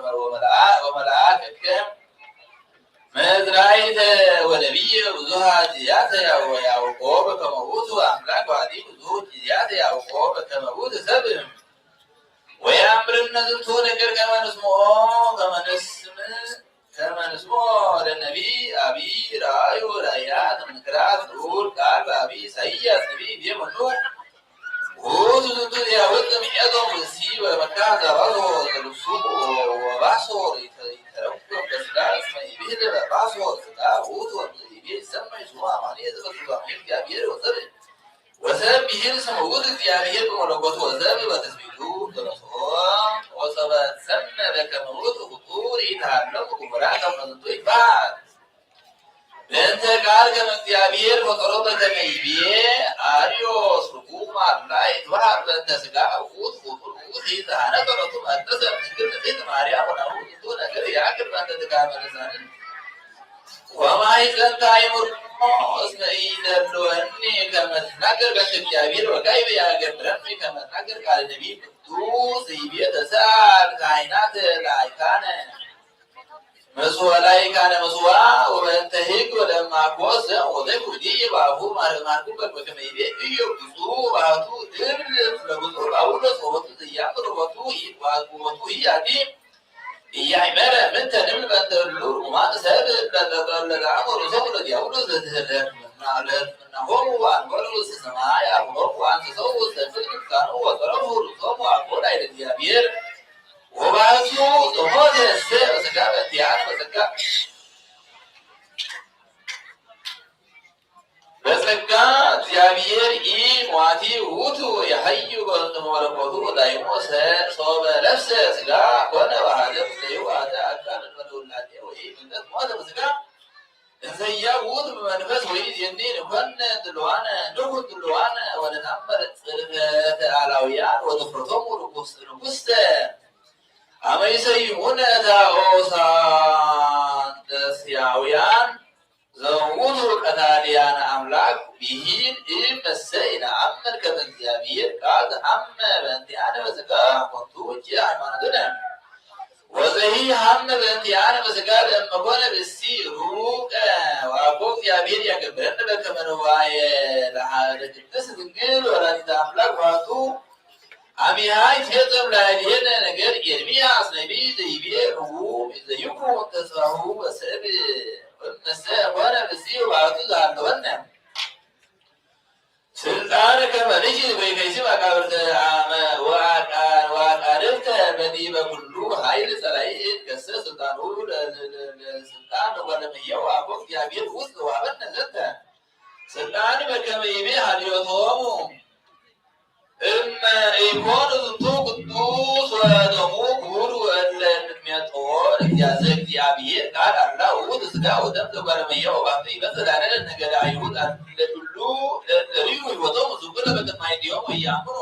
ወመልአከ መዝራዕተ ወነቢየ ብዙኃ ጊዜያተ ያዕቆብ በከመ ውእቱ አምላክ ወአዲ ብዙ ጊዜያተ ያዕቆብ በከመ ውእቱ ሰብእ ወያምርነ ዝንቱ ነገር ከመ ንስሞ ለነቢይ አብይ ራእዩ ራእያት ምክራት ልዑል ቃል በአብይ ኢሳይያስ ነቢይ ይቤ መኑ ውእቱ ዝንቱ ዘያወፅእ እምኔቶሙ ብእሲ በመካነ ዘባሶር ዘልብሱ ወባሶር ይተረጎም በሥጋ እስመ ይቤ ባሶር ሥጋ ውእቱ ወእምይእዜ ይሰመይ ስሙ አማኑኤል ዘበትርጓሜ እግዚአብሔር ወሰብ ብሂል ስመ ውእቱ እግዚአብሔር በመለኮቱ ወሰብእ በትስብእቱ ዘነስኦ ወሰበ ሰመ በከመ ውእቱ ፍጡር ይትሃለቁ ግሙራ ከመ ዝንቱ ይትበሃል በእንተ ቃል ከመ እግዚአብሔር ፈጠሮ በከመ ይቤ አርዮስ ርጉም አላ ይትበሃል በእንተ ሥጋ ውእቱ ፍጡር ውእቱ ይትሃነቀ ሎቱ መቅደሰ እምድንግል ንጽሕት ማርያም ወናሁ ዝንቱ ነገር ያክል በእንተ ድካመ ልሳንን ወማኅፀንተ አእምሮ እስመ ኢይደልወኒ ከመ እትናገር በእንተ እግዚአብሔር ወካዕበ ያገብረኒ ከመ እትናገር ቃለ ነቢይ ቅዱስ ይቤ ተስዓል ካህናተ ላዕካነ ላዕካነ ምጽዋ ወበእንተ ሕግ ወለማኮስ ወዘይሁዲ በአፉ ማርኩ በከመ ይቤ ኢዮብ ብፁዕ ባሕቱ እብል ለብፁዕ ጳውሎስ ወወቱ ዘያምር ወቱ ኢያዲ ኢያእመረ ምንተ ንብል በእንተ እሉ ርጉማን ሰብእ ለተአምሩ ሰብእ ለዲያብሎስ ለሕክምናሆሙ ወአንበሩ ውስተ ሰማይ አርምሞሙ ወአንሰሰው ውስተ ፍልክ ምካኑ ወጸረፉ ርእሶሙ አኮ ላዕለ እግዚአብሔር ወባሕቱ ጾሞተ እሰ በሥጋ በእንቲአነ በጸጋ እግዚአብሔር ኢሟቲ ውእቱ የሐዩ በእንተ መለኮቱ ዳይሞ ሶበ ለብሰ ሥጋ ኮነ ባህደ ምስሌሁ አሐደ አካል እንበለ ውላጤ ወኢምንተት ሞተ በሥጋ እንዘ ኢያውቱ በመንፈስ ወኢዜኒ ንኮነ ድሉዋነ ንኩን ድሉዋነ ወነተአምር ጽልፈተ አላውያን ወትፍረቶሙ ርኩስተ አመ ይሰይሙነ ታኦሳንደስያውያን ዘውቱ ቀታልያነ አምላክ ብሂል እመሰ ይነአምር ከመ እግዚአብሔር ቃል ዘሐመ በእንቲአነ በሥጋ ኮንቱ ውእቱ ሃይማኖትነ ወዘሂ ሐመ በእንቲአነ በሥጋ ለእመ ኮነ ብእሲ ሩቀ ወአኮ እግዚአብሔር ያገብረነ በከመ ንዋየ ለቅድስት ድንግል ወላዲተ አምላክ ባሕቱ አሚሃይ ቴጽም ላዕሌነ ነገር ኤርምያስ ነቢይ ዘይቤሉ ዘይኩን ተስፋሁ በሰብ ወነሰ ሆነ ብእሲሁ ባቱ ዘሃለወነ ስልጣነ ከመ ንሕን በይከይሲ መቃብርተ ወአቃርብተ በዲበ ኩሉ ኃይል ጸላኢ ገሰ ስልጣኑ ለስልጣን ወለመየው አቦ እግዚአብሔር ውስጥ ወሀበነ ዘንተ ስልጣን በከመ ይቤ ሀልዮቶሙ እመ ኢኮኑ ዝንቱ ቅዱስ ወደሙ ክቡር ወእለ ምክንያቶሙ እግዚአብሔር ቃል አላ ውእቱ ሥጋ ወደም ዘጓለመያው ባሕቱ ይመጽእ ላዕሌነ ነገደ አይሁድ ለኩሉ ለርእዩ ሕይወቶሙ ዝኩለ በቅድመ አይንቲሆሙ ወኢያእምሩ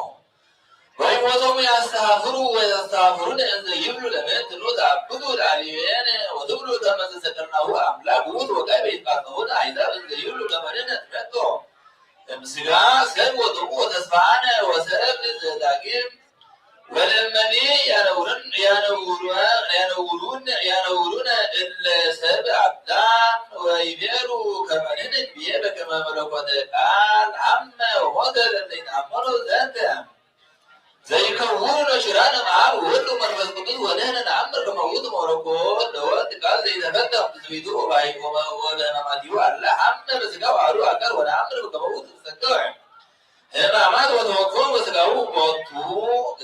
ወሕይወቶሙ ያስተኀፍሩ ወያስተኀፍሩነ እንዘ ይብሉ ለምንትኑ ተአብዱ ለአልየነ ወትብሉ ከመ ዘሰቀልናሁ አምላክ ውእቱ ወካዕበ ይትቃጠሉነ አሕዛብ እንዘ ይብሉ ከመ ንሕነ ንትመጦ እምሥጋ ሰብ ወጥዑ ወተስፋነ ወሰብ ዘዳግም ወለመኒ ያነውሩነ እለ ሰብ አዳም ወይቤሉ ከመ ንሕነኒ በከመ መለኮተ ቃል ሐመ ወሞተ ለእለ ይተአመኑ ዘንተ ዘይከውኑ ለሽራነ መዓል ወወልድ ወመንፈስ ቅዱስ ወንሕነ ነአምር ከመ ውእቱ መለኮት ለወልድ ቃል ዘይተፈተም ትስብእቱ ወበሕማማቲሁ አላ ሐመ በሥጋው አሐዱ አካል ወነአምር ከመ ውእቱ ተሰቀለ ሕማማት ወተወክፎ በሥጋው ቦቱ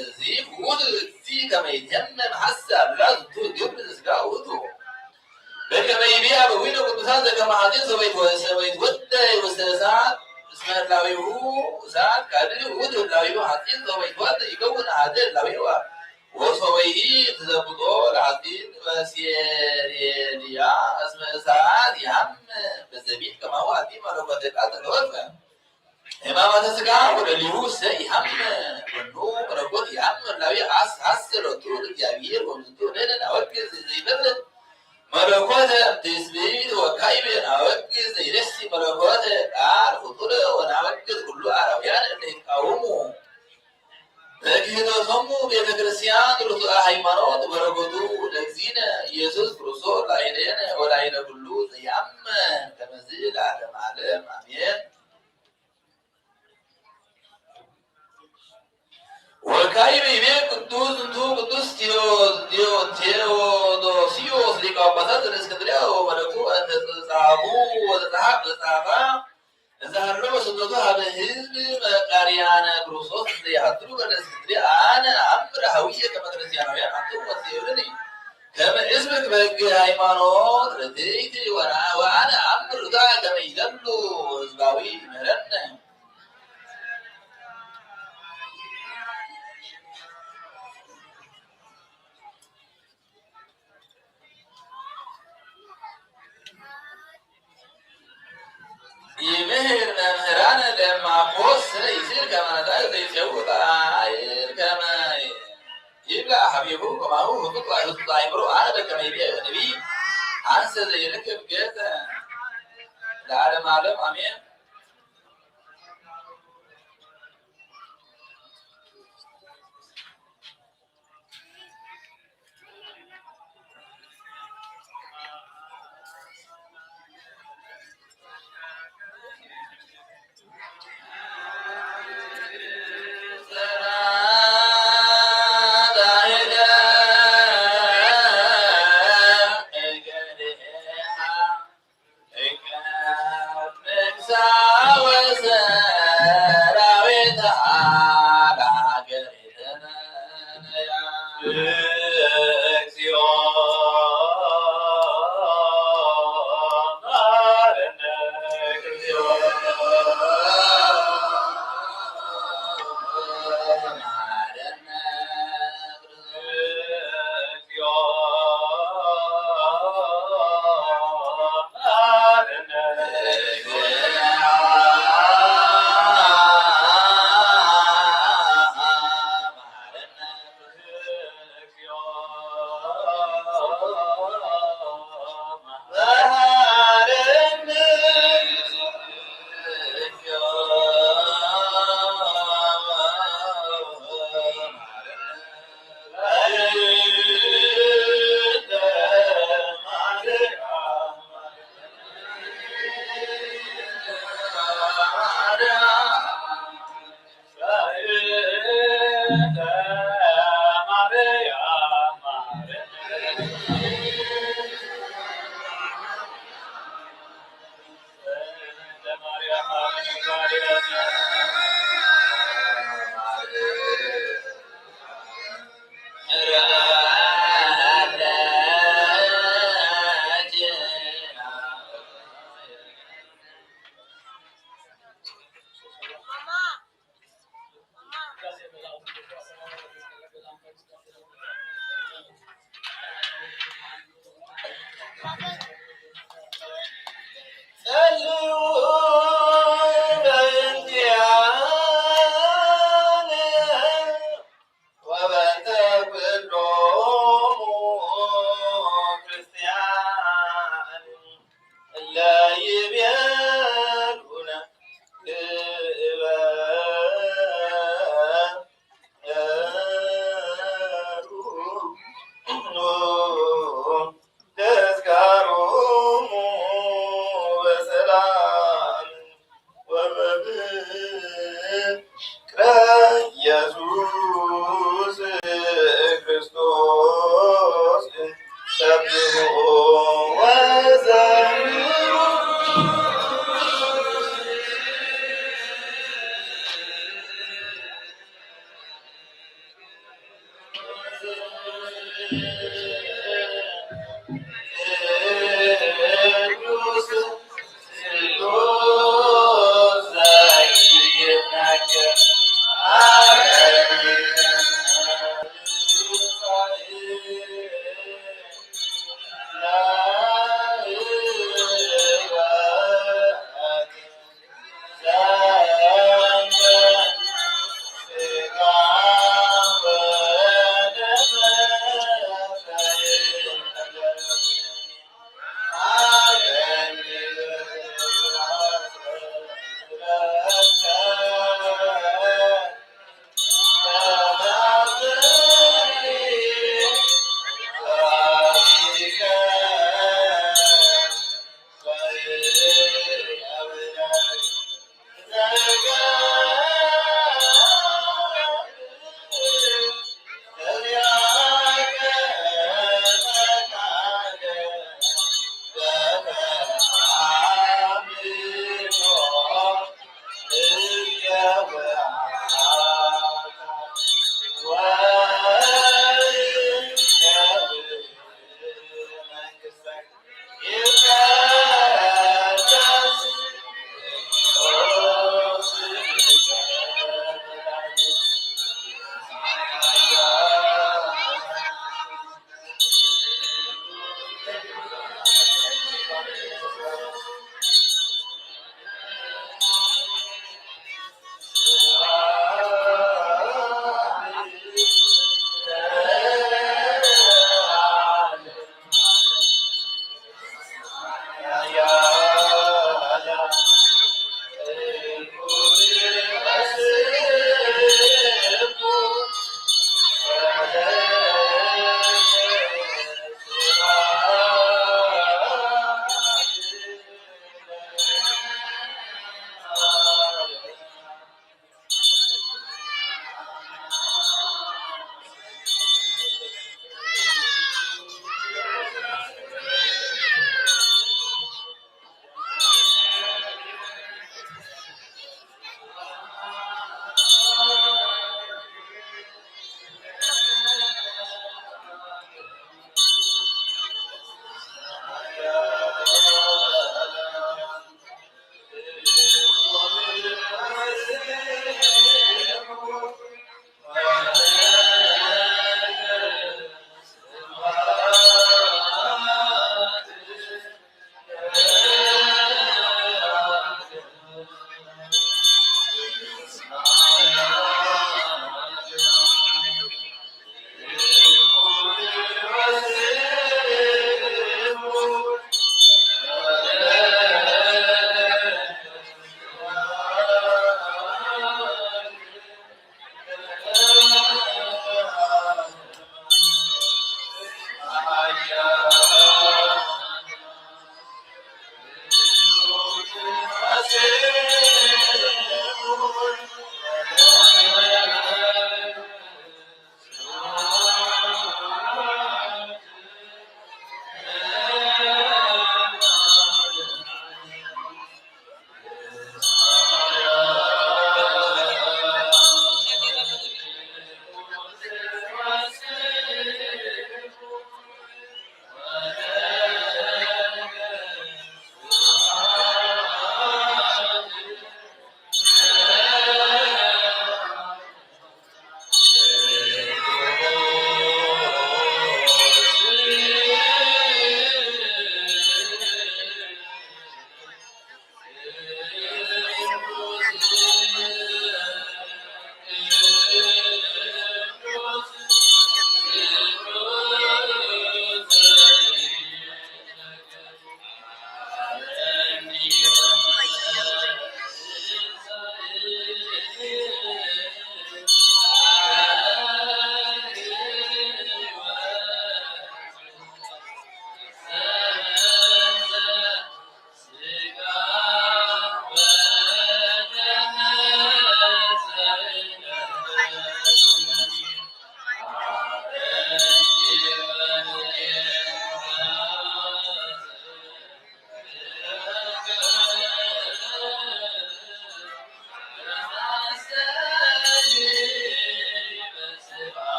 እግዚእ ውእቱ እግዚእ ከመ ይትየመም ሐሰ አላ ዝንቱ ግብር ዘሥጋ ውእቱ በከመ ይቤ አበዊነ ቅዱሳን ዘከመ ሐጺን ዘበይትወደይ ውስተ እሳት እስመ ህላዌሁ እሳት ካልእ ውእቱ ህላዌሁ ሐጺን ዘበይትወደይ ይከውን አሐደ ህላዌሁ ወሶበይሂ ትዘብጦ ለሐጺን በሴሬልያ እስመ እሳት ይሐምም በዘቢጥ ከማሁ ሐጺን መለኮተ ቃል ተገወፈ ሕማማተ ሥጋ ወለሊሁ ይሐምም ወኑ መለኮት ይሐምም ህላዌ አስረቱ ለእግዚአብሔር ወእምዝንቱ ንሕነ ናወግዝ ዘይበልጥ መለኮተ ትስብእት ወካዕበ ናወግዝ ዘይሬሲ መለኮተ ቃል ፍጡር ወናወግዝ ኩሉ አራውያን እለ ይቃወሙ በክህነቶሙ ቤተ ክርስቲያን ርቱዐ ሃይማኖት በረከቱ ለእግዚእነ ኢየሱስ ክርስቶስ ላዕሌነ ወላዕለ ኩሉ ዘያምን ከመዝ ለዓለመ ዓለም አሜን። ወካዕበ ይቤ ቅዱስ ዝንቱ ቅዱስ ቴዎዶስዮስ ሊቀ ጳጳሳት ዘእስክንድርያ ወመልእክቱ እንተ ተጻሕፉ ወተጸሐፈ ዘጸሐፋ እንዘ ሀሎ በስምረቱ ሀበ ሕዝብ መቃርያነ ክርስቶስ እንዘ ይሐድሩ በእስክንድርያ አነ አምር ኀዊየ ከመ ክርስቲያናውያን አንትሙ ወትቤሉኒ ከመ እስብክ በሕገ ሃይማኖት ርትዕት ወአነ አምር ርቱዐ ከመ ይደሉ ሕዝባዊ ይምህረነ ይምህር መምህራነ ለማኮስ ይስር ከመ ነጣዕ ዘይጼውዕ ጣዕር ከመ ይብልዕ ሀቢቡ ከማሁ ህጡጥ አእምሮ አነ በከመ ይቤ ነቢይ አንሰ ዘይርክብ ገጸ ለዓለመ ዓለም አሜን።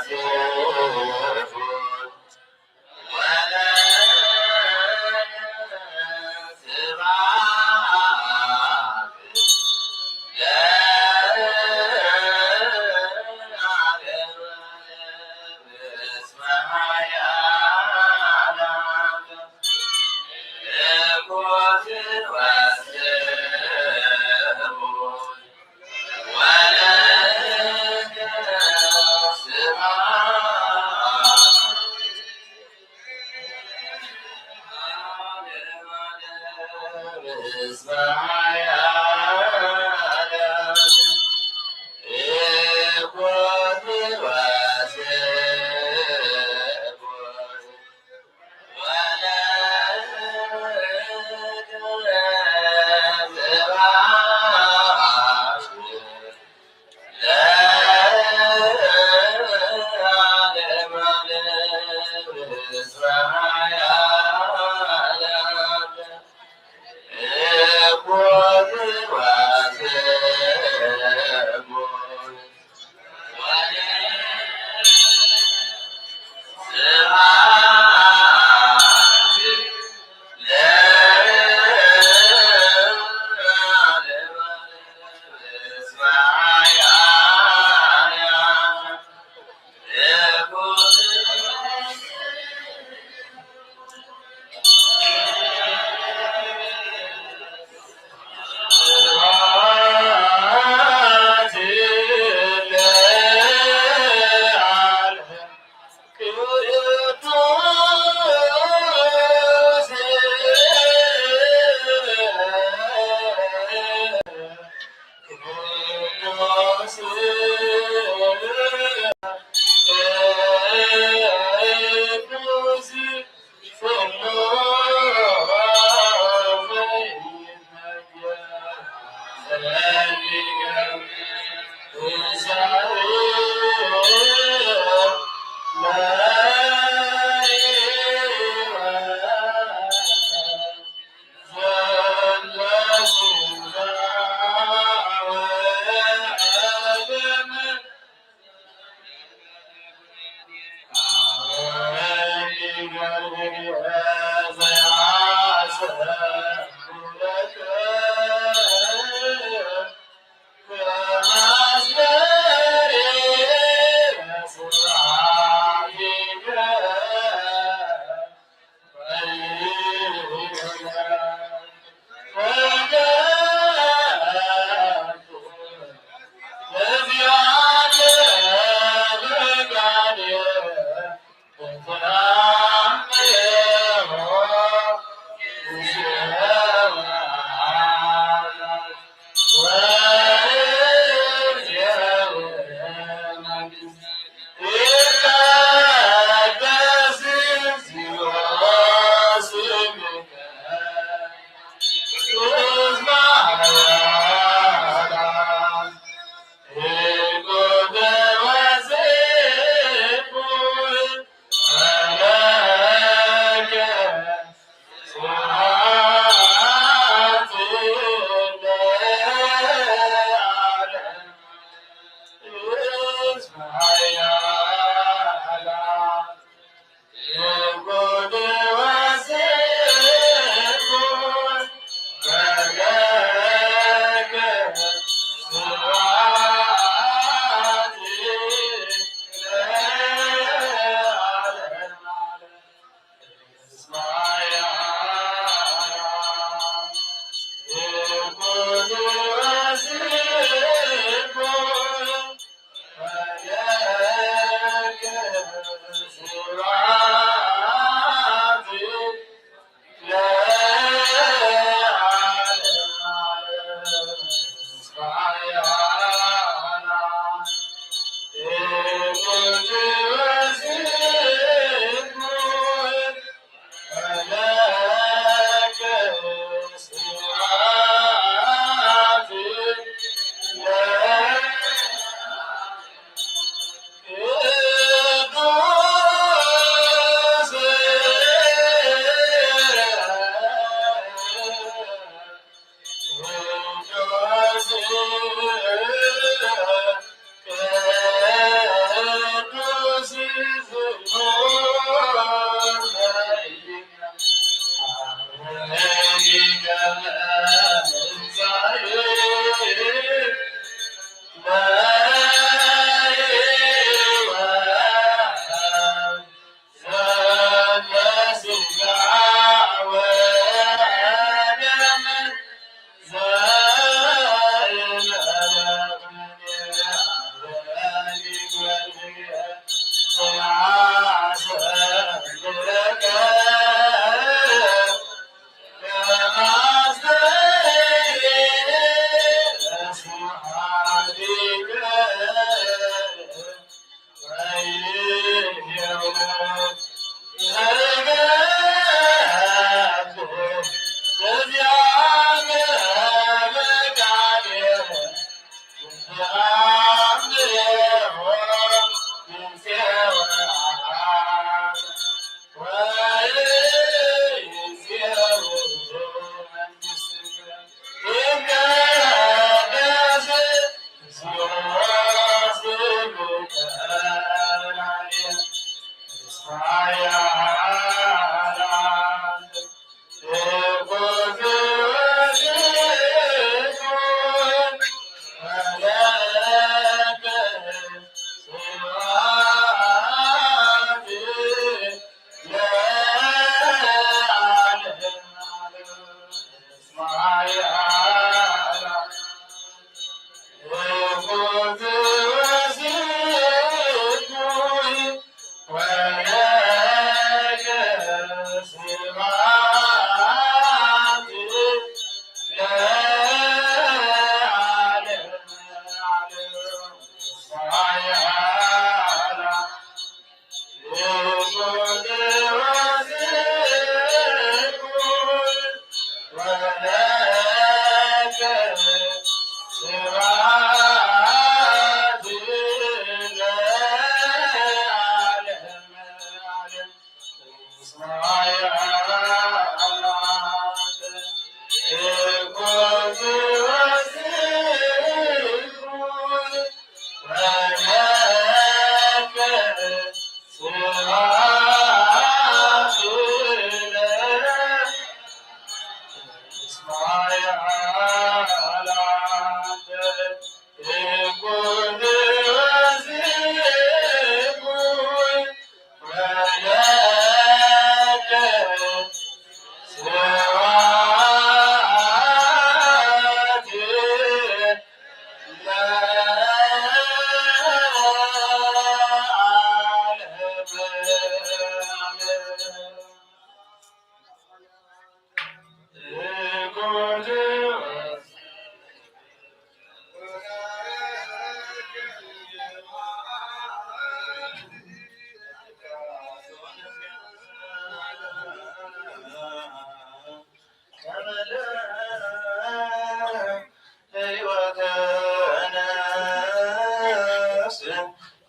Yeah.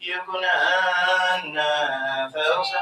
ይኩነነ ፈውሰ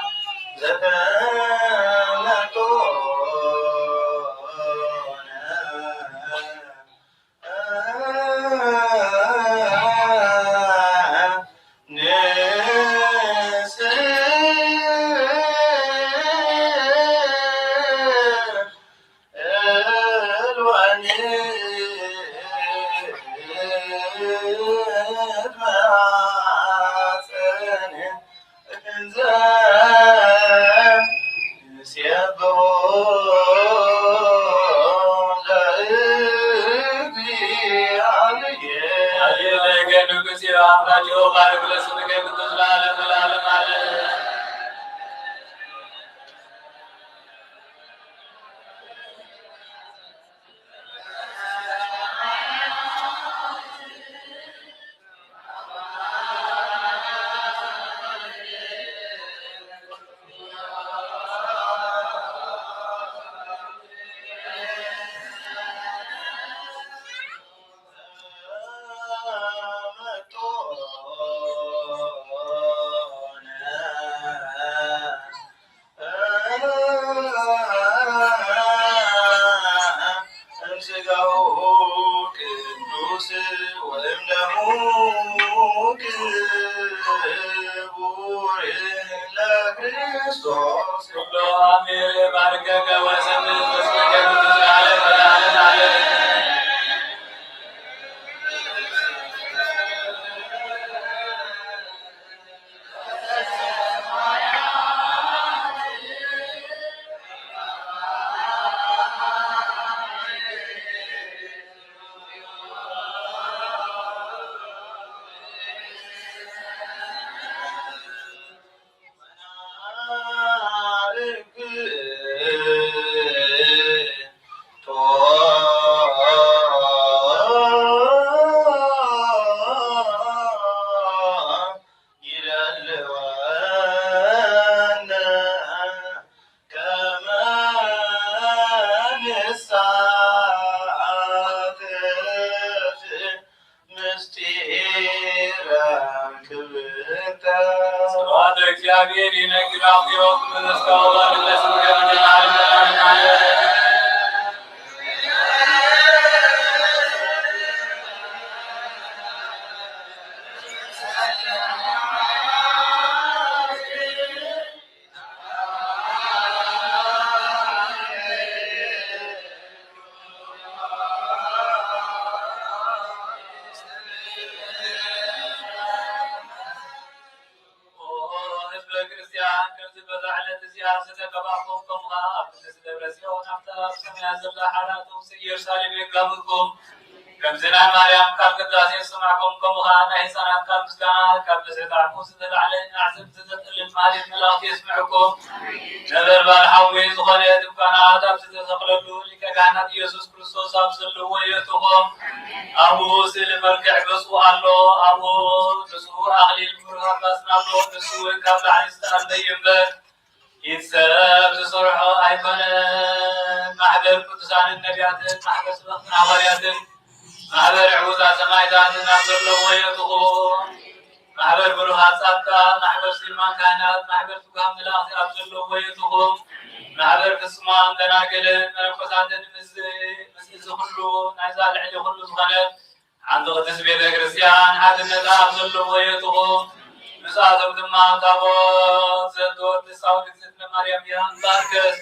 እግዚአብሔር ይነግራው ይወቅ በስካው ባለስ ገምተናል ማለት كمزنا مريم كقداس يسمعكم كمها نحسنا كمسكنا كبسطعكم ستدعلن أعزم تزتل المالي ملاك يسمعكم نذر بالحوي زخرية دكانا تبس تزقللو لك كانت يسوس كريستوس أبسلو ويتهم أبو سلم الكعب سوء الله أبو نسوء أهل المرهب أسنابلو نسوء كابل عن استقل ينبر يتساب تصرحوا أيضا محضر قدسان النبيات محضر سبقنا وريات محضر عوزة سمايدات نحضر لويته محضر بروحات سابقا محضر سلمان كائنات محضر تقام الأخي أبزر لويته محضر قسمان دناقل مرقصات مسل زخلو نعزال علي خلو زخلت عند قدس بيت كريستيان حد النزا أبزر لويته مساعدة بدما تابوت زدور تساوي كتنا مريم يان باركس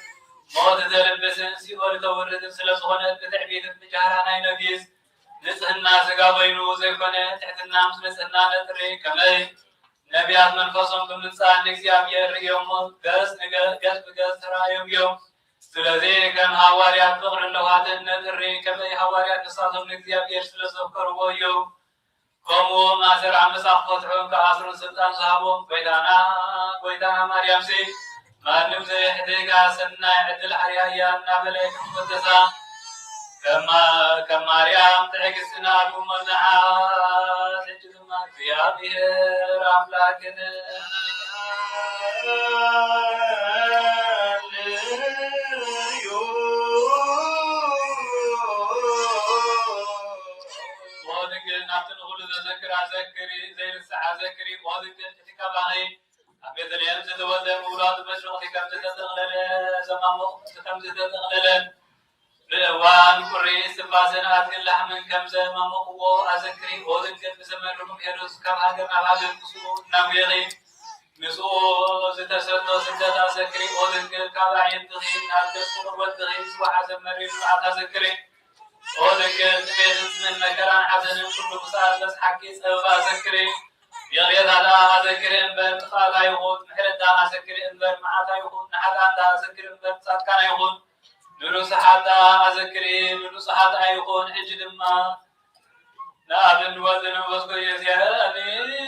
موت تلبسن سيقول تورد سلسخونة بتعبيد بجهرانا ينبيز نسهنا سقابينو زيكونة تحتنا مسلسنا نتري كمي نبيات منفصم بمنسان نكسيام يرقيوم قس بقس رايوم يوم سلزي كم هواريات بغر اللوحات نتري كمي هواريات نصاتهم نكسيام يرسلسو كربو يوم قوموا ما سر عم ساقطهم كعصر السلطان صحابهم قويدانا مريم سي ما نمزي حديقا سنة عدل حريايا نابليك مقدسا كما مريم تعكسنا الممنعا تجد ما فيها بهر أملاكنا ذكر ذكري زي الساعة ذكري وذكر تلك بعضي أبيت اليوم زتوزع أولاد مشروع كم زتغلل زمان كم زتغلل لوان كري سبازنا أكل لحم كم زمان مقوى أذكري وذكر بزمن يرز كم هذا ما هذا المسؤول نبيغي مسؤول زتسرنا زتدا ذكري وذكر كبعين تغين أكل وذكر وحزم مريض أذكري وذكر بيت من مكان حسن كل مساعد بس حكي سوى ذكري يغير على ذكر إنبر خالا يقول محرد على ذكر إنبر معاتا يقول نحد على ذكر إنبر صاد كان يقول نلوس حتى ذكري نلوس حتى يقول حجد ما نابن وزن وذكر يزياني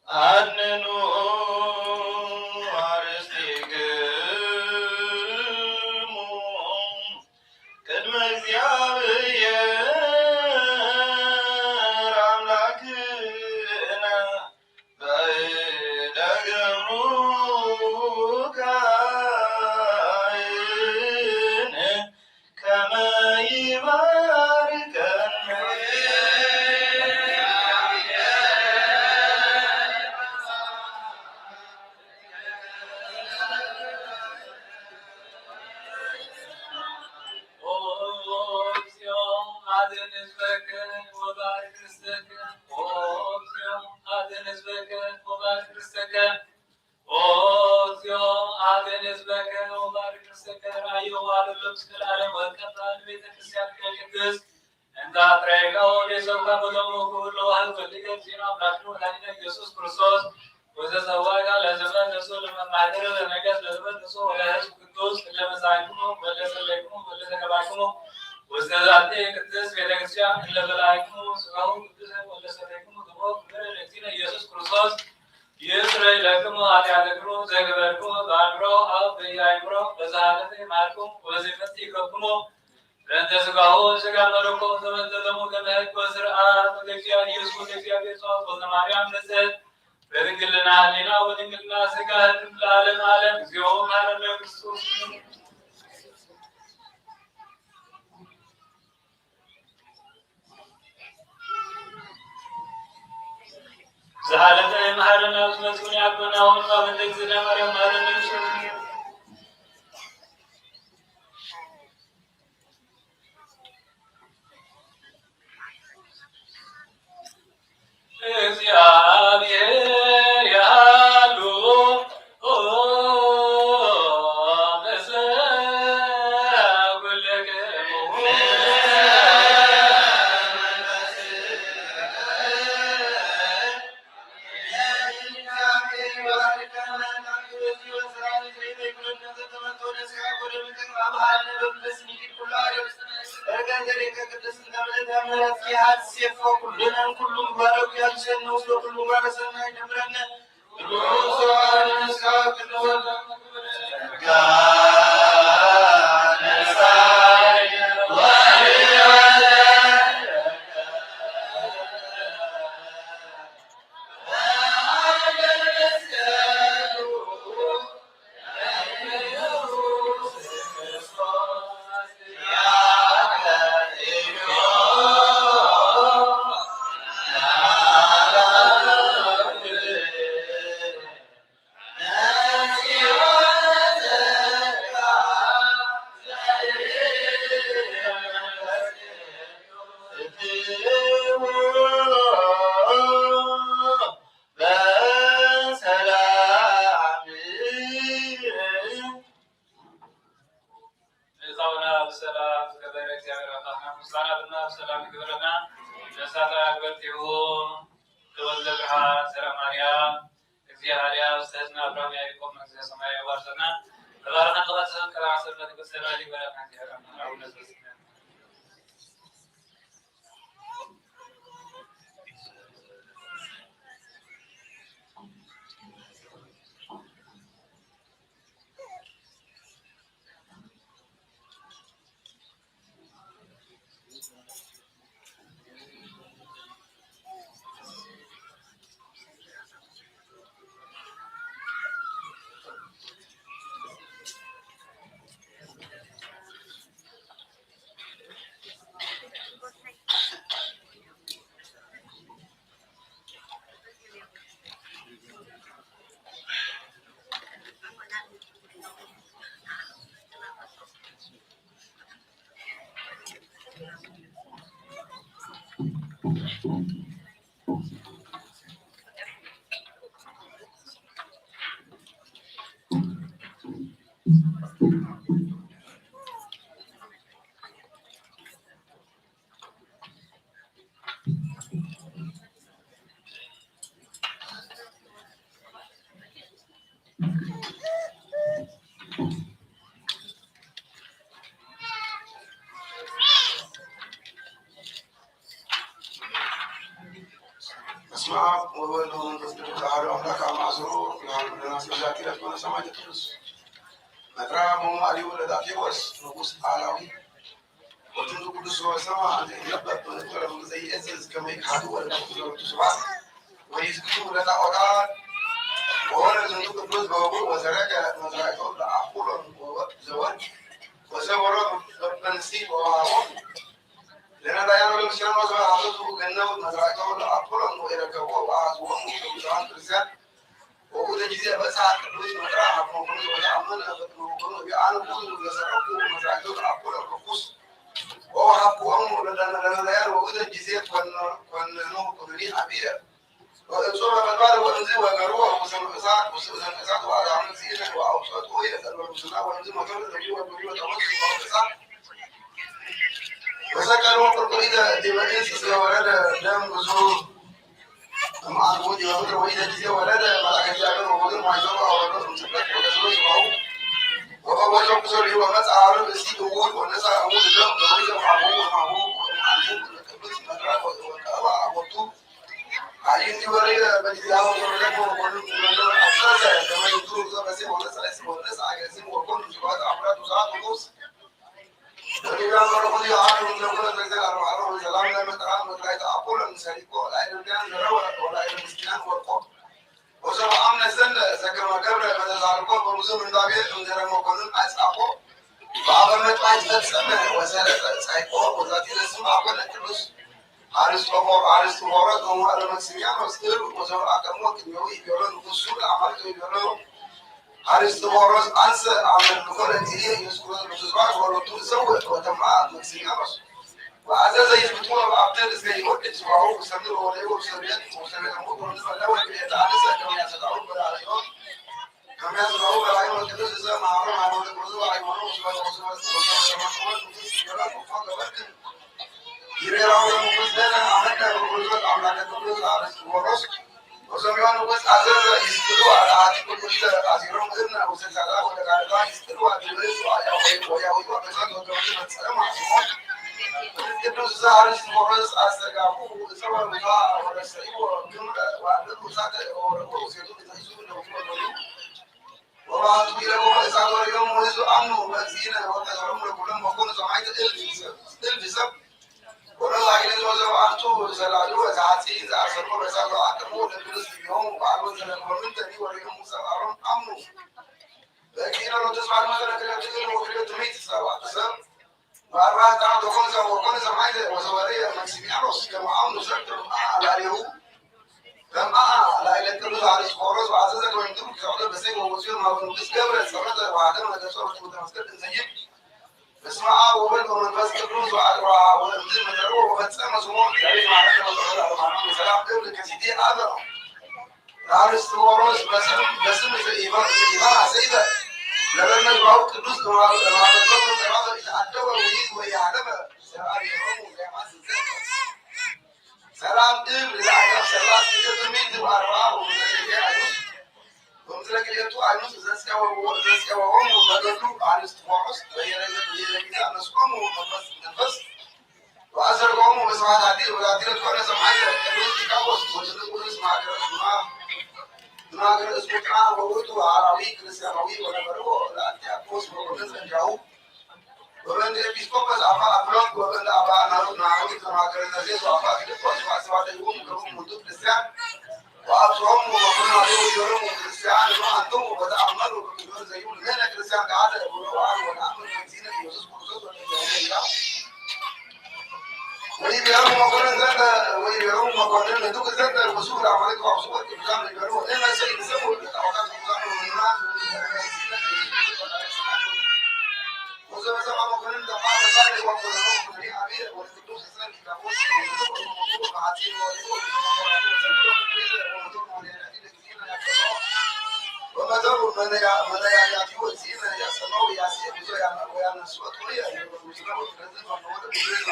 አድንኑ አርሴክሙ ቅድመ እግዚአብሔር አምላክነ በእደ ገብሩ ካህን አድን ሕዝበከ ወባርክ ርስተከ ኦ እግዚኦ አድን ሕዝበከ ወባርክ ርስተከ ኦ እግዚኦ አድን ሕዝበከ ወባርክ ርስተከ ራእዮ አለሎም እስከ ለዓለም ወቀባን ቤተክርስቲያን ቅድስት እንተ አጥረይከው የሰብካ በዘሙ ሁሉ ህዝብ ፈልገን ዜና አምላክኑ መድኃኒነ ኢየሱስ ክርስቶስ ወዘሰዋጋ ለዘመን ነሱ ለመማደር ለነገስ ለዘመን ነሱ ወለህዝብ ቅዱስ ለመሳይኩ ወለሰለይኩ ወለተከባይኩ ወስተዛቴ ቅድስት ቤተክርስቲያን ለበላይኩ ስጋው ቅዱስ ወለሰለይኩ ግቦ ለእግዚእነ ኢየሱስ ክርስቶስ ይስረይ ለክሙ ኃጢአትክሙ ዘግበርክሙ በአእምሮ አብ በኢአእምሮ በዛሃለተ ይማርኩም ወዘይፈት ይከብክሙ በእንተ ስጋሁ ስጋ መለኮ ዘበንተ ደሙ ከመ ሕግ ወስርዓት ወእግዚአብሔር ኢየሱስ ወእግዚአብሔር ጸዋት ወዘማርያም ንጽሕት በድንግልና ሕሊና ወድንግልና ሥጋ ህድም ለዓለም ዓለም እግዚኦ መሐረነ ክርስቶስ ዘሃለተ መሐረነ መስሙን ያቆናውን በእንተ እግዝእትነ ማርያም መሐረነ ክርስቶስ እግዚአብሔር ያሉ ምስለ ኩልክሙ በስመ አብ ወወልድ ወመንፈስ ቅዱስ አሐዱ አምላክ አማስሮ ለአንድና ስለዛቲ ለተመነ ሰማይ ቅዱስ መጥራ መማሪው ለዳቴዎስ ንጉሥ አላዊ ወቱን ቅዱስ ወሰማ ዘይነበት በነገረ ዘይእዝዝ ከመ ይካዱ ወለቱ ስብሐት ወይዝክቱ ለጣዖታ ወወረ ዝንቱ ቅዱስ በወቡ ወዘረቀ መዝራዕቶ ለአኩሎን ዘወርቅ ወሰወሮ በንሲ ወዋቦ ለነዳያኑ ለምስራን ወዘአሐዙ ገነው መዝራዕቶ ለአኩሎን ወይረከቦ ወአዝወሙ ቅዱሳን ክርስቲያን ወቁተ ጊዜ በሰዓት ቅዱስ መጥራ አቆሙ ወተአመነ በጥሩቁን ቢአንቁ ለሰረቁ መዝራዕቶ ለአኩሎን ርኩስ ወሀብወሙ ለነዳያኑ ቅዱስና ወንዝ መከር ዘቢ ወንዱ በጠወት ሲባወሳ وسكنوا قرقريد دمئيس سيولد دم غزور أما أنقود يوضر وإذا جزي ولد ملك الجابر وقدر ما يزور أولاد متبلك وقصر يسمعوا وقوجوا قصر يوم نسعى عرب السيد وقول ونسعى أمود الدم ضوئية وعبوه ومعبوه ومعبوه ونكبس مدرك وكأوى عبوتوه عليهم توريد بجزيها وقرلك وقرلك أفساسا كما يدور زر سيم ونسعى اسم ونسعى يسم وكل جواد أمرات وزعات وقوس Kemudian kemudian hari ini kita berjalan malam jalan dan meterang meterai tak apa dan seriko lain dan jarawat lain miskinan waktu. Usah amna senda sekarang kerja pada zarko berusaha mendapat menjadi makanan as apa. Bahagian meterai tidak sama. Wasalah seriko berarti semua apa nak terus harus orang kamu ada maksimal harus terus usah akan mau kini biarlah usul amal tu biarlah harus تمارس أنسى عمل مقارنة دي يسكون المتزوج ولا تزوج وتمام مكسيناش وعزاز يثبتون الأبطال زي يقول إسمعوا وسمعوا ولا يقول سريان وسمعوا مقولون الأول بيتعلسة كما يتدعون بالعيون كما يتدعون بالعيون وكذا زي ما عرفنا عن ولد وزوج عيون وسوى يريرون مقصدنا عملنا وكذا عملنا كذا على الورش وسمعوا بس عزاز يستلوا على عاتق كل عزيرهم غيرنا وسجلا ولا قاعد يستلوا على الرئيس ويا وكذا وكذا السلام عليكم ابن الزهر المورس أستجابوا سوى الوفاء والسعي والجملة وعندهم ساعة وسيدون يتحسون لهم وبعد بيلهم إسعاد اليوم ويزو أمنوا وزينة وتجرم لكلهم وكونوا سمعية الفسب ولله إلى الوزر أنتو سلالو زعاتين زعسروا رسالة أكمل لبلس اليوم وعلوا زلمة من تاني واليوم سلارون أمنوا لكن لو تسمع مثلا كلام تقول وكلام تميت سوا تسمع وأربعة تعالوا وكون سمعية وزوارية مكسيميانوس كما أمنوا سكتوا على اليوم لما لا إلى كل على سكورس وعززك ويندم كذا بس هو وزير ما بنقص قبل السنة وعدم التصرف متمسك زين اسمع وبن ومن بس كروز وعلى ونزل مدروه وفتسمى زمون يعني ما عرفنا ولا سلام قبل كسيدي هذا نارس سكورس بس في إيمان سيدة لما نجمعوا كروز ما بنقول سلام يتعدوا ويجي ويعلم سلام يوم وجماعة سلام قبل العالم سلام كده مين وأربعة ومثل كده تو عينوس زسكوا هم وبدلوا على استفاقس بيننا نسقهم ونفس وأزرقهم وبسمعات عديد وعديد كنا سمعنا الروس كابوس وجدوا اسمع ما كان اسمه كان وقولوا عربي كريستيانوي ولا برو لا تأكوس وكنا نجاو ومن البيسكوبس أفلون ومن أبا نعود كما كان نزيد وأفا كده كوس وأسمع اليوم كلهم مدو كريستيان وأبصرهم وكنا عليهم يورم كريستيان ما عندهم وتأملوا بكل زيهم هنا كريستيان قاعد وروان ونعمل مدينة يوسف كرسوس ونجاهية ويبيعوا مقارنة ذاك ويبيعوا مقارنة ندوك ذاك الوصول عملية وعصوبة الكلام يبيعوا لما شيء يسموا الأوقات المزامنة والناس وزي ما سمع مقارنة دفاع مسائل وقرنوا كلهم عبير والقدوس السلام كابوس ومدوك معاتين وليقول ومدروا من يأتيوا الزينة يسمعوا ياسين ويانسوا طريقا ويسلموا تنزل فنوات بجريد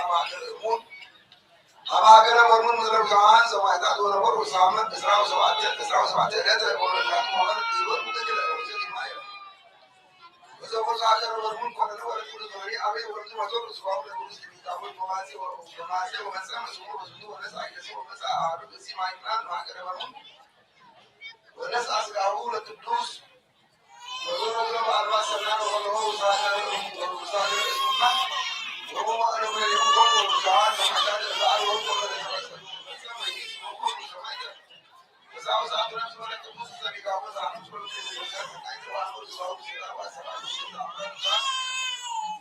أما أكنا مرمون مدرب زمان سواء دون ور وسامن إسراء وسبعة ثلاثة ولا مهر زبر متكلة وزيد مايا وزبر ساكر مرمون كنا ور كل زماني أبي ورد مزور سبعة ولا كل سبعة تقول مماسي ومسا مسمور وزندو وناس عايزين ومسا عارف بسي ما يكلان ما أكنا مرمون وناس أسقابوا لتبلوس وزور مدرب أربع سنين وهو ساكر اسمه وهو أنا من اليوم قوم وساعات وحداد الزعل وهو وساعة ساعة نفس ولا تبص سبيك أو ساعة نفس ولا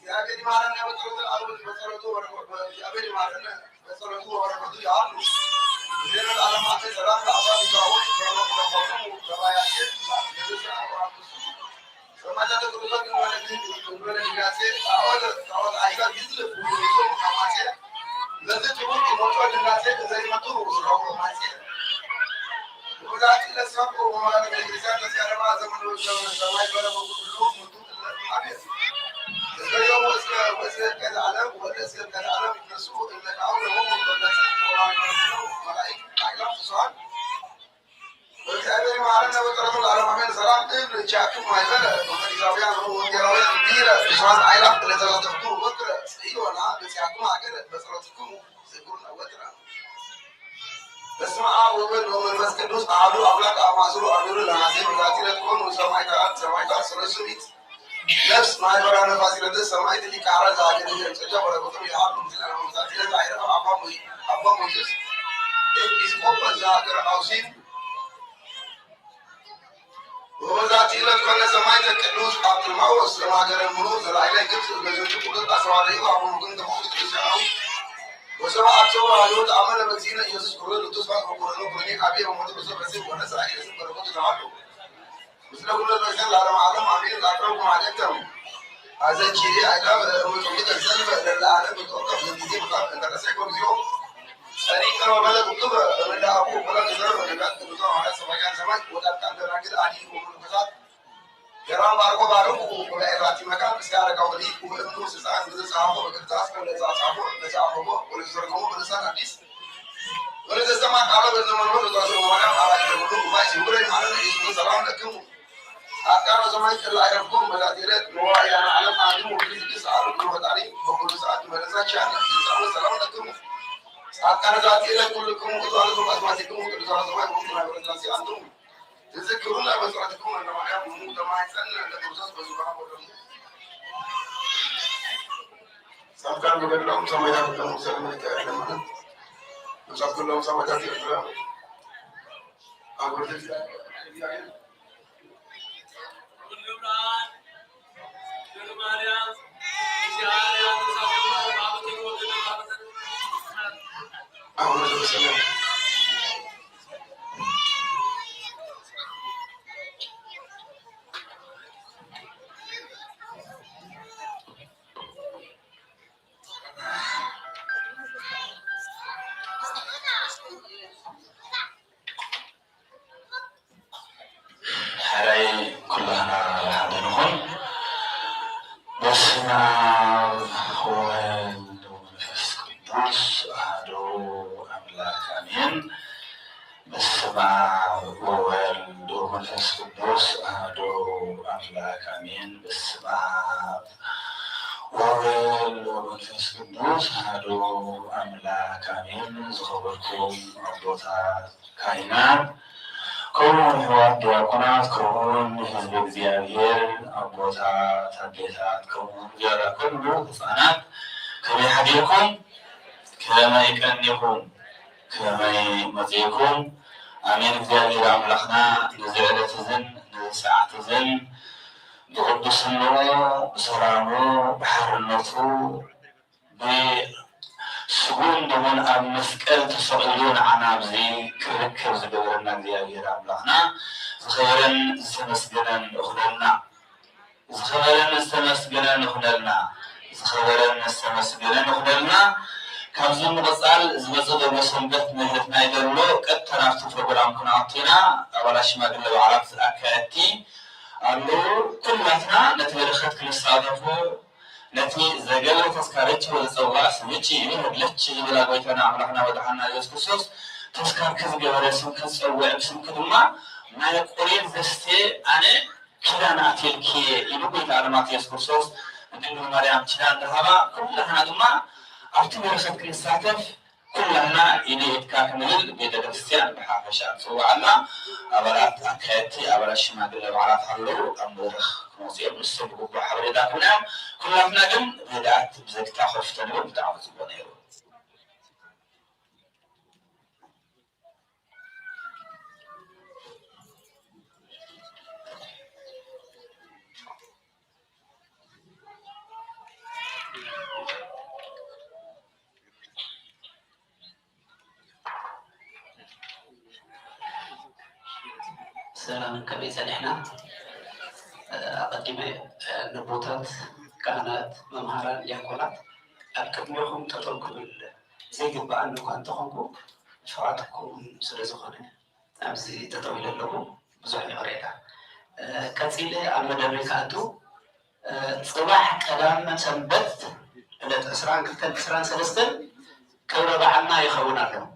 يا كدي ما أنا بتروح الأرض بتروح يا بدي ما أنا بتروح ورا بدي أعمل زين العالم في سلام الأعضاء يساوون كما يأكل فما جاء تقول لك إنه ولا جالسة أول عايزة يزل ويزل كماسة لازم تقول إنه تقول جالسة زي ما تقول وسراو كماسة ولا كل سبب وما نقدر نسأل نسأل ما زمن وزمن زمان بلا ما كلهم حبيب اليوم واسك كذا علم واسك كذا علم ينسوا انك اول هم ملائكه عيلات صار وكأنه معلنا بترى على محمد سلام ابن جاكم ما يبلا ومن يراويان هو يراويان كبيرة صار عيلات اللي ترى تفكروا وترى ايوه انا بس جاكم عقد بس راتكم سيكون وترى بس ما أقول بس كدوس أعلو أبلاك أمازلو أبيرو لازم بقاتل تكون وسمايكات سرسويت نفس ما يبغى أنا فاسيلة سمايت اللي كارا زاجر اللي تجا ولا بتوم يحب مثل أنا مسافر زاهر أبا موجس إسقاط زاجر أوسين وزاتي لك كنا سمايت كدوس عبد المعوز لما جرى المنوز العائلة كبس بجنب كل أسواري وأبو مكان تموت تسعة وسمع أكثر عيود عمل بزينة يسوع كله تصبح وكله بني أبي وموت بسوق بسيب ونسى أي اسم بركوت تعالوا مثل كل الرجال على معلم عمير الأقرب معجبتهم هذا الشيء أيضا وتوجد الزلمة للعالم بتوقف للجزيرة بقى إن رأسك ومزيوم سريع كانوا بلد كتب من أبوه بلد زرع من بعد كتب على سمايان زمان وده كان راجل عادي ومن كذا كرام باركو ولا إراتي مكان بس كاره كولي وإنه سسان بس صاحبه بكرتاس ولا صاحبه ولا زرقوه ولا سان حديث ولا زمان على بالزمان ولا تاسو ما على يقولوا ما يقولون على الإسلام سلام لكم أكانوا زمان كلا يركون ملاتيرات رواية على معلم وكذي سعر كل هذاني بقول ساعات مرزا شان سلام لكم أكانوا ذاتي كلكم وزارة المسماتكم وكذا زمان ممكن أقول ناسي أنتم تذكرون أبصاركم أن ما يعلمون ما يسألنا لتوزع بزبان ولا سأفكر بقولهم سمايا بقولهم سلام عليكم وسأفكر لهم سمايا كثير أقول لك أقول لك حراي كلنا لحدنهم بسنا هو المنفس قدوس أهدو أملاك أمين بسنا هو المنفس قدوس أهدو أملاك أمين بسنا هو المنفس قدوس أهدو أملاك أمين زخبركم أبوتا كائنات كون هو دياقونات كون حزب እግዚአብሔር አቦታት አዴታት كون جرى كل ህፃናት ከመይ ሓዲርኩም ከመይ ቀኒኩም ከመይ መፅኢኩም ኣሜን እግዚአብሔር ኣምላኽና ነዚ ዕለት እዝን ነዚ ሰዓት እዝን ብቅዱስንኡ ብሰላሙ ብሓርነቱ سجون دون المسكال تسألون عن عبزي كركب زبورنا እግዚአብሔር አምላኽና ዝኸበረን ዝተመስገነን እኹነልና ዝኸበረን ዝተመስገነን እኹነልና ዝኸበረን ዝተመስገነን እኹነልና ካብዚ ምቕፃል ዝመፅእ ዘሎ ሰንበት ምህረት ናይ ዘሎ ቀጥታ ናብቲ ፕሮግራም ክንኣቱና ኣባላት ሽማግለ በዓላት ኣካየድቲ ኣለዉ ኩላትና ነቲ በረኸት ክንሳተፉ نتي زجاجة تذكرت والزواج سميتي إيه هدلتش بلا قويتنا عملنا ودعنا يسوع كريستوس تذكر كذا جوارا سمك سوى بسم كدوما ما يقولين زستي أنا كذا ناتي كي يبغى يتعلم يسوع كريستوس إنه مريم كذا نهارا كلنا دوما أرتمي رخت كريستاتف كلنا إلي إتكاكمل بيد كريستيان بحافشان سوى عنا أبرات أكيتي أبرات شمال العراق حلو أمورخ موسيقى مستقبل بحول داكنا كلنا جم بدأت بزكتا خفتنا وبتعرض بنيرو سلام كبير سلحنا أقدم نبوتات كانت ممهرة يقولات أكملهم تطلقوا زي جنب أنكم أنتم شرعتكم سرزخانة أمس تطويل له بزحني غريبة كثيرة أمد أمريكاتو صباح كلام سنبت الأسران كتن أسران سلستن كبر بعنا يخونا له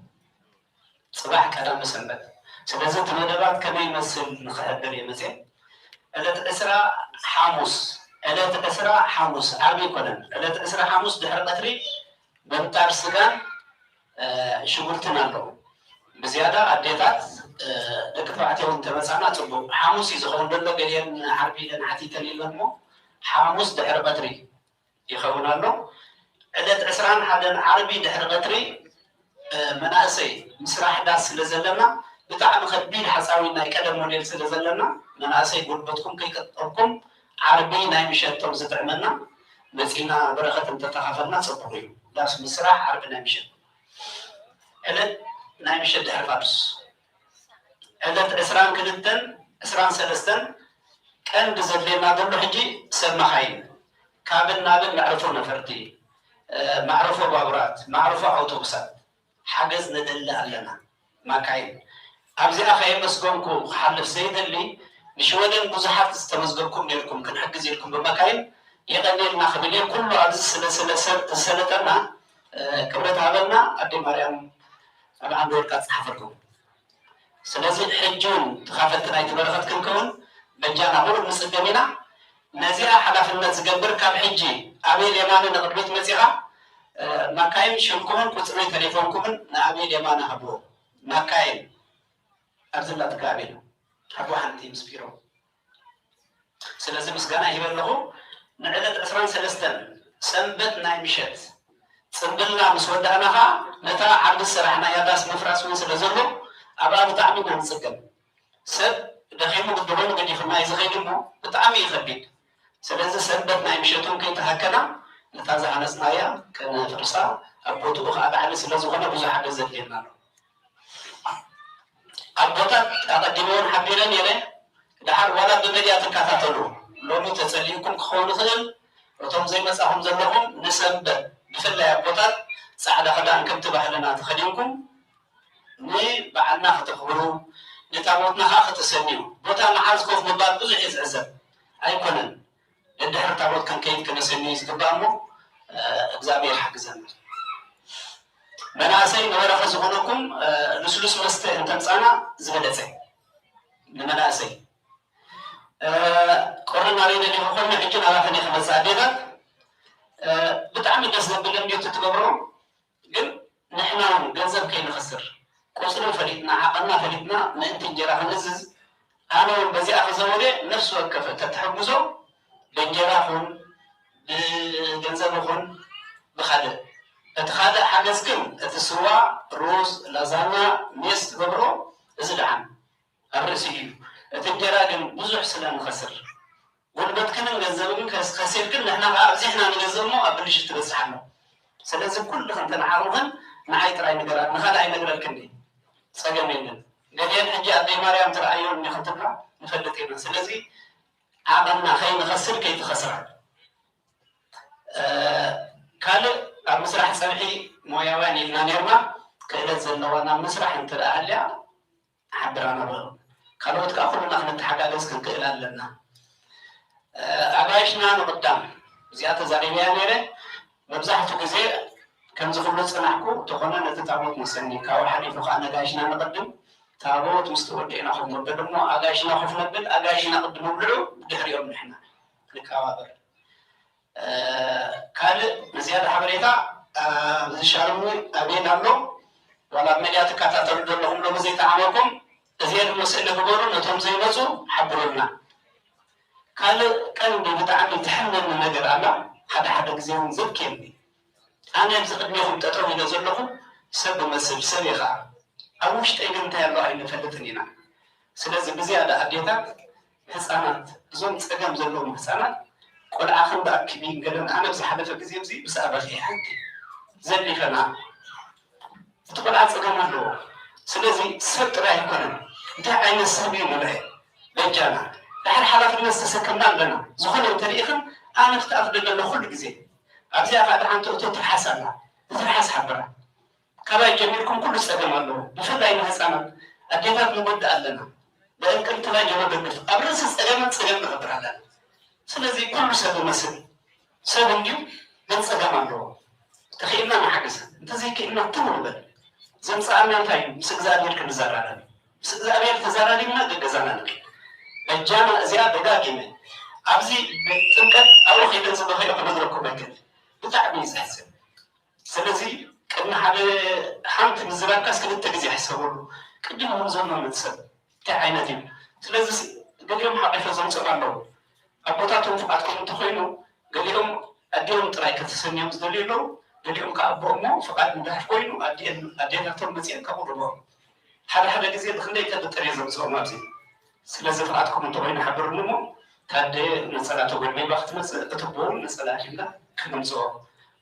صباح كلام سنبت سلزت مدبات كما يمثل نخدر يمثل الأسرة حاموس الأسرة حاموس عربي كلن الأسرة حاموس دحر قتري بمتار سجان شغلتنا له بزيادة عديتات دكتوراتهم تمسعنا تبو حاموس يزخون دلو قليل حربي لن حتيتن يلمو حاموس دحر قتري يخونا له عدة أسران حدا عربي دحر قتري مناسي مسرح داس لزلنا بتاع مخبيل حساوينا يكلم موديل سلزلنا مناسي قلبتكم كي كتبكم عربي نايم شتم زتعملنا نسينا بركة تتخافنا صبري داس مسرح عربي نايم شت علت نايم شت دحر فارس علت أسران كدتن أسران سلستن كان بزلنا دلو حجي سمخاين كابن نابن معرفو نفرتي معرفو بابرات معرفو أوتوبسات حجز ندل لنا ما كاين أبزي أخي مسكونكو حلف زيد اللي مشوالين بزحات استمزقكم لكم كن حجز لكم بمكاين يغني لنا خبلين كله عبز سنتنا كبرت عملنا أدي مريم أبا عنده ورقات حفركم سلازل حجون تخافتنا يتبرغتكم كون بنجانا هو المسلمين نزيها حلف الناس قبر كام حجي أبي اليمان نقربت مسيحة مكاين شنكم كتبين تليفونكم نأبي اليمان هبو مكاين أرسل الله تقابل هبو حنتي مسبيرو سلازل مسقانا يبلغو نعدد أسران سلستن سنبت نايمشت سنبلنا مسودانها نتا عرض السرحنا ياداس مفراس من سلزلو أبا بتعمي ننسقن سب دخيمو قدرون قد يخلنا يزغيلمو بتعمي يخبيد سلازل سنبت نايمشتون كي تهكنا نتازع نسنايا كان فرصة أبوتو أخا بعلي سلازو غنا بزو حاجة زلينا له أبوتا أقدمون حبيرا يلي دحر ولا بمديات الكاتاتلو لونو تسليكم كخون خلل وتم زي مساهم زلهم نسبت بفلا أبوتا سعادة خدان كنت بحلنا تخدمكم ني بعدنا ختخبرو نتاموتنا ها ختسنيو بوتا معازكم مبار بزو حيز عزب أيكونن الدحر تابوت كان كيد كنسني يزقبامو እግዚአብሔር حقزن مناسي نورخ زغنكم لسلس مسته انتمصانا زبلصي لمناسي قرنا علينا اللي هو حجنا على فني خمس عديدات بتعمل دس بالله ديو تتبرو ግን نحن ገንዘብ كاين نخسر قصنا فريدنا عقلنا فريدنا ما انت انجرا نزز انا بزي اخذوا نفس وقفه تتحبزوا بنجراهم بجنزبهم بخدر اتخذ حاجزكم تسوا روز لازانا ميست ببرو ازدعم الرسيو اتجراجن بزح سلام خسر ولبتكن نجزبكم خسر كن احنا زحنا نجزمو ابلش تبصحنا سلازم كل خنت نعرضن معي تراي نغرات نخال اي نغرات كندي صقمين غديان حجي ابي مريم ترايون نخطبها نفلتينا سلازي عقلنا خير نخسر كي تخسر كالو مسرح سمحي مويواني لنا نيرنا كإلت زلوانا مسرح انترا عليا حبرانا بغو كالوت كأخذنا خلنا نتحقاقز كن كإلال لنا أغايشنا نقدام زيادة زاريبيا نيري مبزاحة كزير كم زخلت سنحكو تخونا نتتعبوت نسني كاو حريفو خانا أغايشنا نقدم تابوت مستودينا خف نبدمو أغايشنا خف نبد أغايشنا قدمو بلعو بدهر يوم نحنا لكاوابر كان زيادة حبريتا زشارمو أبين عملو ولا مليات كاتاتر دلهم لو زي تعاملكم زيادة مسئلة بقولوا نتهم زي نزو حبرونا كان بتعامل تحمل من نجر على حدا زيهم زبكيني أنا بزقدنيهم تأتوا من زلهم سب مسب سريغا أوش تأيجن تيالله أين فلتنينا سلازم بزيادة أديتا حسانات زوم تسقم زلهم حسانات قل آخر باكبين قالوا أنا بس حدا فكزي بزي بس أبغي حقي زلي فنا تقول عصقنا له سلازي سبت راي كنا ده عين السبيل ولا لجانا لحال حالات الناس تسكننا لنا زخنا تاريخا أنا افتأفد لنا كل جزء أبزي أفعل عن تبحث عنها تبحث حبرا كما يجمعكم كل استقام له بفضل أين هسانا أديتها من مدة لنا لأن كنت لا جواب النفط أبرز استقامت سجن خبر لنا ስለዚህ ኩሉ ሰብ መስል ሰብ እንዲሁ ገንጸጋም ኣለዎ ተኺእልና ንሓግዝ እንተዘይክእልና ትምርበል ዘምፃእና እንታይ እዩ ምስ እግዚኣብሔር ክንዘራረብ ምስ እግዚኣብሔር ተዘራሪብና ገገዛና ንርኢ በጃና እዚኣ ደጋጊመ ኣብዚ ጥምቀት ኣብኡ ኸይደን ዝበኸዮ ክንዝረከብ ኣይክእል ብጣዕሚ እዩ ዘሕዝን ስለዚ ቅድሚ ሓደ ሓንቲ ምዝራብካስ ክልተ ግዜ ይሕሰበሉ ቅድም እውን ዘሎ ምትሰብ እንታይ ዓይነት እዩ ስለዚ ገሊኦም ሓቂፈ ዘምፅኡ ኣለዉ ኣቦታቶም ፍቃድኩም እንተኮይኑ ገሊኦም ኣዴኦም ጥራይ ከተሰሚዮም ዝደልዩ ኣለዉ ገሊኦም ከዓ ኣቦኦሞ ፍቃድ ምድሓር ኮይኑ ኣዴታቶም መፅአን ከቕርቦም ሓደ ሓደ ግዜ ብክንደይ ቀጥጥር እየ ዘምፅኦም ኣብዚ ስለዚ ፍቃድኩም እንተኮይኑ ሓብርኒ እሞ ታደ ነፀላ ተጎድመይባ ክትመፅእ እቲ ቦውን ነፀላ ሂብና ክንምፅኦ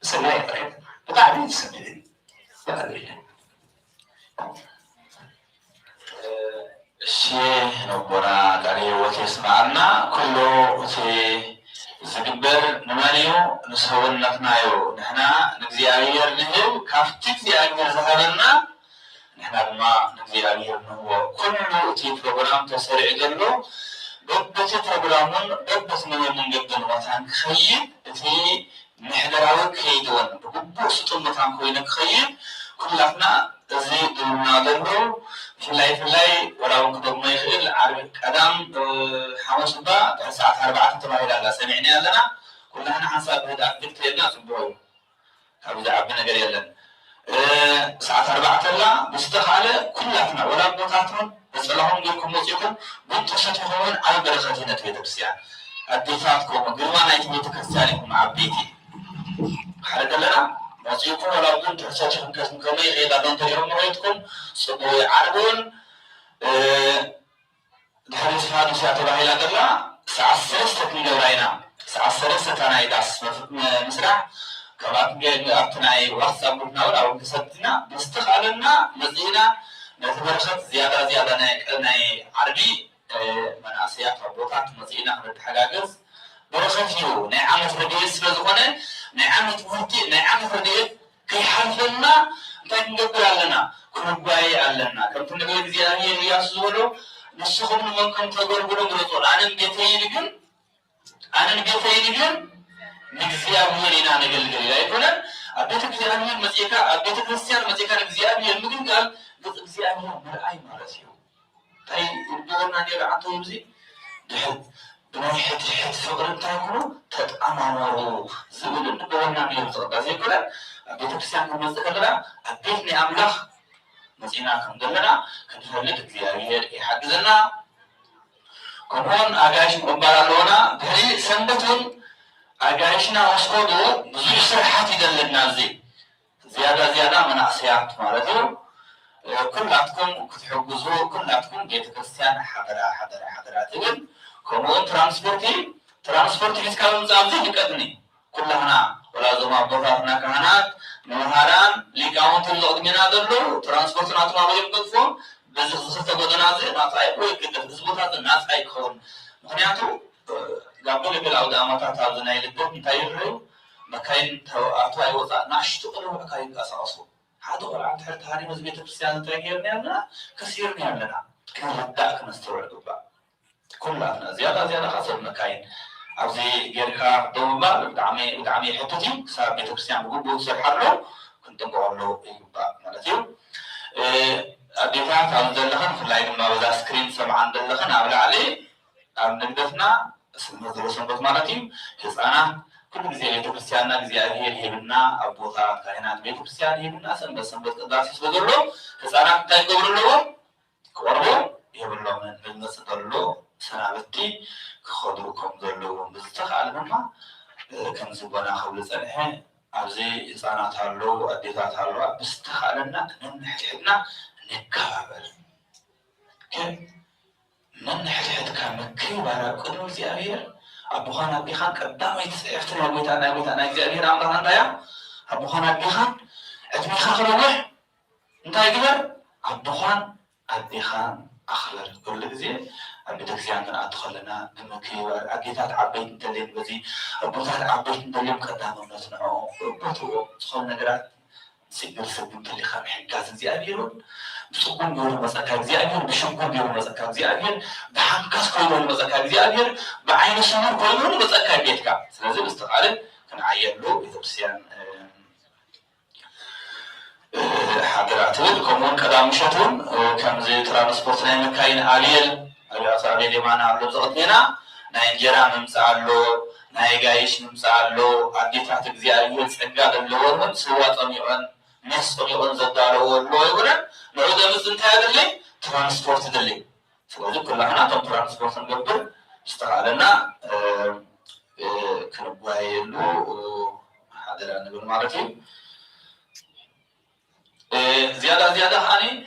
ብሰናይ ጥሬት ብጣዕሚ ዝስምዕ እሺ ነቦና ቃል ህይወት የስማዓና ኩሉ እቲ ዝግበር ንመን እዩ ንሰውነትናዮ ንሕና ንእግዚኣብሔር ንህብ ካብቲ እግዚኣብሔር ዝሃበና ንሕና ድማ ንእግዚኣብሔር ንህቦ ኩሉ እቲ ፕሮግራም ተሰሪዑ ዘሎ በበቲ ፕሮግራሙን በበት መንገድን ቦታን ክኸይድ እቲ ምሕደራዊ ከይድ እውን ብግቡእ ስጡምታን ኮይኑ ክኸይድ ኩላትና እዚ ድብና ዘሎ ብፍላይ ወላ እውን ክደግሞ ይኽእል ዓርቢ ቀዳም ሓሙስ እባ ድሕሪ ሰዓት 4 ተባሂላ ኣላ ሰሚዕና ኣለና ኩላትና ሓንሳብ ብህድኣት ግን ትሄድና ፅቡቅ እዩ ካብ ዝዓቢ ነገር የለን ሰዓት 4 ኣላ ብዝተኻእለ ኩላትና ወላ ቦታትውን በፀላኹም ጌርኩም መፂኩም ቡን ተሰቲኹምን ዓብ በረኸት ነቲ ቤተክርስትያን ኣዴታትኩም ግርማ ናይቲ ቤተክርስትያን ኢኹም ዓበይቲ ሓደ ከለና መፂኩም ወላ ቡን ተሰቲኹም ከስም ከመይ ኼዳ ዶ እንተሪኦም መሬትኩም ፅቡቅ ዓርብን ድሕሪ ስፋዱስያ ተባሂላ ዘላ ሰዓት 3 ክንገብራ ኢና ሰዓት 3 እታ ናይ ዳስ ምስራሕ ካብኣት ኣብቲ ናይ ዋትሳፕ ግሩፕና እውን ኣብኡ ክሰድና ብዝተኻእለና መፅኢና ነቲ በረኸት ዝያዳ ናይ ዓርቢ መናእሰያት ኣቦታት መፅኢና ክንተሓጋገዝ በረኸት እዩ ናይ ዓመት ረድኤት ስለዝኾነ ናይ ዓመት ውህቲ ናይ ዓመት ረድኤት ከይሓልፈና እንታይ ክንገብር ኣለና ክንጓየ ኣለና ከምቲ ንብል እግዚኣብሔር ኢያሱ ዝበሎ ንስኹም ንመንኩም ተገልግሎ ምረፁ ኣነን ቤተይን ግን ንእግዚኣብሔር ኢና ነገልግል ኢላ ኣይኮነን ኣብ ቤተክርስቲያን መፅኢካ ኣብ ቤተክርስቲያን መፅኢካ ንእግዚኣብሔር ምግልጋል ገፅ እግዚኣብሔር ምርኣይ ማለት እዩ እንታይ ይግበረና ነይሩ ዓንተ እዚ ድሕት ብናይ ሕድሕድ ፍቅሪ እንታይ ኩኑ ተጣማመሩ ዝብል እንግበረና ነይሩ ዝቕዳ ዘይኮነን ኣብ ቤተክርስቲያን ክንመፅእ ከለና ኣብ ቤት ናይ ኣምላኽ መፅኢና ከም ዘለና ክንፈልጥ እግዚኣብሔር ይሓግዘና ከምኡውን ኣጋይሽ ምቕባል ኣለዎና ድሕሪ ሰንበትን ኣጋይሽና ወስኮዱ ብዙሕ ስራሓት ይደለና እዚ ዝያዳ መናእሰያት ማለት እዩ ኩላትኩም ክትሕግዙ ኩላትኩም ቤተክርስትያን ሓደራ ትብል ከምኡውን ትራንስፖርት ሒዝካ ምምፃእ ኣብዚ ይቀድኒ ኩላትና ወላ ዞም ኣቦታትና ካህናት መምሃራን ሊቃውንትን ዘቕድሜና ዘለዉ ትራንስፖርት ናተባሂሎም ገድፎም በዚ ክልተ ጎደና እዚ ናፃ ወይ ግድፍ እዚ ቦታ ናፃ ይክኸውን ምክንያቱ ጋቦ ልብል ኣውደ ኣመታት ኣብዚ ናይ ልደት እንታይ ይርአዩ መካይን ተኣቱ ኣይወፃእ ንኣሽቱ ቅልውዕካ ይንቀሳቐሱ ሓደ ቆልዓ እንድሕር ተሃሪሙ እዚ ቤተክርስትያን እንታይ ገይርና ኣለና ከሲርና ኣለና ክንርዳእ ክነስተውዕ ግባእ ኩላትና ዝያዳ ከዓ ሰብ መካይን ኣብዚ ጌርካ ደው ምባል ብጣዕሚ ሕቶት እዩ ክሳብ ቤተክርስትያን ብግቡእ ዝሰርሓ ኣሎ ክንጥንቀቐሉ ይግባእ ማለት እዩ ኣዴታት ኣብ ዘለኽን ብፍላይ ድማ በዛ ስክሪን ሰምዓን ዘለኽን ኣብ ላዕሊ ኣብ ንግደትና ሰንበት ማለት እዩ ህፃናት ኩሉ ግዜ ቤተክርስትያንና እግዚኣብሔር ሂብና ኣቦታት ካህናት ቤተክርስትያን ሂብና ሰንበት ቅዳሴ ስለዘሎ ህፃናት እንታይ ክገብሩ ኣለዎም ክቀርቡ የብሎምን ንመፅእ ዘሎ ሰናብቲ ክኸዱ ከም ዘለዎም ብዝተኻእለ ድማ ከምዚ ጎና ክብሊ ፀንሐ ኣብዚ ህፃናት ኣለዉ ኣዴታት ኣለዋ ብዝተኻእለና ነንሕድሕድና ንከባበር ነንሕድሕድካ ምክብባር ኣብ ቅድሚ እግዚኣብሔር ኣቦኻን ኣዴኻን ቀዳመይቲ ፅዕፍቲ ናይ ጎይታ ናይ እግዚኣብሔር ኣምላኽና እንታይ እያ ኣቦኻን ኣዴኻን ዕድሜኻ ክነውሕ እንታይ ግበር ኣቦኻን ኣዴኻን ኣኽበር ኩሉ ግዜ ኣብ ቤተክርስትያን ክንኣቱ ከለና ብምክብባር ኣዴታት ዓበይቲ እንተልዮም በዚ ኣቦታት ዓበይቲ እንተልዮም ቀዳምነት ንዕኦም ቦትዎ ዝኾኑ ነገራት سيجر سبب اللي خام حجاز زياديرون بسقون يوم مسكا زيادير بشقون يوم مسكا زيادير بحنكاس كلهم مسكا زيادير بعين سمر كلهم مسكا بيتكا سلازم استقالة كان عيّلو بتبسيان حضراتهم كمان كلام مشتون كم زي ترانسبورت نايم كاين عاليل على معنا على زقتنا نايجيريا ممسالو نايجايش ممسالو عديتات እግዚአብሔር ጸጋ ለወርም ስዋጣም ይሆን መስጠም ይሆን ዘዳለው ወሎ ይሆናል ነው ለምስን ታያለኝ ትራንስፖርት ደልኝ ስለዚህ ኩላና ትራንስፖርት እንገብር ይስተካለና ከጓይሉ ሀደራ ነበር ማለት ነው زيادة هاني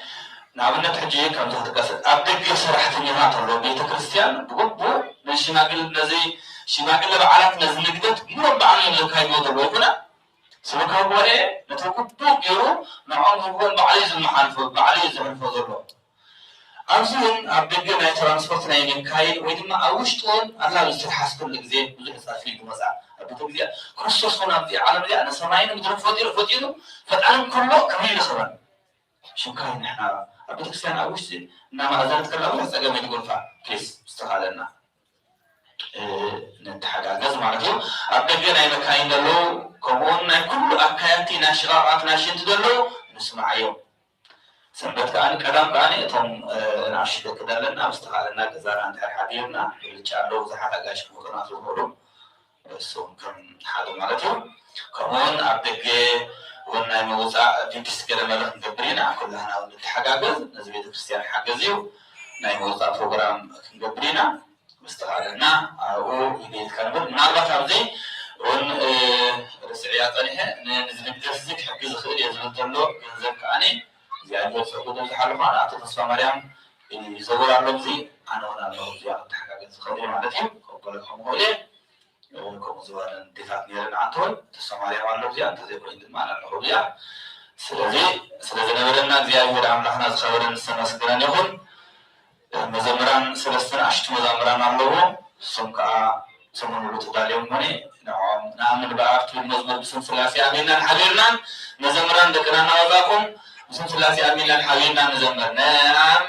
نعمل حجية كم زهد قصد أبدك سرحتني ما تلو بيت كريستيان بقبو من شماغل نزي شماغل بعلات نزل نقدت مو بعلم لو كاي موضوع بيكونا سوى كابوه نتوقبو يرو نعم هو بعليز المحالفة بعليز المحالفة أرزون أبدك ناي ترانسبورت ناي كاين ويدما أوشتون الله يستحس كل جزء بزح صافي بمزع أبدك زي كريستوس هنا في عالم زي أنا سمعين مدرب فضيله فتعلم كله كمية صبر شو كاين إحنا أبدك سيان أوشتي إنما أزالت كلا وحس أجمع يقول فا كيس استغلنا نتحدى جزم على كيو أبدك ناي مكاين دلو كمون كل أكاياتي ناشرات ناشين تدلو نسمع يوم سنبت كأني كلام كأني توم ناشيد كذا لنا استغلنا كزار عند حبيبنا اللي شالو زحمة عايش كموتنا في الهرم سون كم حاله مالتهم كمان أبدك ونا موضوع بيبس كده ملك جبرينا كلنا نتحجج نزبي كريستيان حجزيو ناي موضوع برنامج جبرينا مستغلنا أو يدير كلام نعرف عبدي ون رسعيات عليها نزل درسك حجز خير يزول تلو ينزل كأني زيادة سعود الحلقة أعطي تصفى مريم يزور على لبزي أنا وأنا لبزي أتحجج خير مالتهم وقال لهم هولي كم زوارن دفاع نيرنا عنتون تسمعي عن لبزيا تزيد وين معنا لبزيا سلزي نبرنا زيادة عملنا زخورن السنة سكران يكون مزمران سلسلة عشت مزمران علوه سمكا سمون لتداليهم هني نعم نبعث المزمر بسم ثلاثي أمينا حبيرنا مزمران ذكرنا وذاكم بسم ثلاثي أمينا حبيرنا مزمر نعم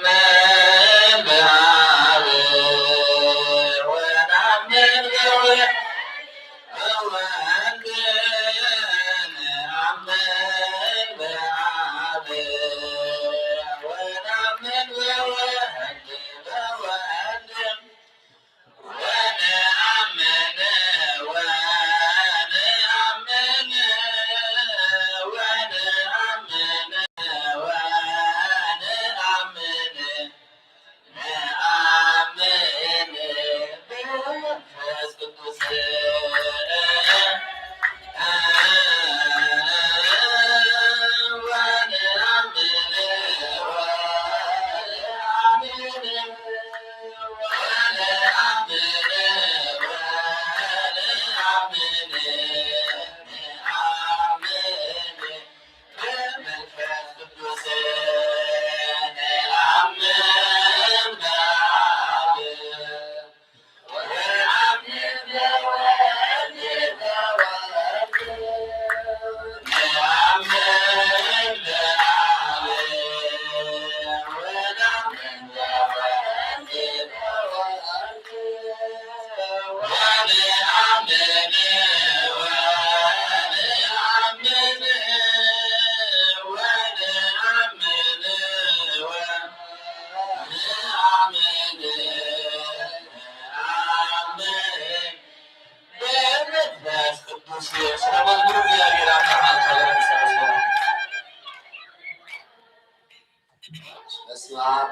በስመ አብ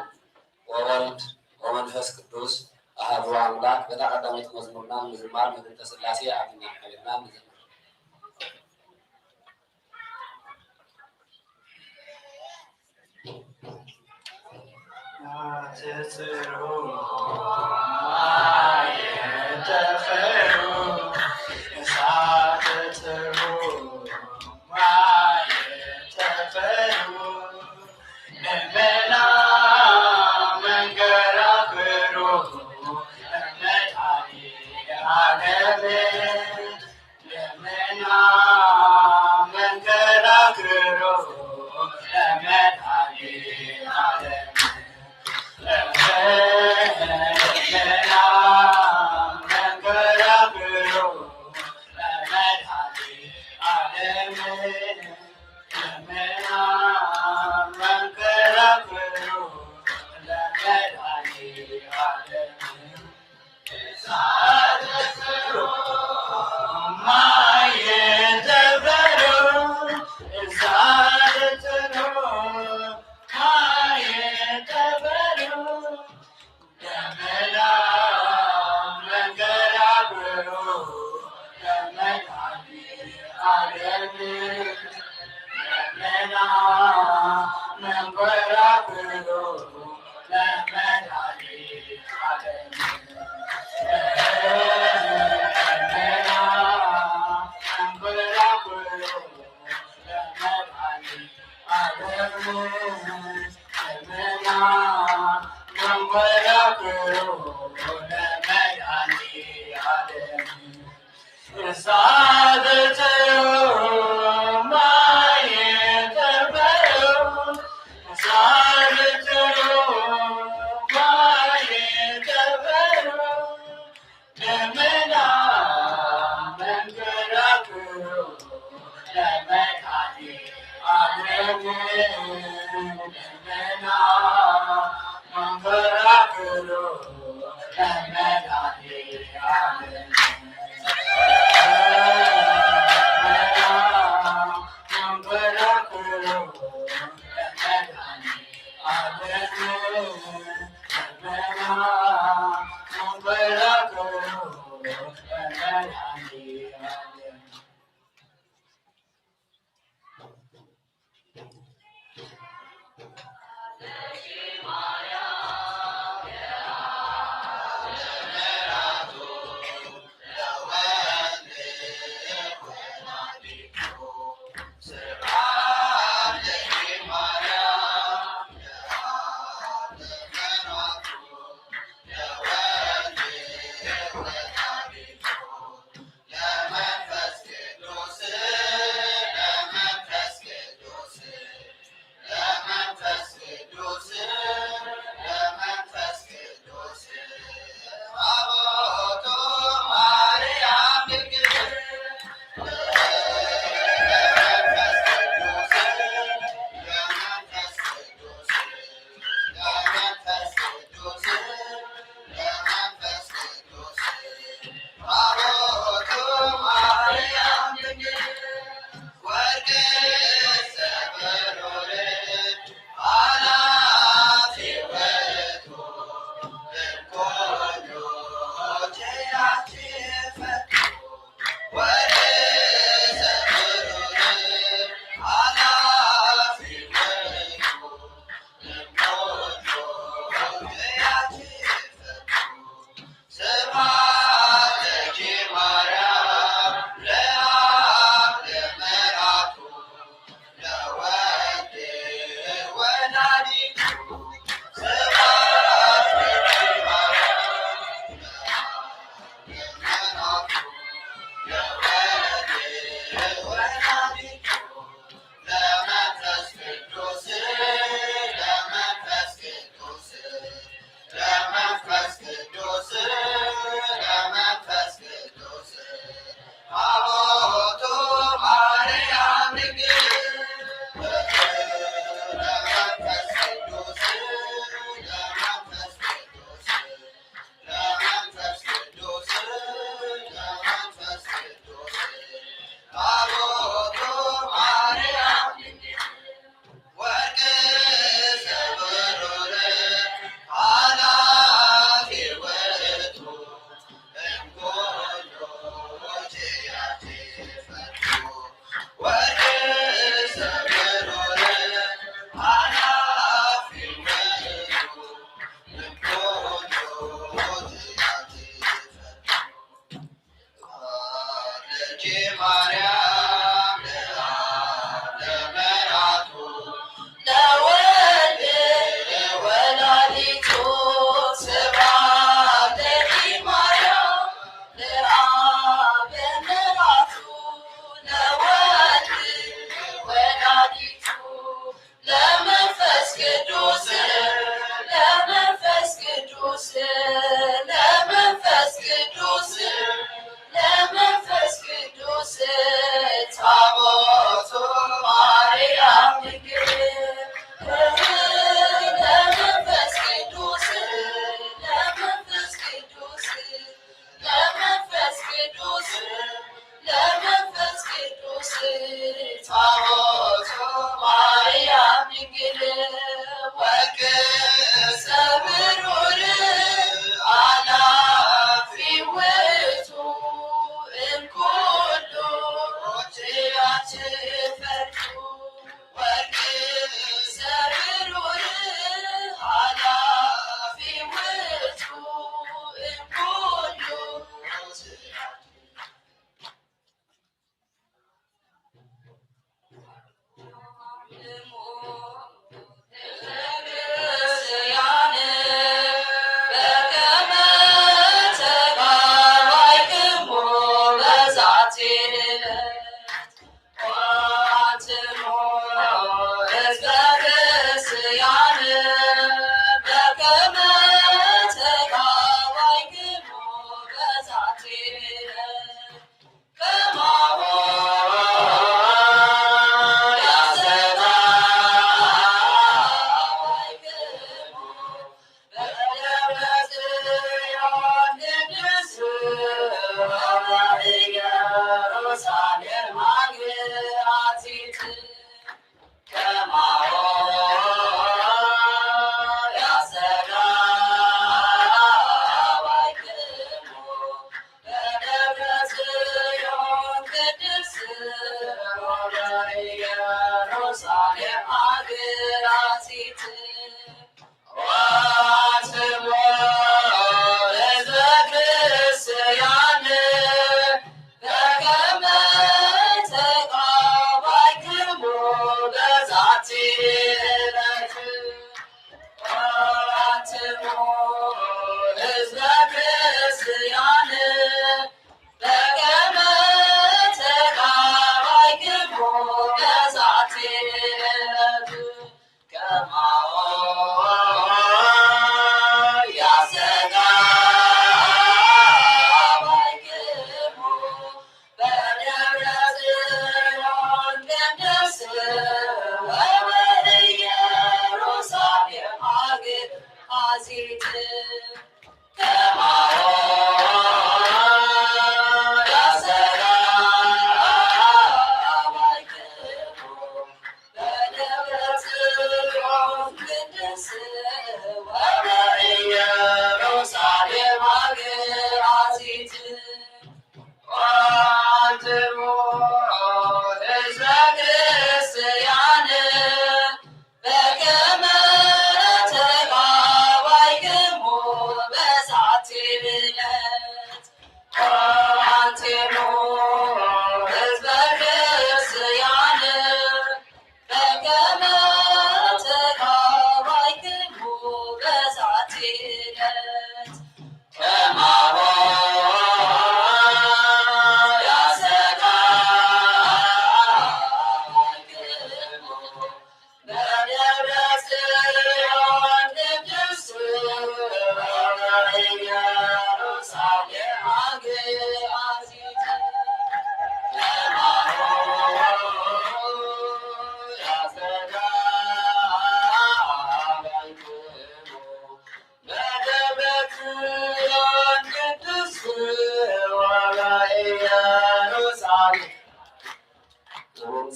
ወወልድ ወመንፈስ ቅዱስ አሐዱ አምላክ በተቀዳሚት መዝሙርና ምዝማር በእንተ ሥላሴ አብና ሐቤና ምዝማር አትጽሩ Kro ለመንፈስ ቅዱስ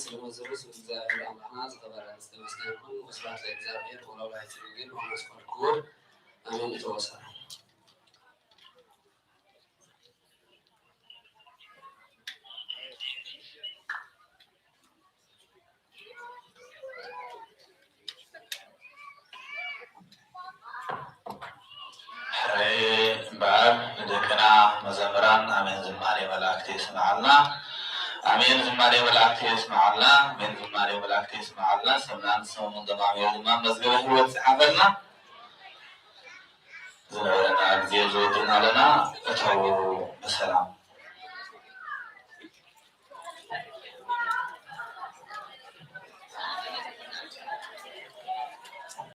ስለመዘሩስ እግዚአብሔር አምላክና ዝተባረከ ተመስገን ይሁን። ወስብሐት ለእግዚአብሔር ወለወላዲቱ ድንግል ወለመስቀሉ ክቡር አሜን። የተወሰነ በዓል ንደቅና መዘምራን አሜን ዝማሬ መላእክት ይስማዓልና አሜን ዝማሬ መላእክት ይስማዓልና አሜን ዝማሬ መላእክት ይስማዓልና ሰምናን ሰሙ እንደማሚያ ድማ መዝገበ ሕይወት ጽሐፈልና ዝነበረና ጊዜ ዘወድና ለና እተው በሰላም